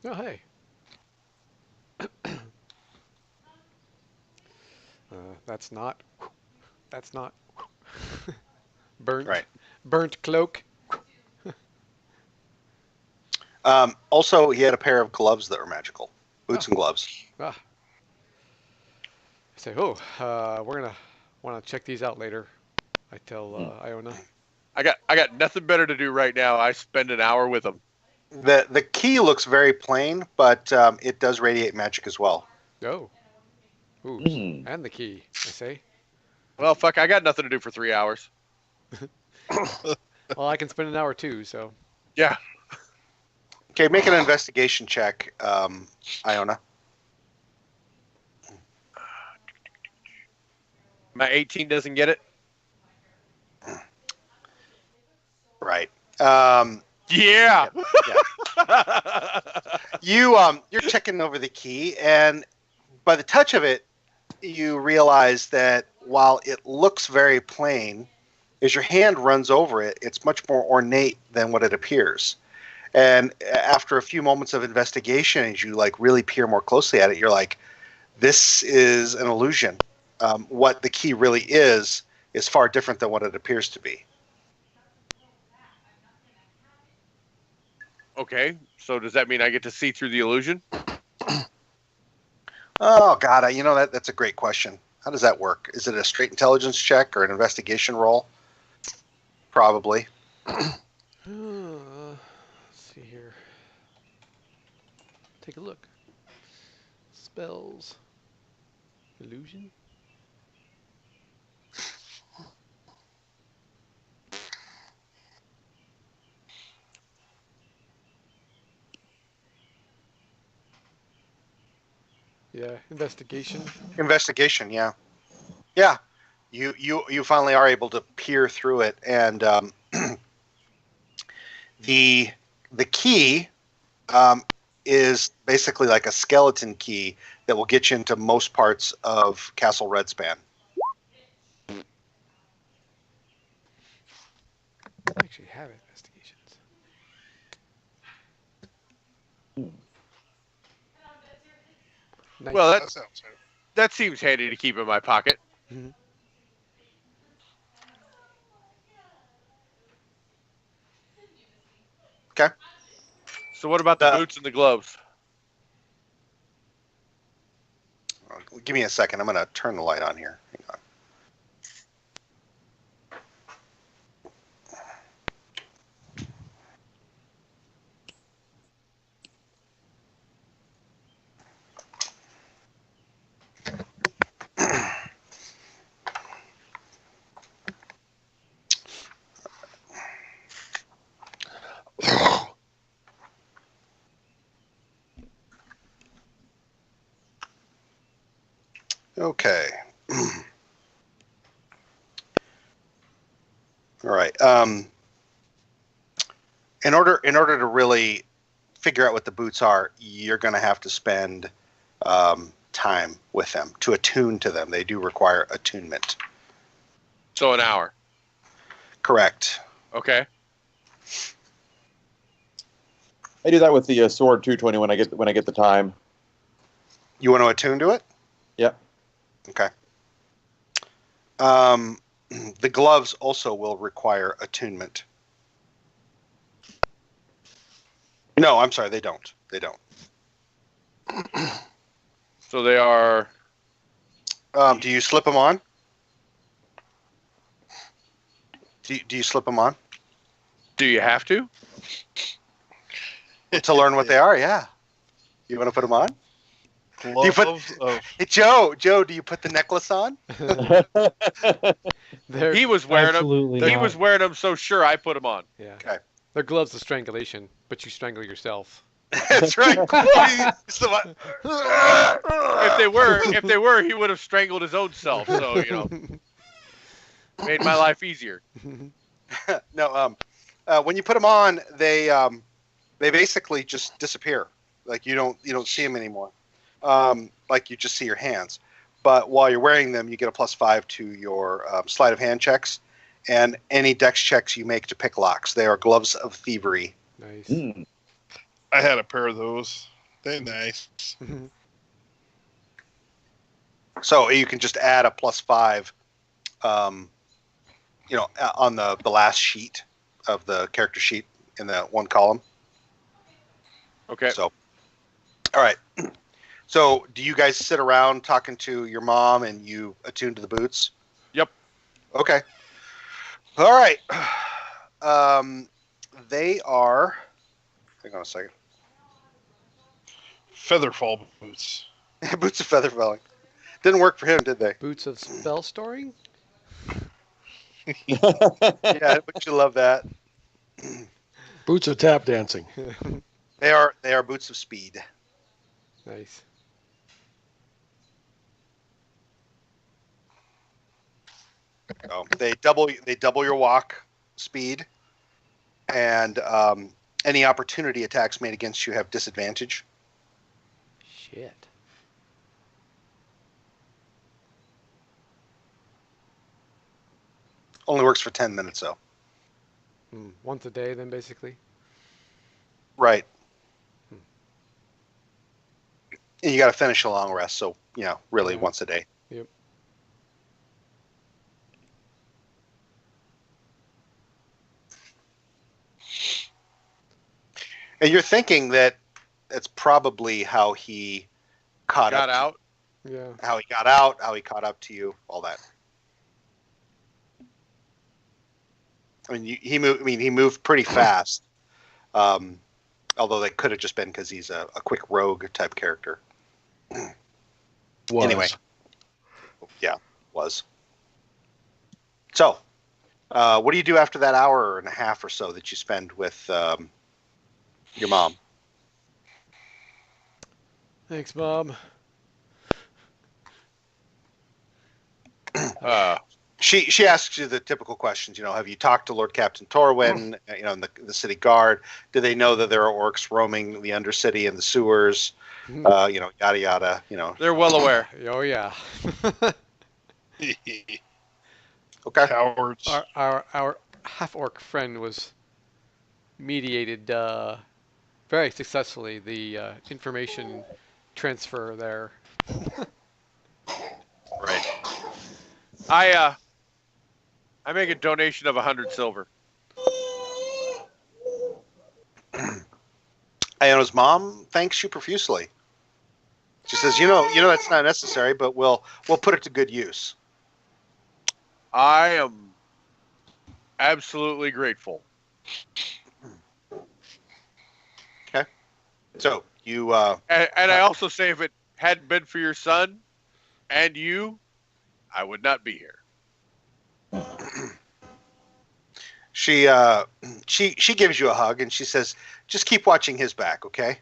Oh, hey. That's not burnt.
Right.
Burnt cloak.
Also, he had a pair of gloves that were magical. Boots and gloves.
I say, we're gonna want to check these out later. I tell Iona.
I got nothing better to do right now. I spend an hour with him.
The key looks very plain, but it does radiate magic as well.
Oh. Ooh. And the key, I say.
Well, fuck, I got nothing to do for 3 hours.
Well, I can spend an hour too, so.
Yeah.
Okay, make an investigation check, Iona.
My 18 doesn't get it?
Right.
Yeah.
You're checking over the key, and by the touch of it, you realize that while it looks very plain, as your hand runs over it, it's much more ornate than what it appears. And after a few moments of investigation, as you really peer more closely at it, you're like, this is an illusion. What the key really is far different than what it appears to be.
Okay, so does that mean I get to see through the illusion?
Oh, God, that's a great question. How does that work? Is it a straight intelligence check or an investigation roll? Probably.
Let's see here. Take a look. Spells. Illusion. Yeah, investigation.
Investigation, yeah. Yeah. You finally are able to peer through it, and the key is basically like a skeleton key that will get you into most parts of Castle Redspan.
I actually have investigations. Nice.
Well,
That sounds good.
that seems handy to keep in my pocket.
Mhm.
Okay.
So what about the boots and the gloves?
Give me a second. I'm going to turn the light on here. Hang on. Okay. All right. In order to really figure out what the boots are, you're going to have to spend time with them to attune to them. They do require attunement.
So an hour.
Correct.
Okay.
I do that with the sword 220 when I get the time.
You want to attune to it?
Yep.
Okay. The gloves also will require attunement. No, I'm sorry, they don't. They don't.
So they are.
Do you slip them on? Do you slip them on?
Do you have to?
To learn what they are, yeah. You want to put them on?
Gloves of
Hey, Joe, do you put the necklace on?
He was wearing
Absolutely
them. He
not.
was wearing them, so sure, I put them on.
Yeah.
Okay.
They're gloves of strangulation, but you strangle yourself.
That's right.
If they were, he would have strangled his own self. So made my life easier.
No, when you put them on, they basically just disappear. Like you don't see them anymore. Like you just see your hands. But while you're wearing them, you get a +5 to your sleight of hand checks and any dex checks you make to pick locks. They are gloves of thievery.
Nice.
Mm.
I had a pair of those. They're nice.
So you can just add a +5, on the last sheet of the character sheet in the one column.
Okay.
So, all right. So, do you guys sit around talking to your mom and you attune to the boots?
Yep.
Okay. All right. They are. Hang on a second.
Featherfall boots.
Boots of feather falling. Didn't work for him, did they?
Boots of spell storing?
Yeah, but you love that.
Boots of tap dancing.
They are boots of speed.
Nice.
So they double your walk speed, and any opportunity attacks made against you have disadvantage.
Shit.
Only works for 10 minutes though.
Once a day, then basically.
Right. And you got to finish a long rest, so really
Yeah.
once a day.
Yep.
And you're thinking that that's probably how he
Got out.
Yeah.
How he got out, how he caught up to you, all that. I mean, he moved pretty fast. Although they could have just been because he's a quick rogue type character.
Was.
Anyway, yeah, was. So, what do you do after that hour and a half or so that you spend with your mom?
Thanks, Mom.
She asks you the typical questions. Have you talked to Lord Captain Torwin? And the city guard. Do they know that there are orcs roaming the Undercity and the sewers? Yada yada.
They're well aware.
Oh yeah.
Okay.
Cowards.
Our half orc friend was mediated very successfully the information transfer there.
Right.
I make a donation of 100 silver.
Iona's mom thanks you profusely. She says, that's not necessary, but we'll put it to good use.
I am absolutely grateful.
Okay. So you
and I also say, if it hadn't been for your son and you, I would not be here.
She gives you a hug and she says, "Just keep watching his back, okay?"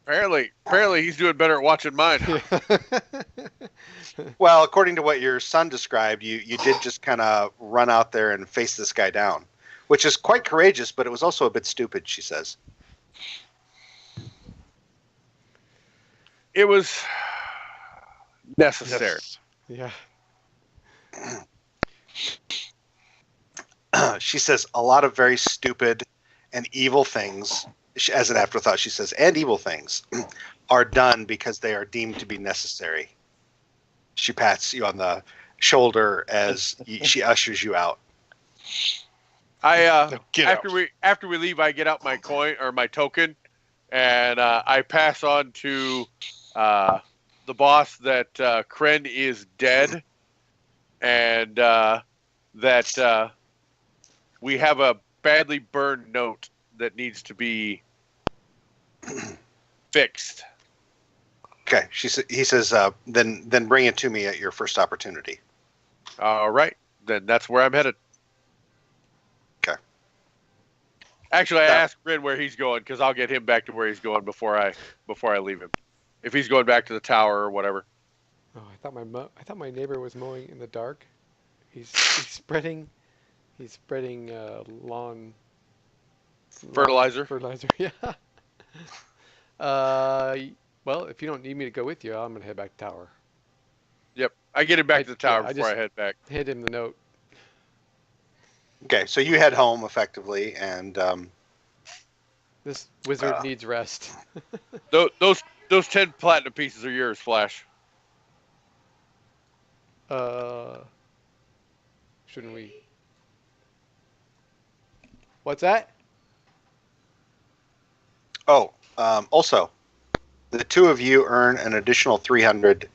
Apparently, he's doing better at watching mine.
Well, according to what your son described, you did just kind of run out there and face this guy down, which is quite courageous, but it was also a bit stupid. She says.
It was necessary.
Yeah.
She says a lot of very stupid and evil things. As an afterthought, she says, and evil things are done because they are deemed to be necessary. She pats you on the shoulder as she ushers you out.
After we leave, I get out my coin or my token, and I pass on to the boss that Kren is dead, and that we have a badly burned note that needs to be fixed.
Okay. He says, then bring it to me at your first opportunity.
All right. Then that's where I'm headed.
Okay.
Actually, I asked Rin where he's going because I'll get him back to where he's going before I leave him. If he's going back to the tower or whatever.
Oh, I thought my neighbor was mowing in the dark. He's spreading lawn
fertilizer.
Fertilizer, yeah. Well, if you don't need me to go with you, I'm gonna head back to tower.
Yep, I get him back to the tower before I head back.
Hand him the note.
Okay, so you head home effectively, and
this wizard needs rest.
Those 10 platinum pieces are yours, Flash.
Shouldn't we? What's that?
Oh, also, the two of you earn an additional 300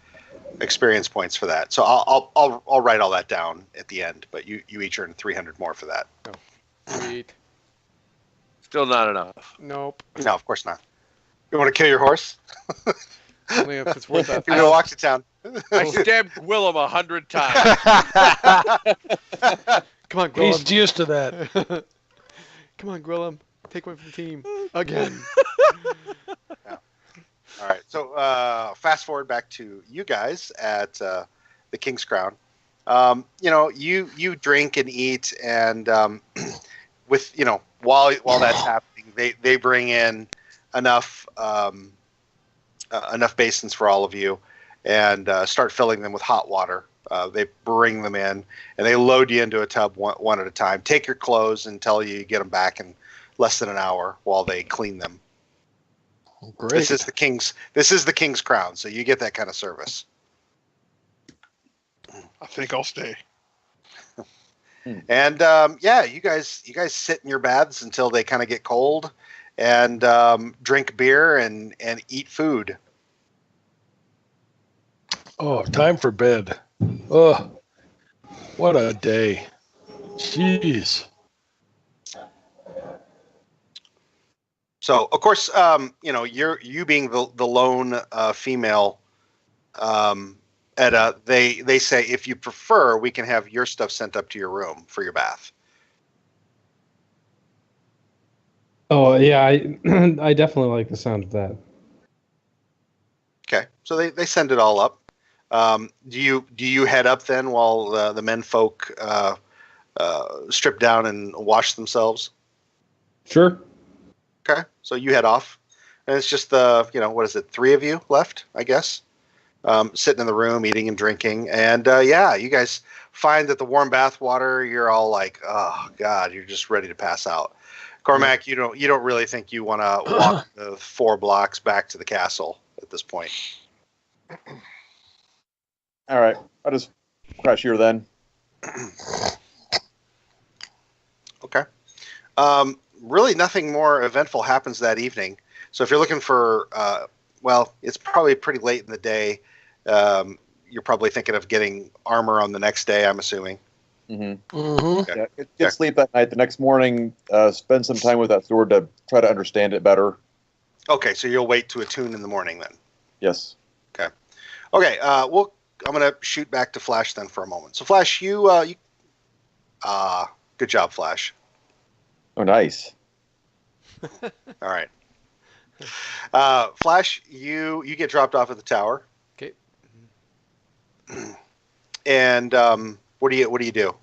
experience points for that. So I'll write all that down at the end. But you each earn 300 more for that.
Oh, sweet.
Still not enough.
Nope.
No, of course not. You want to kill your horse?
Only if it's worth that.
You're gonna walk to town.
I stabbed Willem 100 times.
Come on, Gwillem.
He's used to that.
Come on, Gwillem. Take one from the team. Again.
Yeah. All right. So fast forward back to you guys at the King's Crown. You drink and eat, and with while that's happening, they bring in enough basins for all of you, and start filling them with hot water. They bring them in, and they load you into a tub one at a time. Take your clothes and tell you get them back in less than an hour while they clean them.
Great.
This is the King's Crown, so you get that kind of service.
I think I'll stay.
And you guys sit in your baths until they kind of get cold, and drink beer and eat food.
Oh, time for bed. Oh, what a day. Jeez.
So, of course, you being the lone female, Edda, they say if you prefer, we can have your stuff sent up to your room for your bath.
Oh yeah, I definitely like the sound of that.
Okay, so they send it all up. Do you head up then while the men folk strip down and wash themselves?
Sure.
Okay, so you head off, and it's just what is it, 3 of you left, I guess, sitting in the room eating and drinking, and you guys find that the warm bath water, you're all like, oh god, you're just ready to pass out. Cormac, you don't really think you want to walk the 4 blocks back to the castle at this point.
All right, I'll just crash here then.
Okay. Really nothing more eventful happens that evening. So if you're looking for, it's probably pretty late in the day. You're probably thinking of getting armor on the next day, I'm assuming.
Mm-hmm.
Okay.
Yeah, get sleep that night. The next morning, spend some time with that sword to try to understand it better.
Okay, so you'll wait to attune in the morning then.
Yes.
Okay. I'm gonna shoot back to Flash then for a moment. So Flash, good job, Flash.
Oh, nice.
All right. Flash, you get dropped off at the tower.
Okay.
And what do you do?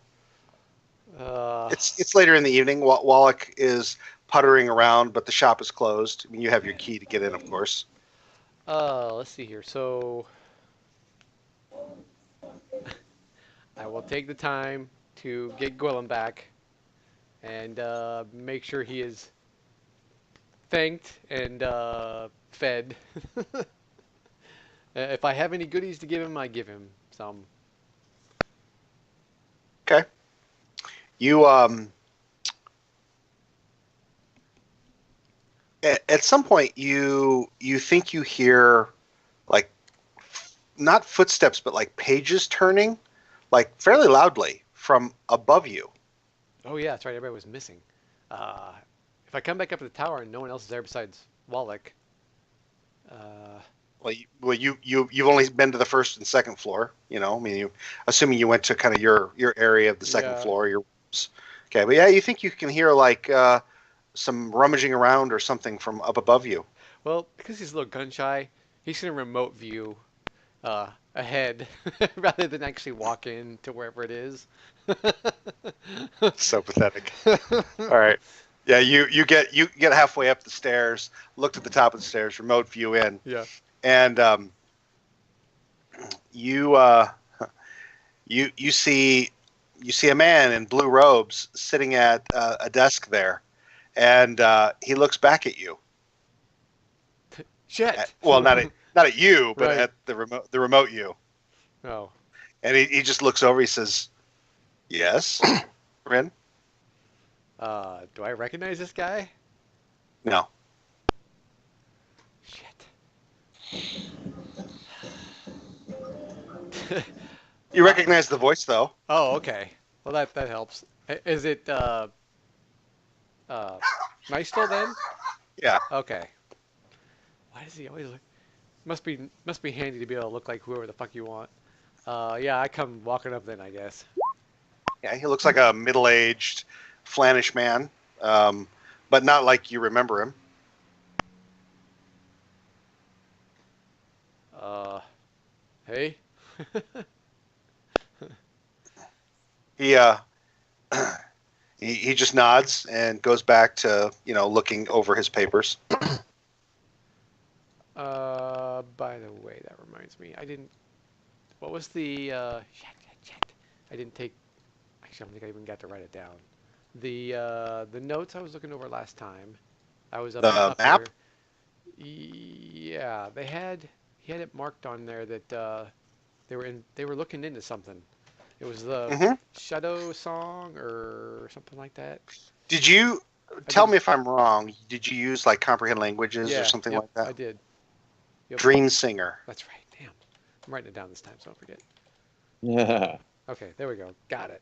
It's later in the evening. Wallach is puttering around, but the shop is closed. I mean, you have your key to get in, of course.
Let's see here. So I will take the time to get Gwillem back and make sure he is thanked and fed. If I have any goodies to give him, I give him some.
Okay. You at some point you think you hear like not footsteps but like pages turning like fairly loudly from above you.
Oh yeah, that's right. Everybody was missing. If I come back up to the tower and no one else is there besides Wallach,
you've only been to the first and second floor. I mean, assuming you went to kind of your area of the second floor, your rooms. Okay, but yeah, you think you can hear like some rummaging around or something from up above you.
well, because he's a little gun shy, he's gonna remote view ahead rather than actually walk in to wherever it is.
So pathetic. All right. Yeah, you get halfway up the stairs, looked at the top of the stairs, remote view in.
Yeah.
And you see a man in blue robes sitting at a desk there, and he looks back at you.
Shit.
Well, not at you, but
Right.
at the remote you.
Oh.
And he just looks over. He says, "Yes, Rin."
Do I recognize this guy?
No.
Shit.
You recognize the voice, though.
Oh, okay. Well, that helps. Is it Nystel then?
Yeah.
Okay. Why does he always look? Must be handy to be able to look like whoever the fuck you want. Yeah, I come walking up then, I guess.
Yeah, he looks like a middle-aged, Flanish man, but not like you remember him.
Hey.
He he just nods and goes back to looking over his papers.
By the way, that reminds me, I didn't. What was the shit. I didn't take. Actually, I don't think I even got to write it down. The notes I was looking over last time. I was up
The map?
there. Yeah, he had it marked on there that they were looking into something. It was the Shadow Song or something like that.
Did you tell me if I'm wrong? Did you use like comprehend languages or something
yep,
like that?
I did. Yep.
Dream Singer.
That's right. Damn, I'm writing it down this time, so don't forget.
Yeah.
Okay, there we go. Got it.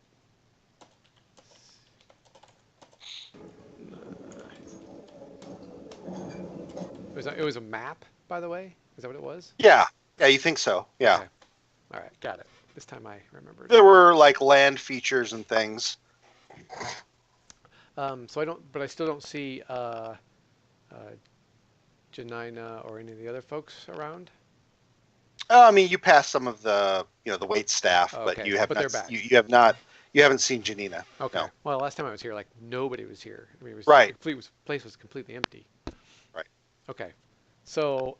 It was a map, by the way. Is that what it was?
Yeah, you think so? Yeah.
Okay. All right, got it. This time I remembered.
There were like land features and things.
But I still don't see Janina or any of the other folks around.
I mean, you passed some of the the wait staff, but
Okay,
you have
but
not.
they're back.
You haven't seen Janina.
Okay.
No.
Well, last time I was here, like nobody was here. I mean,
Right.
the place was completely empty.
Right.
Okay. So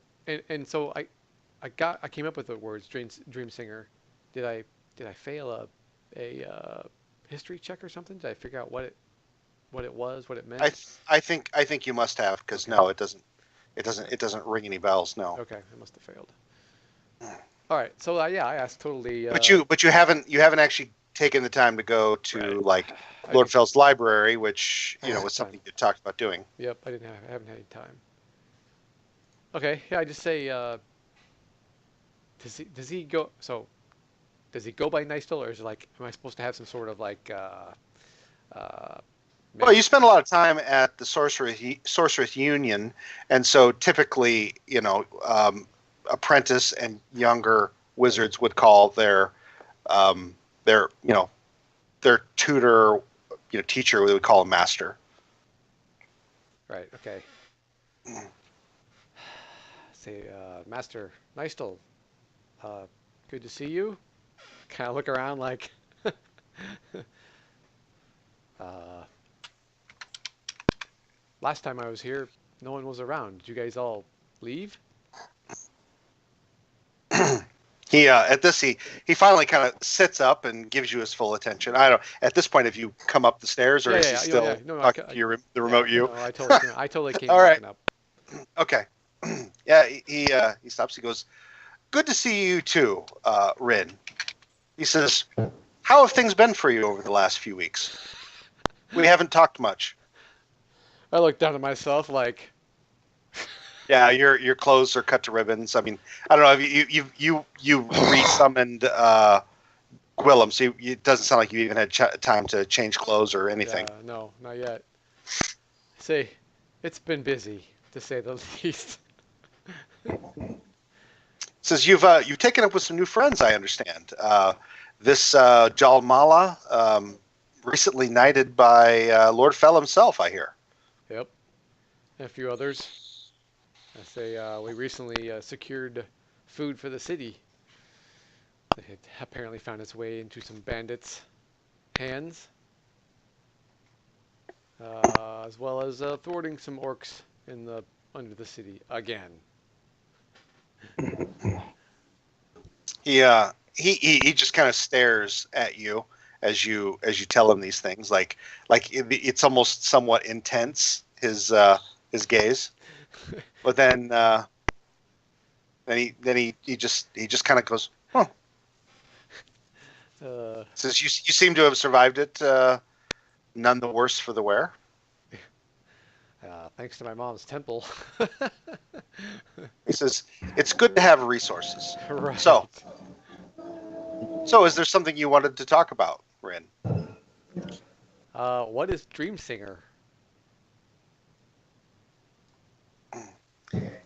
so I came up with the words dream singer. Did I fail a history check or something? Did I figure out what it was, what it meant?
I think you must have, because no, it doesn't ring any bells. No.
Okay, I must have failed. All right. So yeah, I asked totally.
But you haven't actually taken the time to go to
Right.
like Lord Fell's library, which was something you talked about doing.
Yep, I haven't had any time. Okay, yeah, I just say, does he go? So, does he go by Nystel, or is it like, am I supposed to have some sort of like,
Well, you spend a lot of time at the Sorceress Union, and so typically, apprentice and younger wizards would call their tutor, teacher, they would call a master.
Right. Okay. Say, Master Nystel, good to see you. Kind of look around like, last time I was here, no one was around. Did you guys all leave?
He he finally kind of sits up and gives you his full attention. I don't. At this point, have you come up the stairs, or is he still talking to the remote you?
No, I totally came
all right.
up.
Okay. Yeah. He stops. He goes, "Good to see you too, Rin." He says, "How have things been for you over the last few weeks? We haven't talked much."
I look down at myself like.
Yeah, your clothes are cut to ribbons. I mean, I don't know. You resummoned Gwillem, so it doesn't sound like you even had time to change clothes or anything.
No, not yet. Say, it's been busy, to say the least.
Says you've taken up with some new friends, I understand. This Jalmala, recently knighted by Lord Fell himself, I hear.
Yep, and a few others. I say we recently secured food for the city. It had apparently found its way into some bandits' hands, as well as thwarting some orcs under the city again.
He just kind of stares at you as you tell him these things, like it's almost somewhat intense, his gaze. But then he just kind of goes, "Huh." Says you seem to have survived it, none the worse for the wear.
Thanks to my mom's temple.
He says it's good to have resources.
Right.
So is there something you wanted to talk about, Rin?
What is Dream Singer?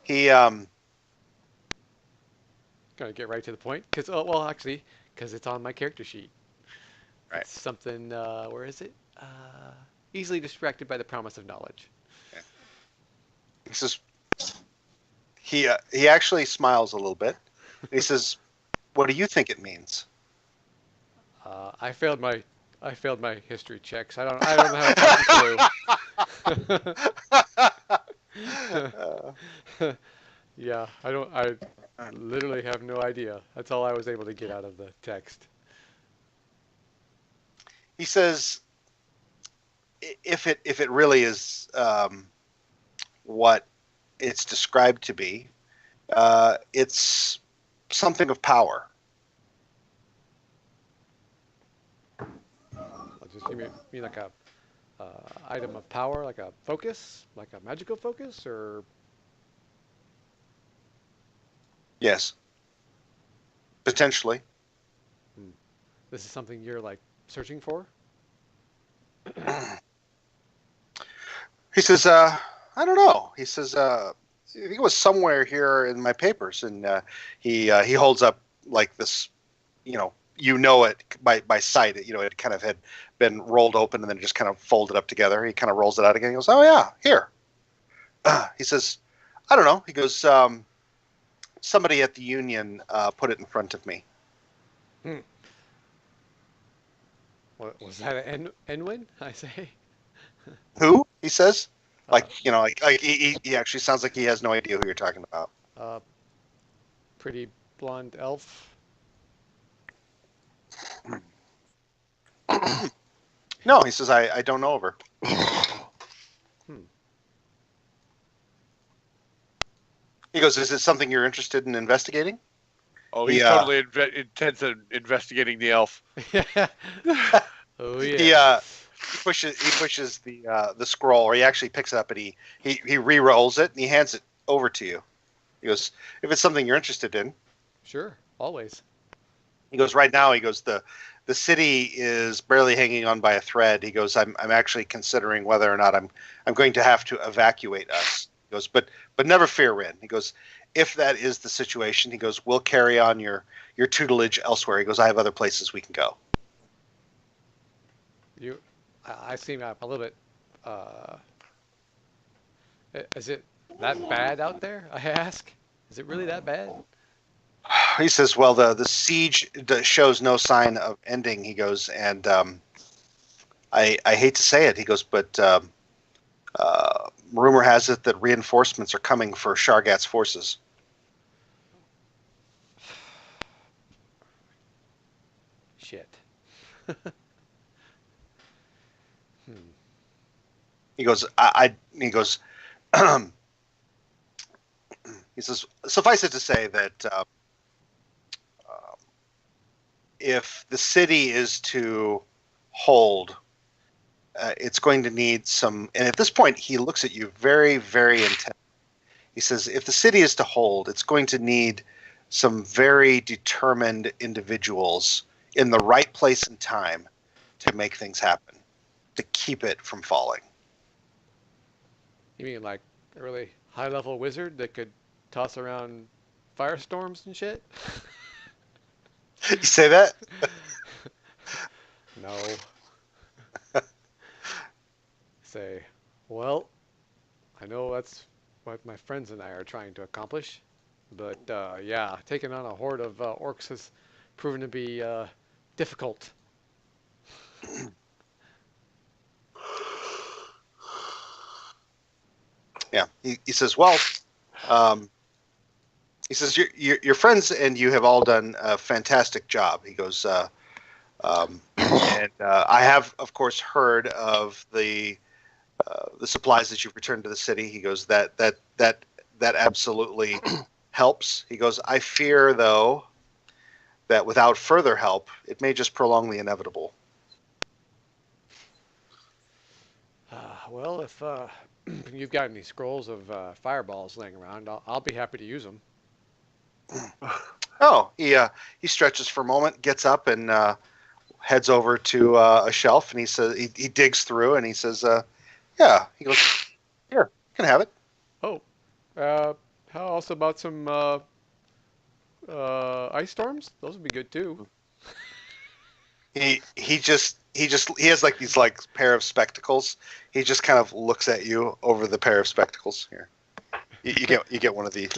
He
Gonna get right to the point, because because it's on my character sheet.
Right.
It's something. Where is it? Easily distracted by the promise of knowledge.
Okay. He says he actually smiles a little bit. He says, "What do you think it means?"
I failed my history checks. I don't know how to clue. Yeah, I literally have no idea. That's all I was able to get out of the text.
He says, if it really is what it's described to be, it's something of power.
You mean like a item of power, like a focus, like a magical focus, or?
Yes. Potentially.
This is something you're like searching for?
He says, I don't know. He says, I think it was somewhere here in my papers, and he holds up like this, it by sight. It kind of had been rolled open and then just kind of folded up together. He kind of rolls it out again. He goes, "Oh yeah, here." He says, "I don't know." He goes, "It's somebody at the union put it in front of me.
What was that? An Enwin? I say.
Who? He says. Like he actually sounds like he has no idea who you're talking about.
Pretty blonde elf.
No, he says I don't know of her. He goes, is it something you're interested in investigating?
Oh, he's totally intends on investigating the elf.
Oh yeah.
He pushes the scroll, or he actually picks it up and he re-rolls it and he hands it over to you. He goes, if it's something you're interested in.
Sure, always.
He goes, right now, he goes, the city is barely hanging on by a thread. He goes, I'm actually considering whether or not I'm going to have to evacuate us. He goes, but never fear, Rin. He goes, if that is the situation, he goes, we'll carry on your tutelage elsewhere. He goes, I have other places we can go.
I seem a little bit. Is it that bad out there? I ask. Is it really that bad?
He says, well, the siege shows no sign of ending. He goes, and I hate to say it. He goes, but rumor has it that reinforcements are coming for Shargat's forces.
Shit.
He goes, he goes, he says, suffice it to say that if the city is to hold, it's going to need some, and at this point he looks at you very, very intently. He says, if the city is to hold, it's going to need some very determined individuals in the right place and time to make things happen, to keep it from falling.
You mean like a really high-level wizard that could toss around firestorms and shit?
You say that?
No. Say, well, I know that's what my friends and I are trying to accomplish, but yeah, taking on a horde of orcs has proven to be difficult.
Yeah, he says, well, he says, your friends and you have all done a fantastic job. He goes, and I have, of course, heard of the supplies that you've returned to the city. He goes, that absolutely helps. He goes, I fear, though, that without further help, it may just prolong the inevitable.
Well, if you've got any scrolls of fireballs laying around, I'll be happy to use them.
Oh, he stretches for a moment, gets up, and heads over to a shelf, and he says he digs through, and he says, "Yeah." He goes, "Here, you can have it."
Oh, how also about some ice storms? Those would be good too.
He has like these like pair of spectacles. He just kind of looks at you over the pair of spectacles. Here, you get one of the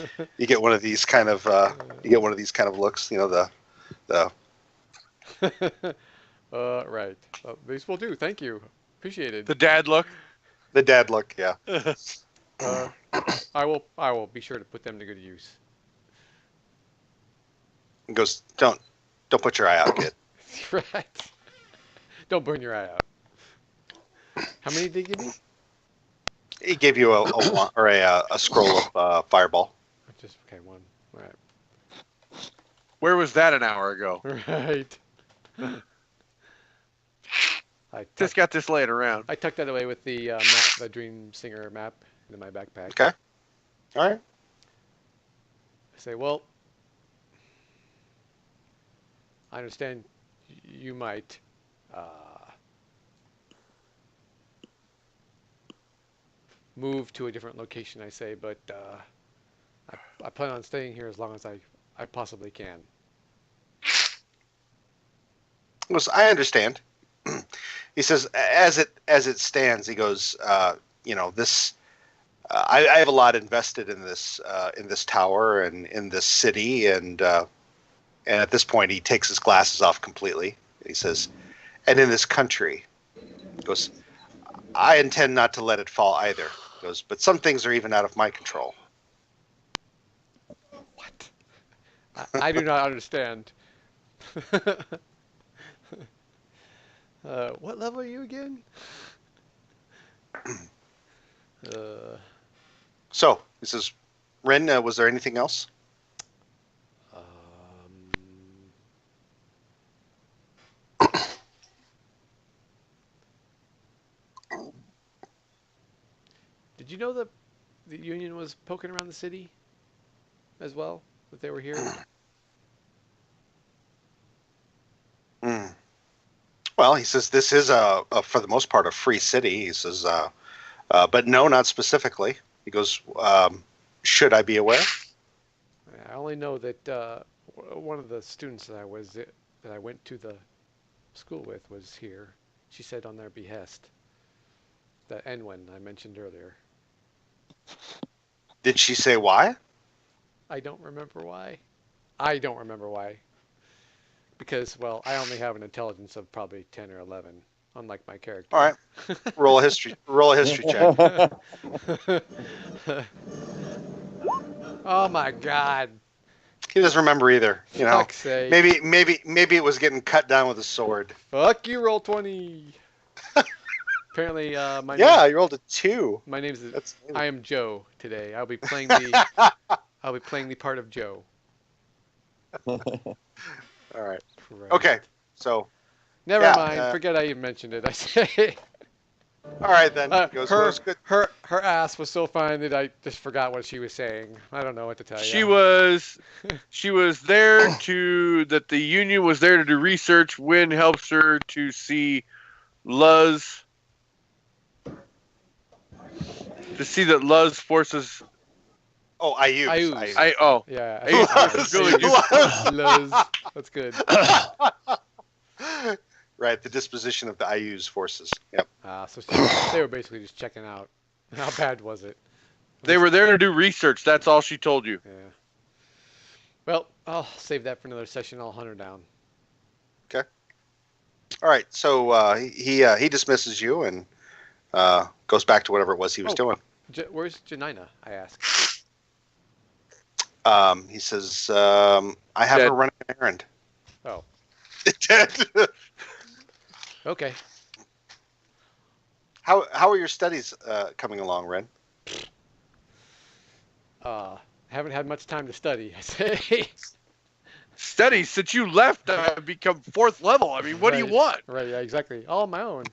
kind of looks. You know the.
Right. These will do. Thank you. Appreciate it.
The dad look.
The dad look. Yeah.
I will be sure to put them to good use.
He goes, don't put your eye out, kid.
Right. Don't burn your eye out. How many did he give me?
He gave you a scroll of fireball.
Just okay, one. All right.
Where was that an hour ago?
Right. I
just got this laying around.
I tucked that away with the map, the Dream Singer map, into my backpack.
Okay. All right.
I say, well, I understand you might move to a different location, I say, but I plan on staying here as long as I possibly can.
Well, I understand. He says, as it stands, he goes, this I have a lot invested in this tower and in this city, and at this point he takes his glasses off completely. He says, "And in this country," he goes, "I intend not to let it fall either." He goes, "But some things are even out of my control."
What? I do not understand. What level are you again?
So he says, "Ren, was there anything else?"
Did you know that the Union was poking around the city as well? That they were here?
Mm. Well, he says this is for the most part a free city. He says, but no, not specifically. He goes, should I be aware?
I only know that one of the students that I went to the school with was here. She said on their behest. That Enwin I mentioned earlier.
Did she say why?
I don't remember why. I don't remember why. Because, well, I only have an intelligence of probably 10 or 11, unlike my character.
All right. Roll a history check.
Oh my God.
He doesn't remember either. You know,
Fuck's sake.
maybe it was getting cut down with a sword.
Fuck you, roll 20. Apparently, my
you rolled a 2.
My name's
That's
I am Joe today. I'll be playing the part of Joe.
All right.
Correct.
Okay. So.
Never mind. Forget I even mentioned it. I say.
All right then.
Her ass was so fine that I just forgot what she was saying. I don't know what to tell you.
She was there that the Union was there to do research. Wynn helps her to see Luz. To see that Luz forces.
Oh, I use.
Yeah.
Luz.
That's good.
Right, the disposition of the IU's forces. Yep.
So they were basically just checking out. How bad was it?
They were there to do research. That's all she told you.
Yeah. Well, I'll save that for another session. I'll hunt her down.
Okay. All right. So he dismisses you and goes back to whatever it was he was doing.
Where's Janina? I ask.
He says, "I have her running an errand."
Oh.
Dead.
Okay.
How are your studies coming along, Ren?
Haven't had much time to study, I say.
Study? Since you left, I've become 4th level. I mean, what do you want?
Right, yeah, exactly. All on my own.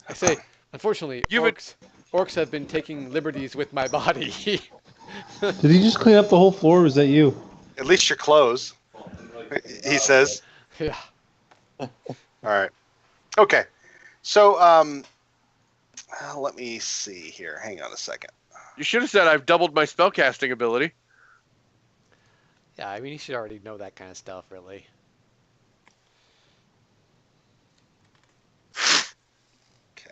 I say, unfortunately, orcs have been taking liberties with my body.
Did he just clean up the whole floor, or was that you?
At least your clothes, he says.
Yeah.
All right. Okay. So, let me see here. Hang on a second.
You should have said I've doubled my spellcasting ability.
Yeah, I mean, you should already know that kind of stuff, really.
Okay.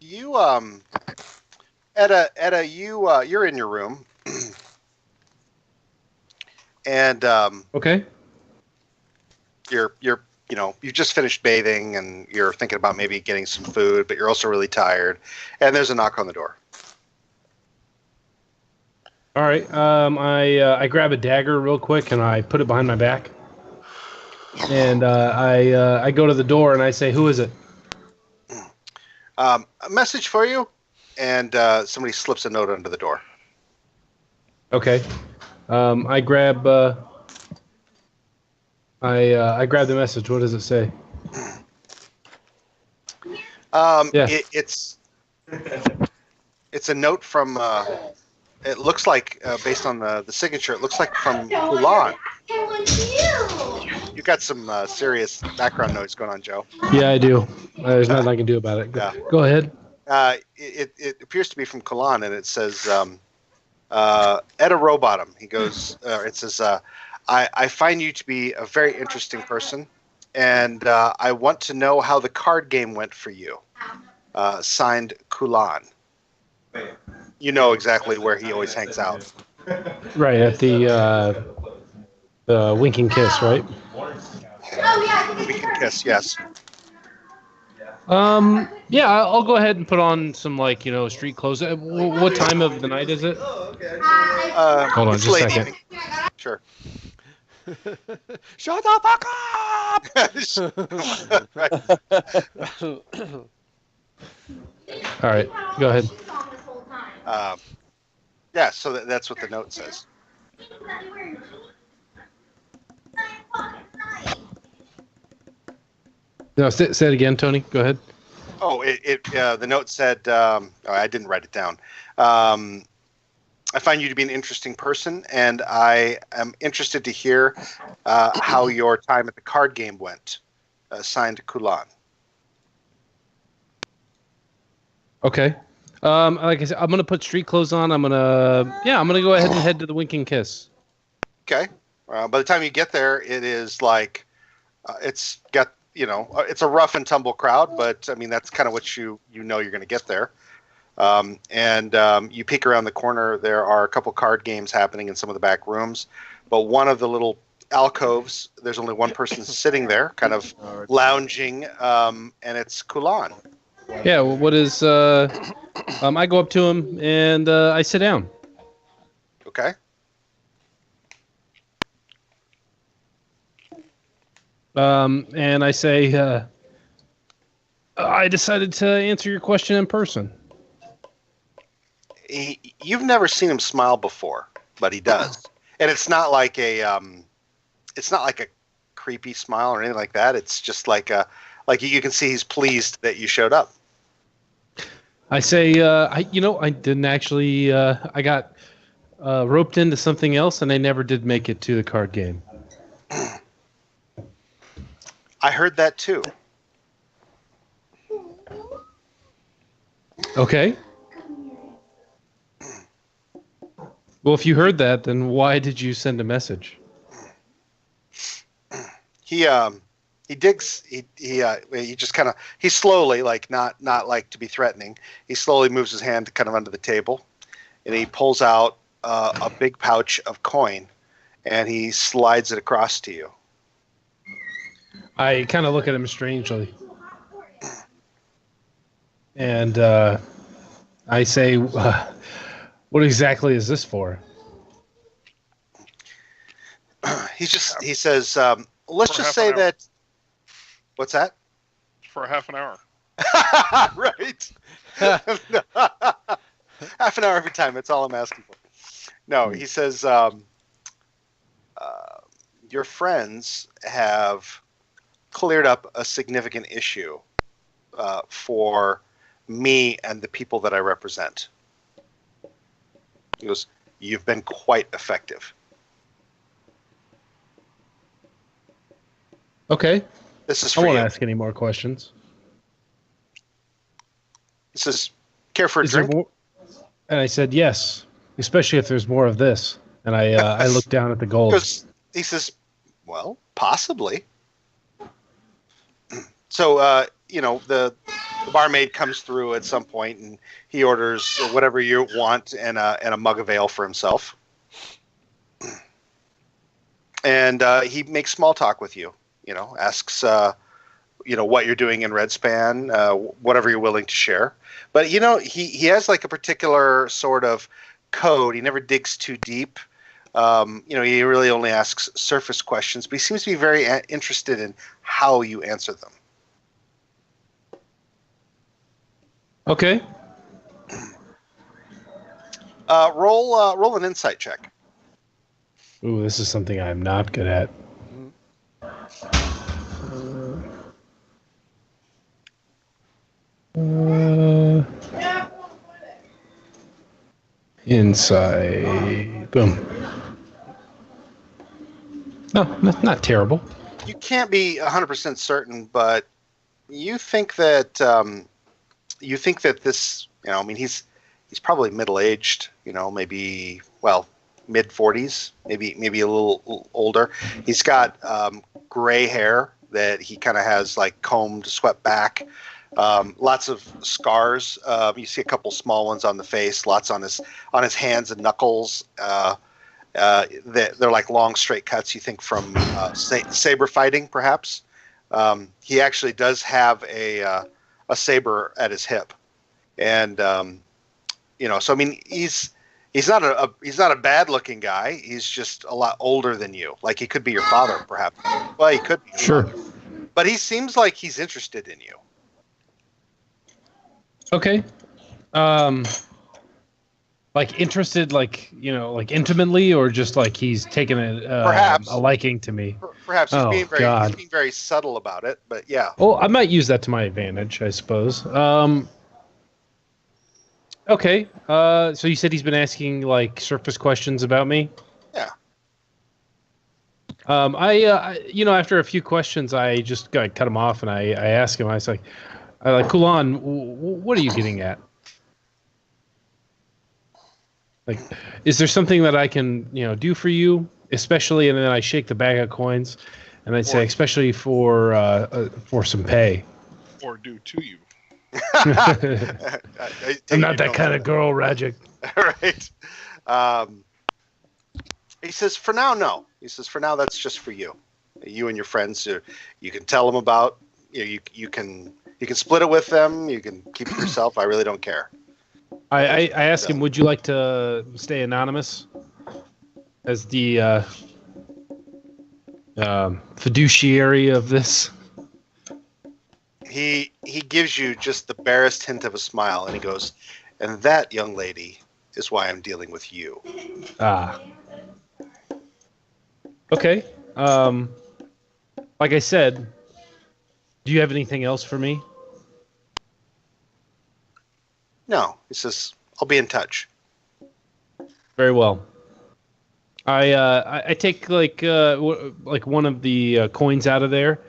You Etta, you're in your room, and
okay.
You're you've just finished bathing and you're thinking about maybe getting some food, but you're also really tired, and there's a knock on the door.
All right. I grab a dagger real quick and I put it behind my back, and I go to the door and I say, "Who is it?"
A message for you, and somebody slips a note under the door.
Okay. I grab I grab the message. What does it say?
It's a note from. It looks like, based on the signature, it looks like from Ulan. You got some serious background noise going on, Joe.
Yeah, I do. There's nothing I can do about it. Go ahead.
It appears to be from Kalan, and it says, Etta Rowbottom. He goes, it says, I find you to be a very interesting person, and I want to know how the card game went for you. Signed, Kulan. You know exactly where he always hangs out.
Right at the winking kiss, right?
We can kiss, yes.
Yeah, I'll go ahead and put on some street clothes. What time of the night is it? Hold on,
It's
just a
late
second.
evening. Sure.
Shut the fuck up!
Right.
All right, go ahead.
Yeah, so that's what the note says.
No, say it again, Tony. Go ahead.
Oh, the note said, I didn't write it down. I find you to be an interesting person, and I am interested to hear how your time at the card game went. Signed, Kulan.
Okay. Like I said, I'm gonna put street clothes on. I'm gonna go ahead and head to the winking kiss.
Okay. By the time you get there, it is like it's got it's a rough and tumble crowd, but I mean that's kind of what you know you're going to get there. And you peek around the corner. There are a couple card games happening in some of the back rooms, but one of the little alcoves, there's only one person sitting there, kind of lounging, and it's Kulan.
Yeah. Well, what is? I go up to him and I sit down.
Okay.
And I say, I decided to answer your question in person.
You've never seen him smile before, but he does, and it's not like a creepy smile or anything like that. It's just like you can see he's pleased that you showed up.
I say, I didn't actually. I got roped into something else, and I never did make it to the card game.
I heard that too.
Okay. Well, if you heard that, then why did you send a message?
He digs. He just kind of he slowly, like not like to be threatening. He slowly moves his hand kind of under the table, and he pulls out a big pouch of coin, and he slides it across to you.
I kind of look at him strangely, and I say, "What exactly is this for?"
He says, "Let's just say that." What's that?
For half an hour.
Right. Half an hour every time. That's all I'm asking for. No, he says, your friends have cleared up a significant issue for me and the people that I represent. He goes, you've been quite effective.
Okay.
This is for
I won't
you.
ask any more questions.
He says, care for a
Is there
drink?
more? And I said, yes, especially if there's more of this. And I look down at the gold.
He says, well, possibly. So, the barmaid comes through at some point, and he orders whatever you want and a mug of ale for himself. And he makes small talk with you. Asks, what you're doing in Redspan, whatever you're willing to share. But, he has like a particular sort of code. He never digs too deep. He really only asks surface questions, but he seems to be very interested in how you answer them.
Okay.
Roll an insight check.
Ooh, this is something I'm not good at. Insight. Boom. No, not terrible.
You can't be 100% certain, but you think that this, he's probably middle-aged, maybe, well, mid 40s, maybe a little older. He's got gray hair that he kind of has like combed, swept back. Lots of scars. You see a couple small ones on the face. Lots on his hands and knuckles. They're like long straight cuts. You think from saber fighting, perhaps. He actually does have a saber at his hip, and so I mean he's not a bad looking guy. He's just a lot older than you. Like he could be your father, perhaps. Well, he could be your
Sure.
father. But he seems like he's interested in you.
Okay. Like interested, like like intimately, or just like he's taken
Perhaps.
a liking to me.
Perhaps he's
Oh,
being
God.
he's being very subtle about it. But yeah.
Well, I might use that to my advantage, I suppose. Okay. So you said he's been asking like surface questions about me.
Yeah.
After a few questions, I just cut him off, and I asked him. I was like, Kulan, what are you getting at? Like, is there something that I can, do for you, especially? And then I shake the bag of coins, and I'd say, especially for some pay.
Or do to you.
I'm not that kind of girl, Rajic.
Right. He says, for now, no. He says, for now, that's just for you. You and your friends. You can tell them about. You can split it with them. You can keep it yourself. I really don't care.
I asked him, would you like to stay anonymous as the fiduciary of this?
He gives you just the barest hint of a smile, and he goes, and that, young lady, is why I'm dealing with you.
Ah. Okay. Like I said, do you have anything else for me?
No. He says, I'll be in touch.
Very well. I take like one of the coins out of there,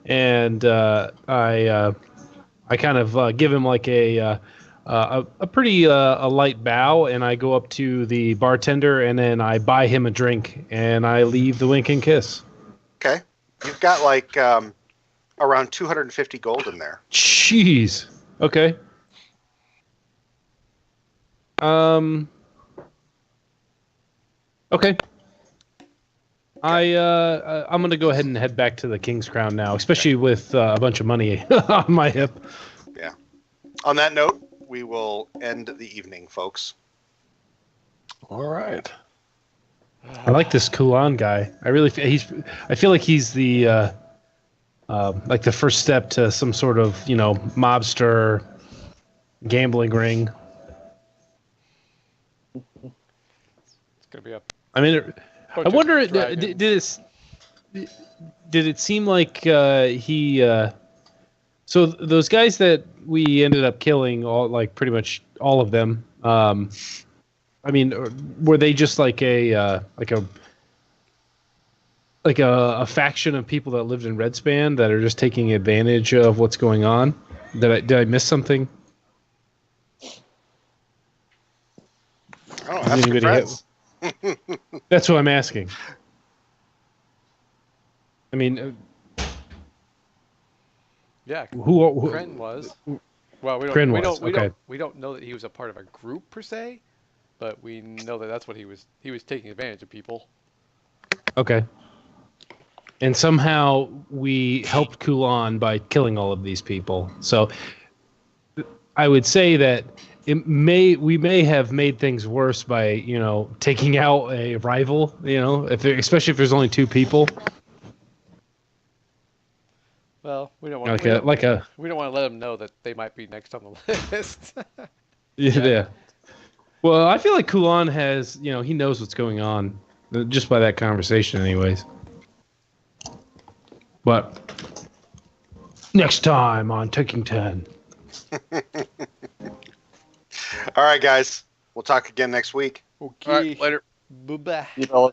and I kind of give him like a pretty light bow, and I go up to the bartender, and then I buy him a drink, and I leave the wink and kiss.
Okay. You've got like around 250 gold in there.
Jeez. Okay. Okay. I'm gonna go ahead and head back to the King's Crown now, especially with a bunch of money on my hip.
Yeah. On that note, we will end the evening, folks.
All right.
I like this Kulan guy. I feel like he's the like the first step to some sort of mobster gambling ring.
It's gonna be a.
I mean, I wonder. Did it seem like he? So those guys that we ended up killing, pretty much all of them. I mean, were they just like a faction of people that lived in Redspan that are just taking advantage of what's going on? Did I miss something?
Oh, have some friends.
That's what I'm asking. I mean,
yeah.
Who
Kren was. Well, we don't know that he was a part of a group per se, but we know that that's what he was. He was taking advantage of people.
Okay. And somehow we helped Kulan by killing all of these people. So I would say that we may have made things worse by taking out a rival. Especially if there's only two people.
Well, we don't want
we don't want
to let them know that they might be next on the list.
Yeah. Well, I feel like Kulan has, he knows what's going on just by that conversation, anyways. But next time on Taking 10.
All right, guys. We'll talk again next week.
Okay.
All right, later.
Bye-bye.
You know,